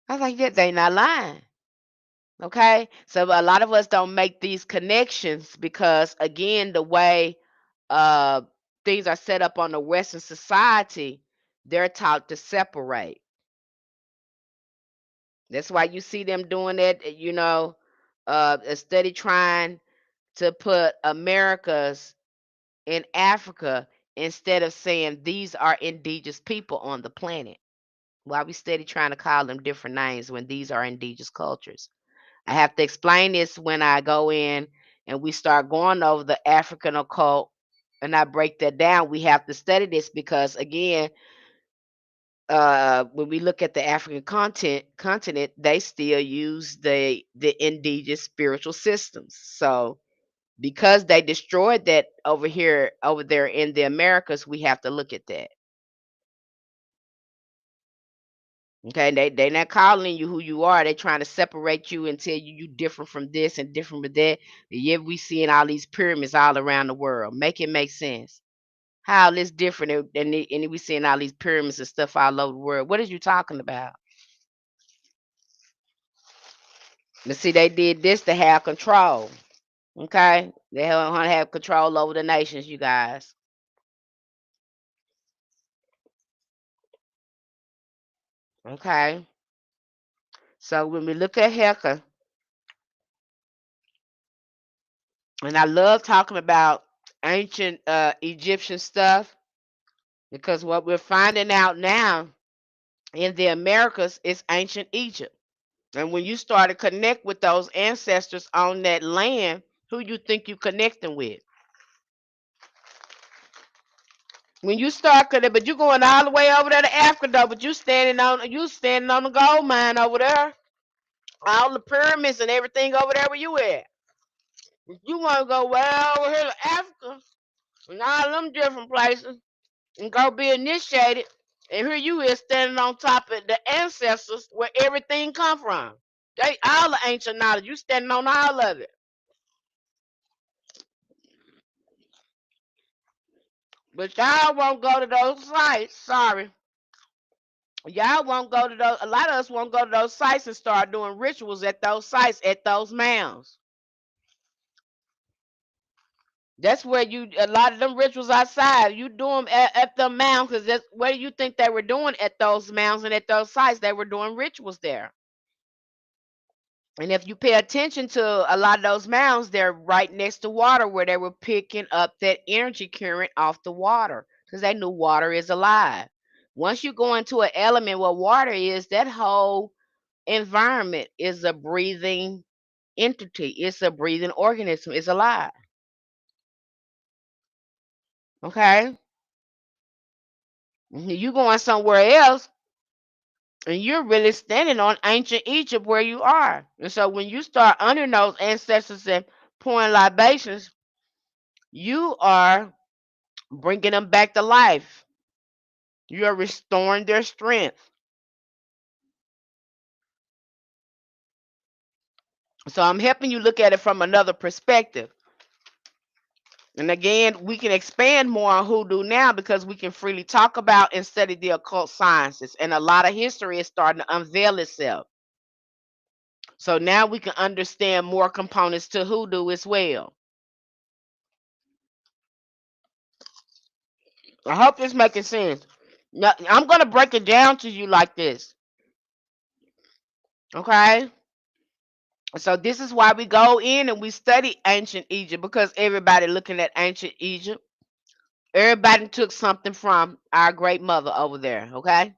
I was like, yeah, they not lying. Okay. So a lot of us don't make these connections because again, the way uh, things are set up on the Western society, they're taught to separate. That's why you see them doing that, a study trying to put Americas in Africa instead of saying these are indigenous people on the planet. Why we steady trying to call them different names when these are indigenous cultures? I have to explain this when I go in and we start going over the African occult and I break that down. We have to study this because again, when we look at the African continent, they still use the indigenous spiritual systems. So because they destroyed that over there in the Americas, we have to look at that. Okay, they not calling you who you are. They trying to separate you and tell you different from this and different from that. And yet we seeing all these pyramids all around the world. Make it make sense. How this different and we seeing all these pyramids and stuff all over the world. What are you talking about? But see, they did this to have control. Okay, they want to have control over the nations, you guys. Okay, so when we look at Heka, and I love talking about ancient Egyptian stuff because what we're finding out now in the Americas is ancient Egypt. And when you start to connect with those ancestors on that land, who you think you connecting with? When you start connecting, but you going all the way over there to Africa though, but you standing on the gold mine over there. All the pyramids and everything over there where you at. If you want to go way over here to Africa and all them different places and go be initiated, and here you is standing on top of the ancestors where everything come from. They all the ancient knowledge. You standing on all of it. But y'all won't go to those sites. Sorry. Y'all won't go to those. A lot of us won't go to those sites and start doing rituals at those sites, at those mounds. That's where you a lot of them rituals outside. You do them at the mounds because that's where you think they were doing at those mounds and at those sites. They were doing rituals there. And if you pay attention to a lot of those mounds, they're right next to water where they were picking up that energy current off the water because they knew water is alive. Once you go into an element where water is, that whole environment is a breathing entity. It's a breathing organism. It's alive. Okay? You going somewhere else and you're really standing on ancient Egypt where you are. And so when you start honoring those ancestors and pouring libations, you are bringing them back to life. You are restoring their strength. So I'm helping you look at it from another perspective. And again, we can expand more on hoodoo now because we can freely talk about and study the occult sciences. And a lot of history is starting to unveil itself. So now we can understand more components to hoodoo as well. I hope this making sense. Now, I'm going to break it down to you like this. Okay? So this is why we go in and we study ancient Egypt because everybody looking at ancient Egypt, everybody took something from our great mother over there, okay?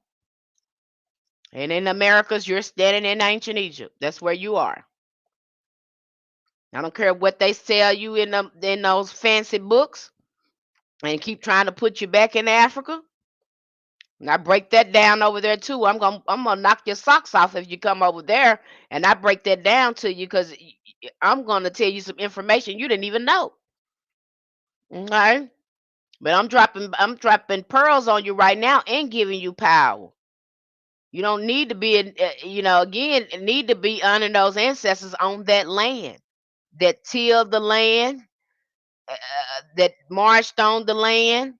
And in Americas, you're standing in ancient Egypt. That's where you are. I don't care what they sell you in those fancy books and keep trying to put you back in Africa. And I break that down over there too. I'm gonna knock your socks off if you come over there and I break that down to you because I'm gonna tell you some information you didn't even know. Okay? But I'm dropping pearls on you right now and giving you power. You don't need to be again, need to be honoring those ancestors on that land that tilled the land, that marched on the land,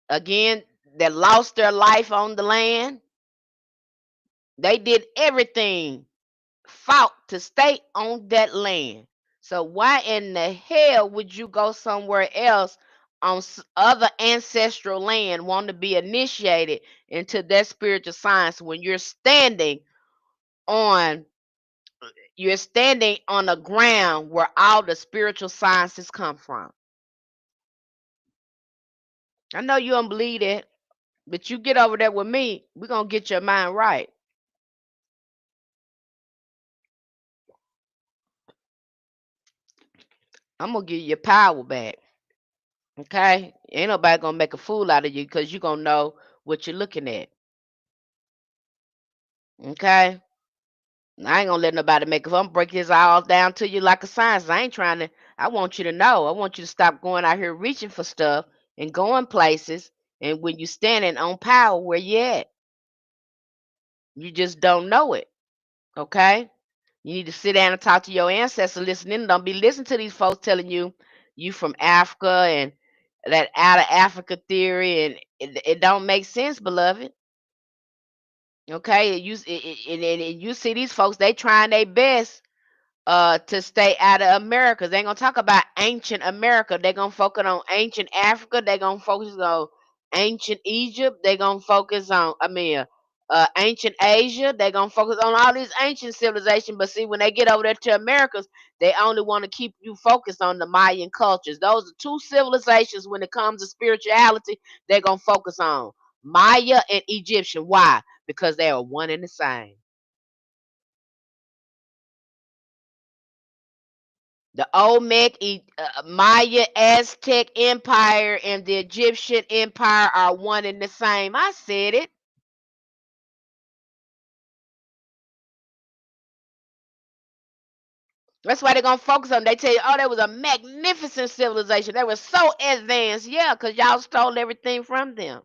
again, that lost their life on the land. They did everything, fought to stay on that land. So why in the hell would you go somewhere else on other ancestral land, want to be initiated into that spiritual science when on you're standing on a ground where all the spiritual sciences come from? I know you don't believe that, but you get over there with me, we're gonna get your mind right. I'm gonna give you your power back. Okay? Ain't nobody gonna make a fool out of you because you're gonna know what you're looking at. Okay? I ain't gonna let nobody make if I'm break this all down to you like a science. I ain't trying to I want you to know. I want you to stop going out here reaching for stuff and going places and when you standing on power where you at. You just don't know it. Okay? You need to sit down and talk to your ancestors, listen in. Don't be listening to these folks telling you from Africa and that out of Africa theory and it don't make sense, beloved. Okay? You see these folks, they trying their best to stay out of America. They ain't gonna talk about ancient America. They're gonna focus on ancient Africa. They're gonna focus on ancient Egypt. They're gonna focus on ancient Asia. They're gonna focus on all these ancient civilizations. But see, when they get over there to Americas, they only want to keep you focused on the Mayan cultures. Those are two civilizations when it comes to spirituality, they're gonna focus on. Maya and Egyptian. Why? Because they are one and the same. The Olmec, Maya, Aztec Empire, and the Egyptian Empire are one and the same. I said it. That's why they're gonna focus on. They tell you, oh, that was a magnificent civilization. They were so advanced. Yeah, because y'all stole everything from them.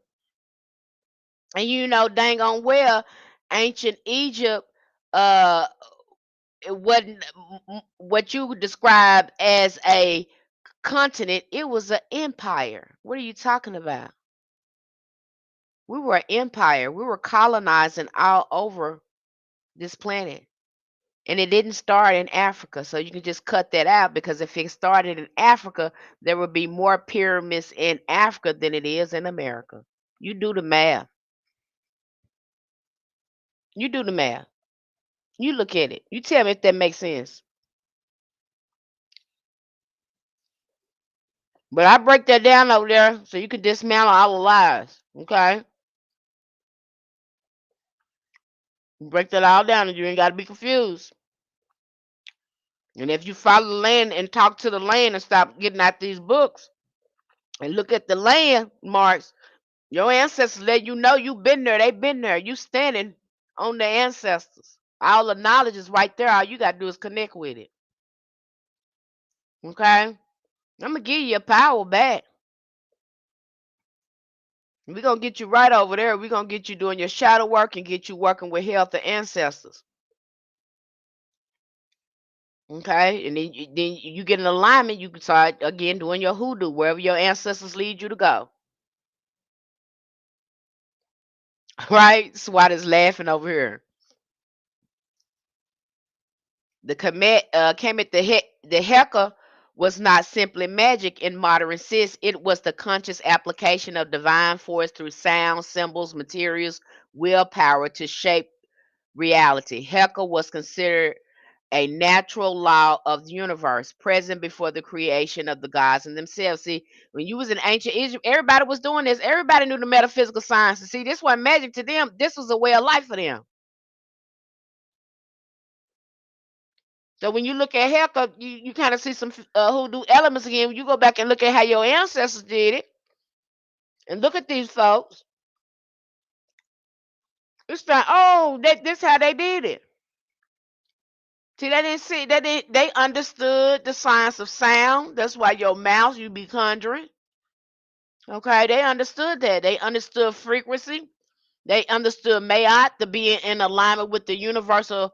And you know, dang on well, ancient Egypt, uh, it wasn't what you described as a continent. It was an empire. What are you talking about? We were an empire. We were colonizing all over this planet. And it didn't start in Africa. So you can just cut that out, because if it started in Africa, there would be more pyramids in Africa than it is in America. You do the math. You do the math. You look at it. You tell me if that makes sense. But I break that down over there so you can dismantle all the lies. Okay? Break that all down and you ain't got to be confused. And if you follow the land and talk to the land and stop getting out these books and look at the landmarks, your ancestors let you know you've been there. They've been there. You standing on the ancestors. All the knowledge is right there. All you got to do is connect with it. Okay? I'm going to give you your power back. We're going to get you right over there. We're going to get you doing your shadow work and get you working with health and ancestors. Okay? And then you get an alignment. You can start, again, doing your hoodoo wherever your ancestors lead you to go. Right? SWAT is laughing over here. The Kemet the Heka was not simply magic in modern sense. It was the conscious application of divine force through sound, symbols, materials, willpower to shape reality. Heka was considered a natural law of the universe, present before the creation of the gods and themselves. See, when you was in ancient Egypt, everybody was doing this. Everybody knew the metaphysical sciences. See, this wasn't magic to them. This was a way of life for them. So when you look at Heka, you kind of see some hoodoo elements again. When you go back and look at how your ancestors did it, and look at these folks, it's like, oh, this how they did it. See, they didn't see they understood the science of sound. That's why your mouth you be conjuring. Okay, they understood that. They understood frequency. They understood Mayat to be in alignment with the universal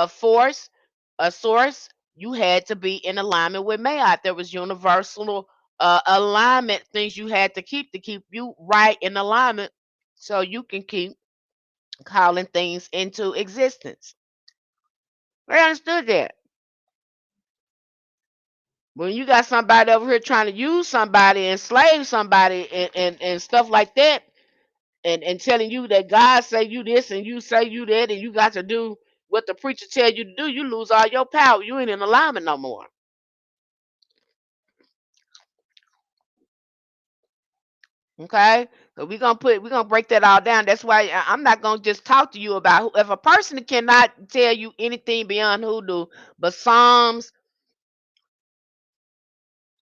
force, a source. You had to be in alignment with Mayat. There was universal alignment, things you had to keep you right in alignment so you can keep calling things into existence. They understood that. When you got somebody over here trying to use somebody, enslave somebody, and stuff like that, and telling you that God say you this and you say you that, and you got to do what the preacher tell you to do, you lose all your power. You ain't in alignment no more. Okay, so we're gonna break that all down. That's why I'm not gonna just talk to you about if a person cannot tell you anything beyond hoodoo, but Psalms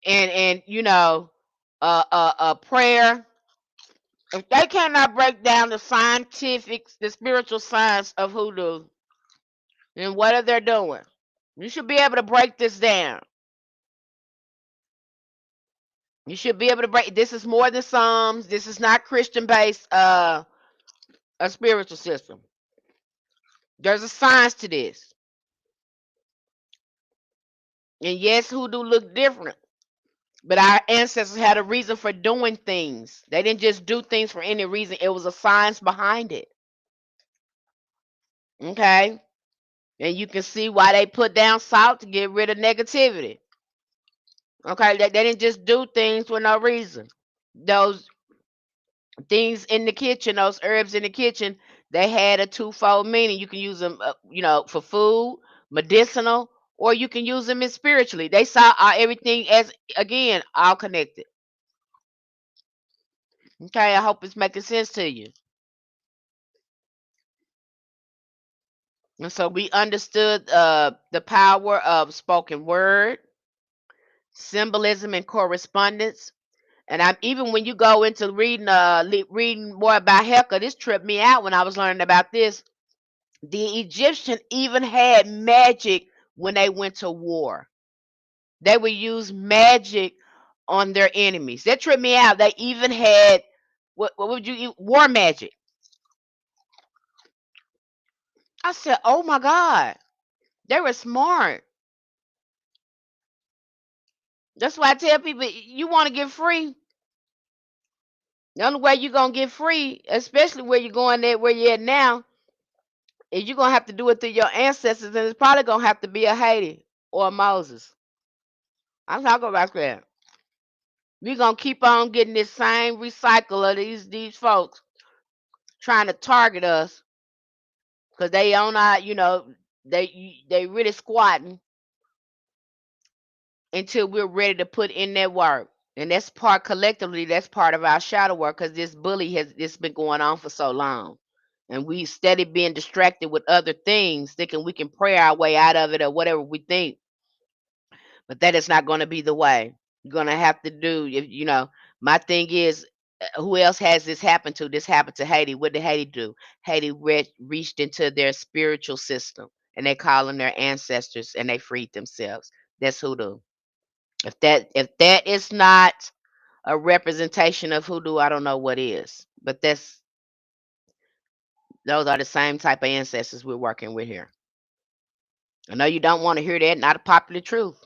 and prayer. If they cannot break down the spiritual science of hoodoo, then what are they doing? You should be able to break this down. You should be able to break. This is more than Psalms. This is not Christian based a spiritual system. There's a science to this. And yes, hoodoo look different, but our ancestors had a reason for doing things. They didn't just do things for any reason. It was a science behind it. Okay, and you can see why they put down salt to get rid of negativity. Okay, they didn't just do things for no reason. Those things in the kitchen, those herbs in the kitchen, they had a twofold meaning. You can use them, for food, medicinal, or you can use them in spiritually. They saw everything as, again, all connected. Okay, I hope it's making sense to you. And so we understood the power of spoken word, symbolism, and correspondence. And I'm even when you go into reading more about Heka, this tripped me out when I was learning about this. The Egyptian even had magic when they went to war. They would use magic on their enemies. That tripped me out. They even had what would you war magic. I said, "Oh my God, they were smart." That's why I tell people, you want to get free, The only way you're gonna get free, especially where you're going there, where you're at now, is you're gonna have to do it through your ancestors, and it's probably gonna have to be a Haiti or a Moses. I'm talking about that. We're gonna keep on getting this same recycle of these folks trying to target us because they on our, they really squatting until we're ready to put in that work. And that's part collectively, that's part of our shadow work because this bully has it's been going on for so long. And we steady being distracted with other things, thinking we can pray our way out of it or whatever we think. But that is not going to be the way. You're going to have to do, if my thing is, who else has this happened to? This happened to Haiti. What did Haiti do? Haiti reached into their spiritual system and they call them their ancestors and they freed themselves. That's hoodoo. If that is not a representation of hoodoo, I don't know what is. But those are the same type of ancestors we're working with here. I know you don't want to hear that, not a popular truth.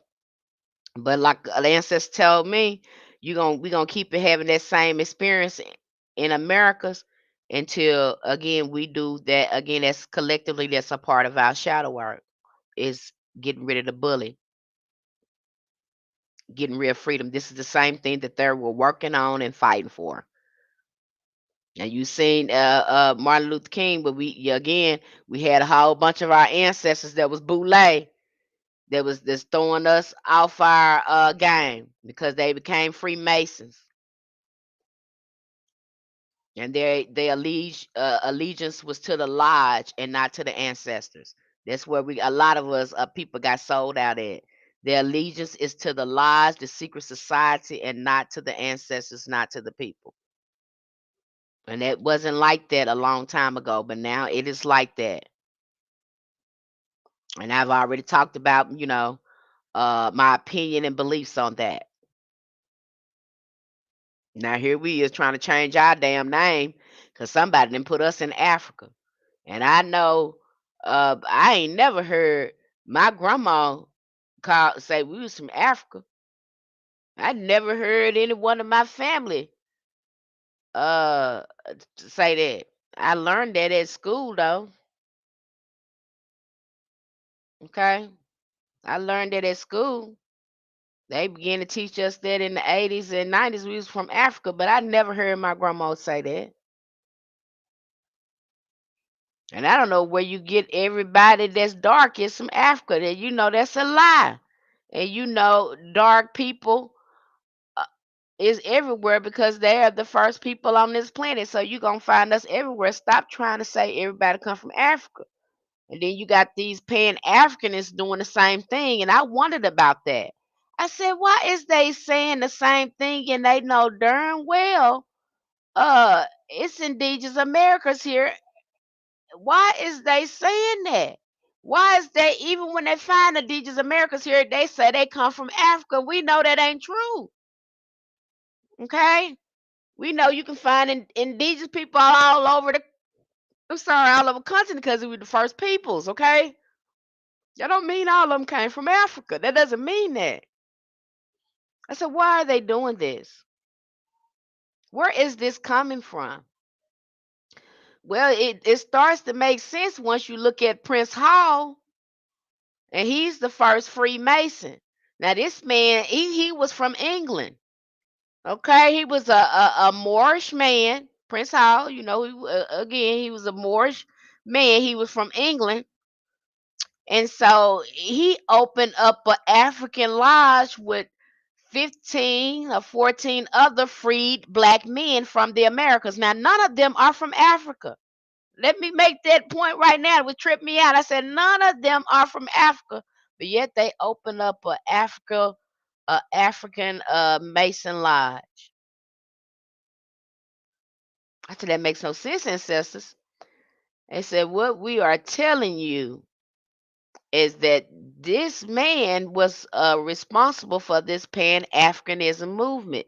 But like the ancestors told me, we gonna keep it having that same experience in Americas until again we do that again. That's collectively that's a part of our shadow work is getting rid of the bully, getting real freedom. This is the same thing that they were working on and fighting for. And you seen Martin Luther King, but we had a whole bunch of our ancestors that was boule that was just throwing us off our game because they became Freemasons. And their allegiance was to the lodge and not to the ancestors. That's where a lot of us people got sold out at. Their allegiance is to the lodge, the secret society, and not to the ancestors, not to the people. And it wasn't like that a long time ago, but now it is like that. And I've already talked about, my opinion and beliefs on that. Now here we is trying to change our damn name because somebody didn't put us in Africa. And I know I ain't never heard my grandma say we was from Africa. I never heard any one of my family uh say that. I learned that at school though. Okay. I learned that at school. They began to teach us that in the 80s and 90s we was from Africa, but I never heard my grandma say that. And I don't know where you get everybody that's dark is from Africa. That that's a lie. And dark people is everywhere because they are the first people on this planet. So you're gonna find us everywhere. Stop trying to say everybody come from Africa. And then you got these Pan Africanists doing the same thing. And I wondered about that. I said, why is they saying the same thing and they know darn well it's indigenous Americas here. Why is they saying that? Why is they even when they find indigenous Americans here, they say they come from Africa? We know that ain't true. Okay? We know you can find indigenous people all over all over the continent because we were the first peoples, okay? That don't mean all of them came from Africa. That doesn't mean that. I said, why are they doing this? Where is this coming from? Well, it starts to make sense once you look at Prince Hall, and he's the first Freemason. Now, this man, he was from England. Okay, he was a Moorish man. Prince Hall, again, he was a Moorish man. He was from England. And so he opened up an African lodge with 15 or 14 other freed black men from the Americas. Now, none of them are from Africa. Let me make that point right now. It would trip me out. I said none of them are from Africa, but yet they opened up a African Mason lodge. I said that makes no sense, ancestors. They said what we are telling you is that this man was responsible for this Pan Africanism movement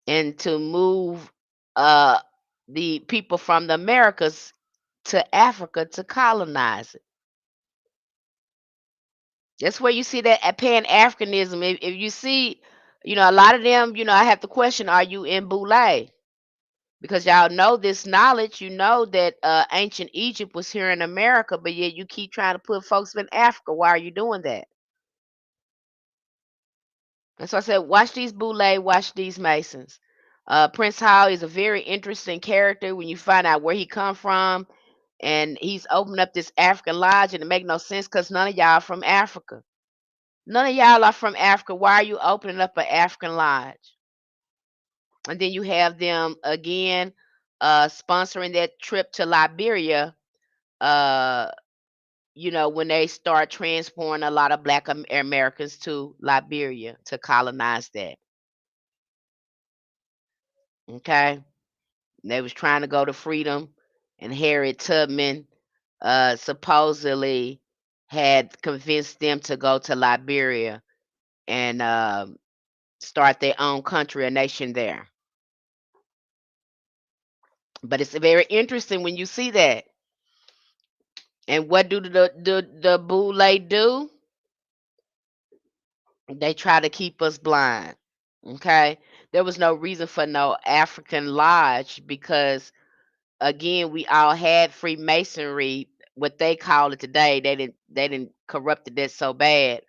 and to move uh, the people from the Americas to Africa to colonize it. That's where you see that Pan Africanism. If you see, A lot of them, I have to question, are you in Boule? Because y'all know this knowledge, that ancient Egypt was here in America, but yet you keep trying to put folks in Africa. Why are you doing that? And so I said, watch these Boule, watch these Masons. Prince Hall is a very interesting character when you find out where he come from, and he's opened up this African lodge, and it make no sense because none of y'all from Africa. None of y'all are from Africa. Why are you opening up an African lodge? And then you have them again sponsoring that trip to Liberia, uh, when they start transporting a lot of Black Americans to Liberia to colonize that. Okay. They was trying to go to freedom, and Harriet Tubman supposedly had convinced them to go to Liberia and start their own country, a nation there. But it's very interesting when you see that. And what do the Boule do? They try to keep us blind. Okay, there was no reason for no African lodge because again, we all had Freemasonry, what they call it today. They didn't corrupted it so bad.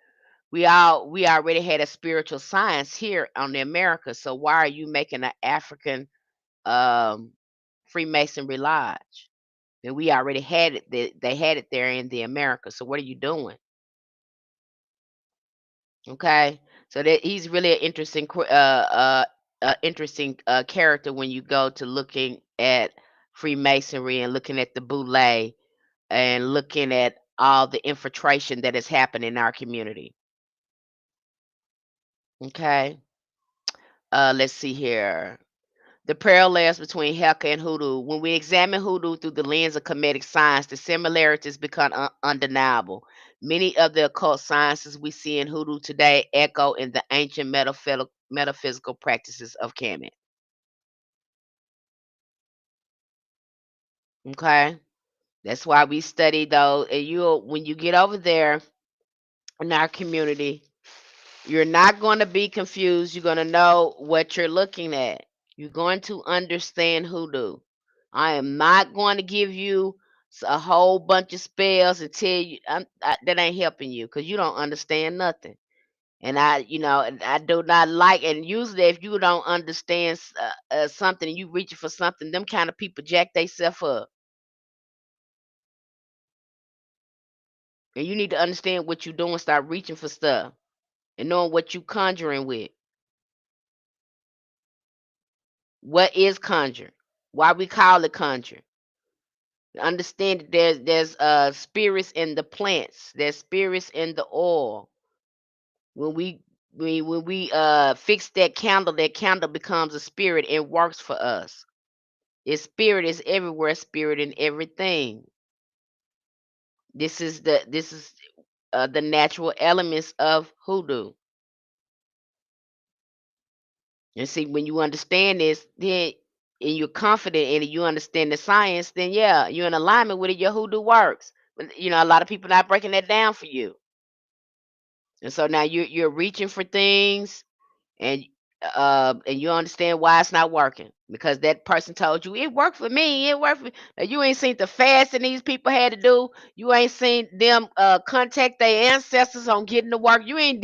We already had a spiritual science here on the America. So why are you making an African um Freemasonry lodge? And we already had it. They had it there in the America. So what are you doing? Okay, so that he's really an interesting character when you go to looking at Freemasonry and looking at the Boule and looking at all the infiltration that has happened in our community. Okay, let's see here. The parallels between Heka and Hoodoo. When we examine Hoodoo through the lens of Kemetic science, the similarities become undeniable. Many of the occult sciences we see in Hoodoo today echo in the ancient metaphysical practices of Kemet. Okay, that's why we study those. And when you get over there in our community, you're not going to be confused. You're going to know what you're looking at. You're going to understand hoodoo. I am not going to give you a whole bunch of spells and tell you that ain't helping you because you don't understand nothing. And I do not like. And usually, if you don't understand something and you reaching for something, them kind of people jack themselves up. And you need to understand what you're doing. Start reaching for stuff and knowing what you conjuring with. What is conjure? Why we call it conjure? Understand that there's spirits in the plants. There's spirits in the oil. When we fix that candle becomes a spirit and works for us. Its spirit is everywhere, spirit in everything. This is the natural elements of hoodoo. And see, when you understand this, then and you're confident in it, you understand the science, then yeah, you're in alignment with it, your hoodoo works. But a lot of people not breaking that down for you. And so now you're reaching for things and and you understand why it's not working. Because that person told you it worked for me, it worked for now you ain't seen the fasting these people had to do. You ain't seen them contact their ancestors on getting to work. You ain't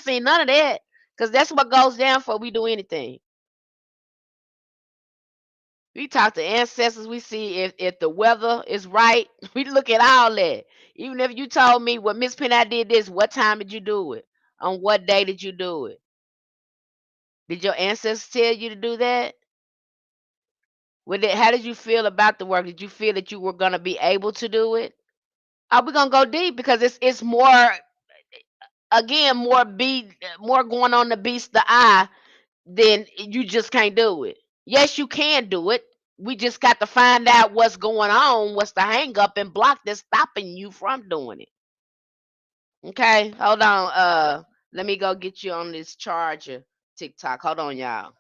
seen none of that. Because that's what goes down for we do anything. We talk to ancestors. We see if the weather is right. We look at all that. Even if you told me, well, Miss Penny, I did this. What time did you do it? On what day did you do it? Did your ancestors tell you to do that? How did you feel about the work? Did you feel that you were gonna be able to do it? Are we gonna go deep because it's more again more going on the beast the eye then you just can't do it. Yes, you can do it. We just got to find out what's going on, what's the hang up and block that's stopping you from doing it. Okay, hold on. Let me go get you on this charger TikTok. Hold on, y'all.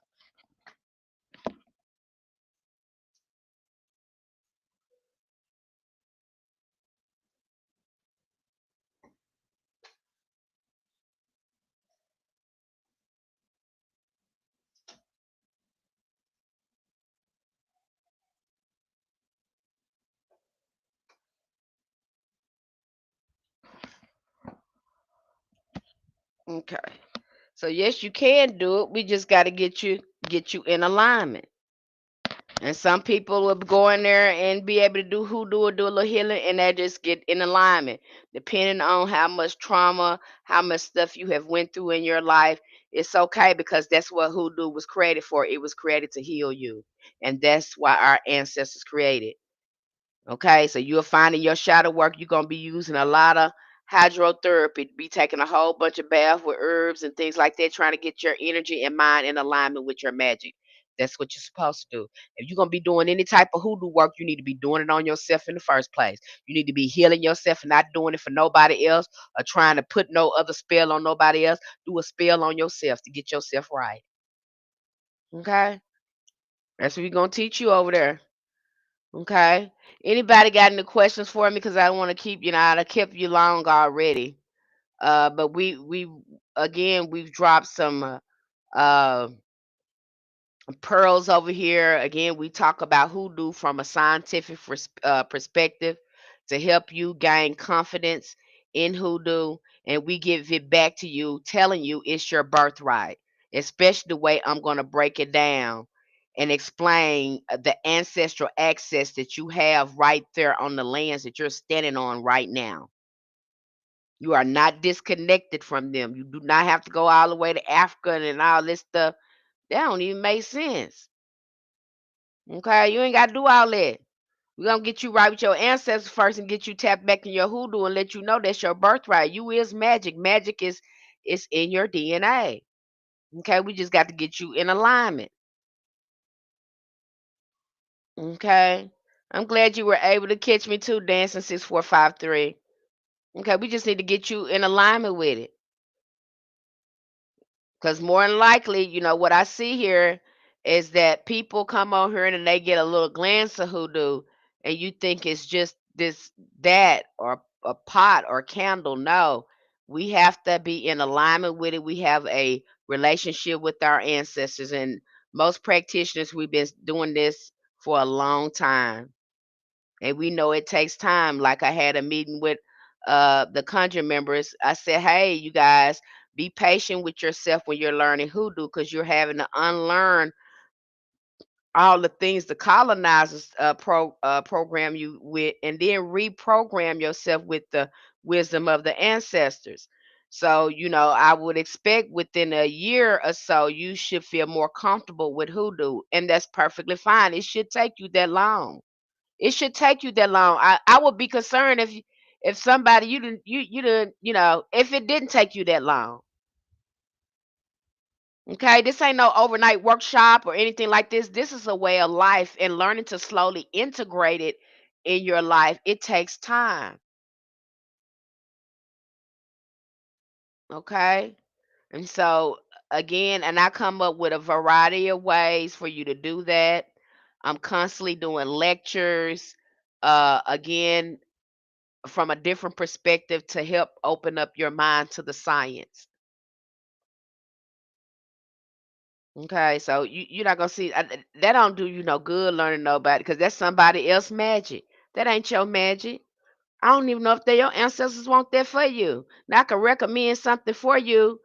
Okay. So yes, you can do it. We just got to get you in alignment. And some people will go in there and be able to do hoodoo or do a little healing, and they just get in alignment. Depending on how much trauma, how much stuff you have went through in your life, it's okay because that's what hoodoo was created for. It was created to heal you, and that's why our ancestors created. Okay, so you'll find in your shadow work you're gonna be using a lot of hydrotherapy, be taking a whole bunch of baths with herbs and things like that, trying to get your energy and mind in alignment with your magic. That's what you're supposed to do. If you're gonna be doing any type of hoodoo work, you need to be doing it on yourself in the first place. You need to be healing yourself and not doing it for nobody else or trying to put no other spell on nobody else. Do a spell on yourself to get yourself right. Okay? That's what we're gonna teach you over there. Okay. Anybody got any questions for me? Because I don't want to keep, I kept you long already. But we again we've dropped some uh pearls over here. Again, we talk about hoodoo from a scientific perspective to help you gain confidence in hoodoo, and we give it back to you, telling you it's your birthright, especially the way I'm going to break it down and explain the ancestral access that you have right there on the lands that you're standing on right now. You are not disconnected from them. You do not have to go all the way to Africa and all this stuff. That don't even make sense. Okay, you ain't got to do all that. We're gonna get you right with your ancestors first and get you tapped back in your hoodoo and let you know that's your birthright. You is magic. Magic is in your DNA. Okay, we just got to get you in alignment. Okay. I'm glad you were able to catch me too, dancing 6453. Okay, we just need to get you in alignment with it. Because more than likely, what I see here is that people come on here and they get a little glance of hoodoo, and you think it's just this, that, or a pot or candle. No, we have to be in alignment with it. We have a relationship with our ancestors, and most practitioners, we've been doing this for a long time. And we know it takes time. Like I had a meeting with the conjure members. I said, hey, you guys, be patient with yourself when you're learning hoodoo because you're having to unlearn all the things the colonizers program you with, and then reprogram yourself with the wisdom of the ancestors. So, I would expect within a year or so, you should feel more comfortable with hoodoo, and that's perfectly fine. It should take you that long. It should take you that long. I would be concerned if somebody you didn't, if it didn't take you that long. Okay, this ain't no overnight workshop or anything like this. This is a way of life, and learning to slowly integrate it in your life. It takes time. Okay, and so again, and I come up with a variety of ways for you to do that. I'm constantly doing lectures. Again, from a different perspective to help open up your mind to the science. Okay, so you're not gonna see that don't do you no good learning nobody because that's somebody else magic. That ain't your magic. I don't even know if they your ancestors want that for you. Now I can recommend something for you,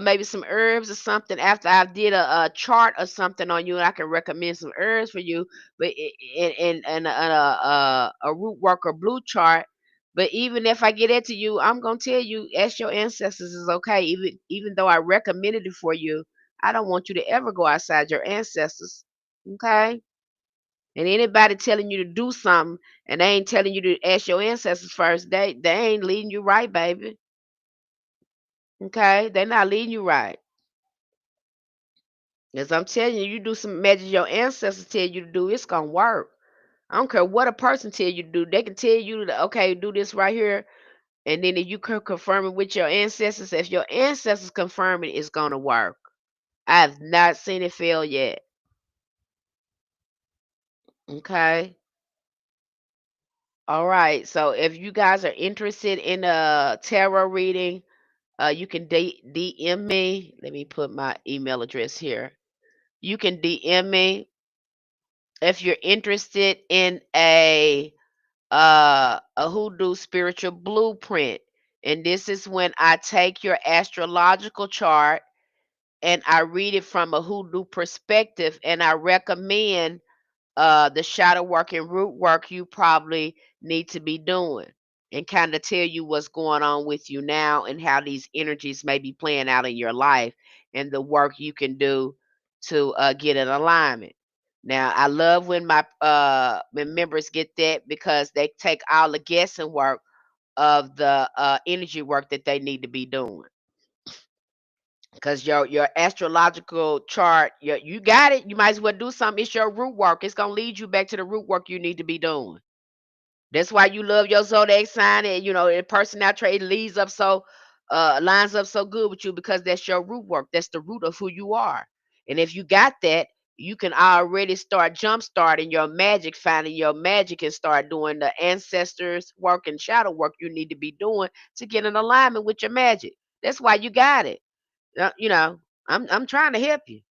maybe some herbs or something after I did a chart or something on you, and I can recommend some herbs for you. But a root worker blue chart. But even if I get it to you, I'm gonna tell you, ask your ancestors is okay. Even though I recommended it for you, I don't want you to ever go outside your ancestors. Okay. And anybody telling you to do something and they ain't telling you to ask your ancestors first, they ain't leading you right, baby. Okay? They're not leading you right. As I'm telling you, you do some magic your ancestors tell you to do, it's gonna work. I don't care what a person tell you to do. They can tell you to okay, do this right here. And then if you can confirm it with your ancestors, if your ancestors confirm it, it's gonna work. I've not seen it fail yet. Okay. All right. So if you guys are interested in a tarot reading, you can DM me. Let me put my email address here. You can DM me if you're interested in a hoodoo spiritual blueprint. And this is when I take your astrological chart and I read it from a hoodoo perspective, and I recommend the shadow work and root work you probably need to be doing, and kind of tell you what's going on with you now and how these energies may be playing out in your life and the work you can do to get in alignment. Now, I love when my when members get that, because they take all the guessing work of the energy work that they need to be doing. Because your astrological chart, you got it. You might as well do something. It's your root work. It's gonna lead you back to the root work you need to be doing. That's why you love your zodiac sign, and the personality trait leads up so lines up so good with you, because that's your root work. That's the root of who you are. And if you got that, you can already start jump starting your magic, finding your magic, and start doing the ancestors work and shadow work you need to be doing to get in alignment with your magic. That's why you got it. You know, I'm trying to help you.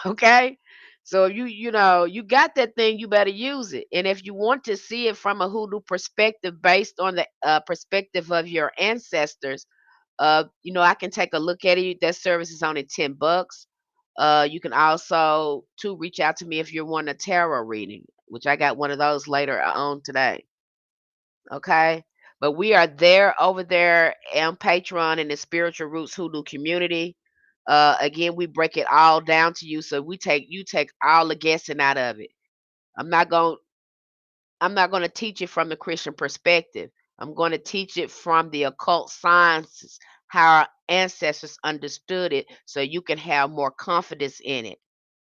Okay? So you got that thing, you better use it. And if you want to see it from a hoodoo perspective based on the perspective of your ancestors, I can take a look at it. That service is only $10. You can also to reach out to me if you're wanting a tarot reading, which I got one of those later on today. Okay. But we are there over there on Patreon in the Spiritual Roots Hoodoo Community. Again, we break it all down to you, so you take all the guessing out of it. I'm not going I'm not going to teach it from the Christian perspective. I'm going to teach it from the occult sciences, how our ancestors understood it, so you can have more confidence in it,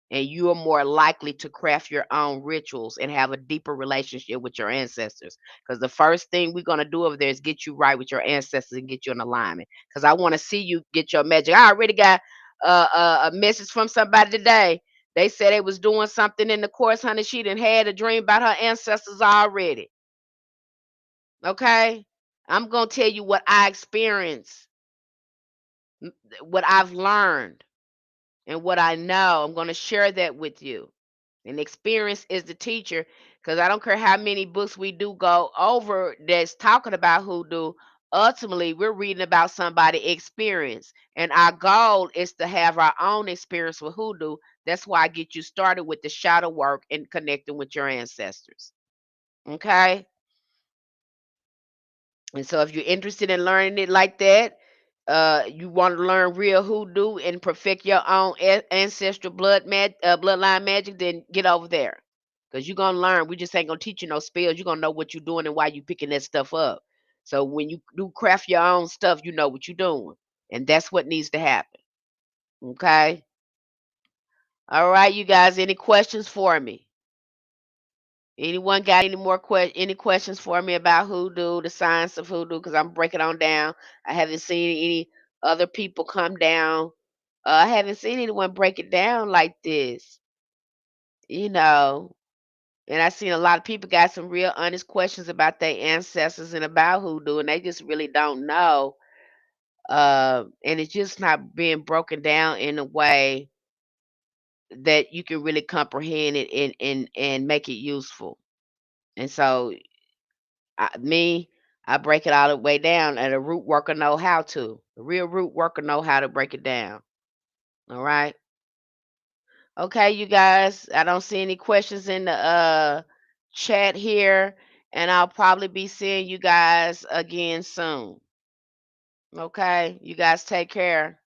and you are more likely to craft your own rituals and have a deeper relationship with your ancestors. Because the first thing we're going to do over there is get you right with your ancestors and get you in alignment. Because I want to see you get your magic. I already got a message from somebody today. They said they was doing something in the course, honey. She done had a dream about her ancestors already. Okay? I'm going to tell you what I experienced, what I've learned, and what I know. I'm going to share that with you. And experience is the teacher, because I don't care how many books we do go over that's talking about hoodoo. Ultimately, we're reading about somebody' experience. And our goal is to have our own experience with hoodoo. That's why I get you started with the shadow work and connecting with your ancestors. Okay? And so if you're interested in learning it like that, you want to learn real hoodoo and perfect your own ancestral bloodline magic, then get over there. Because you're going to learn. We just ain't going to teach you no spells. You're going to know what you're doing and why you picking that stuff up. So when you do craft your own stuff, you know what you're doing. And that's what needs to happen. Okay? All right, you guys, any questions for me? Anyone got any questions for me about hoodoo, the science of hoodoo? Because I'm breaking on down. I haven't seen any other people come down. I haven't seen anyone break it down like this, you know. And I seen a lot of people got some real honest questions about their ancestors and about hoodoo, and they just really don't know. And it's just not being broken down in a way that you can really comprehend it and make it useful. And so I break it all the way down, and a root worker know how to. The real root worker know how to break it down. All right. Okay, you guys. I don't see any questions in the chat here, and I'll probably be seeing you guys again soon. Okay. You guys take care.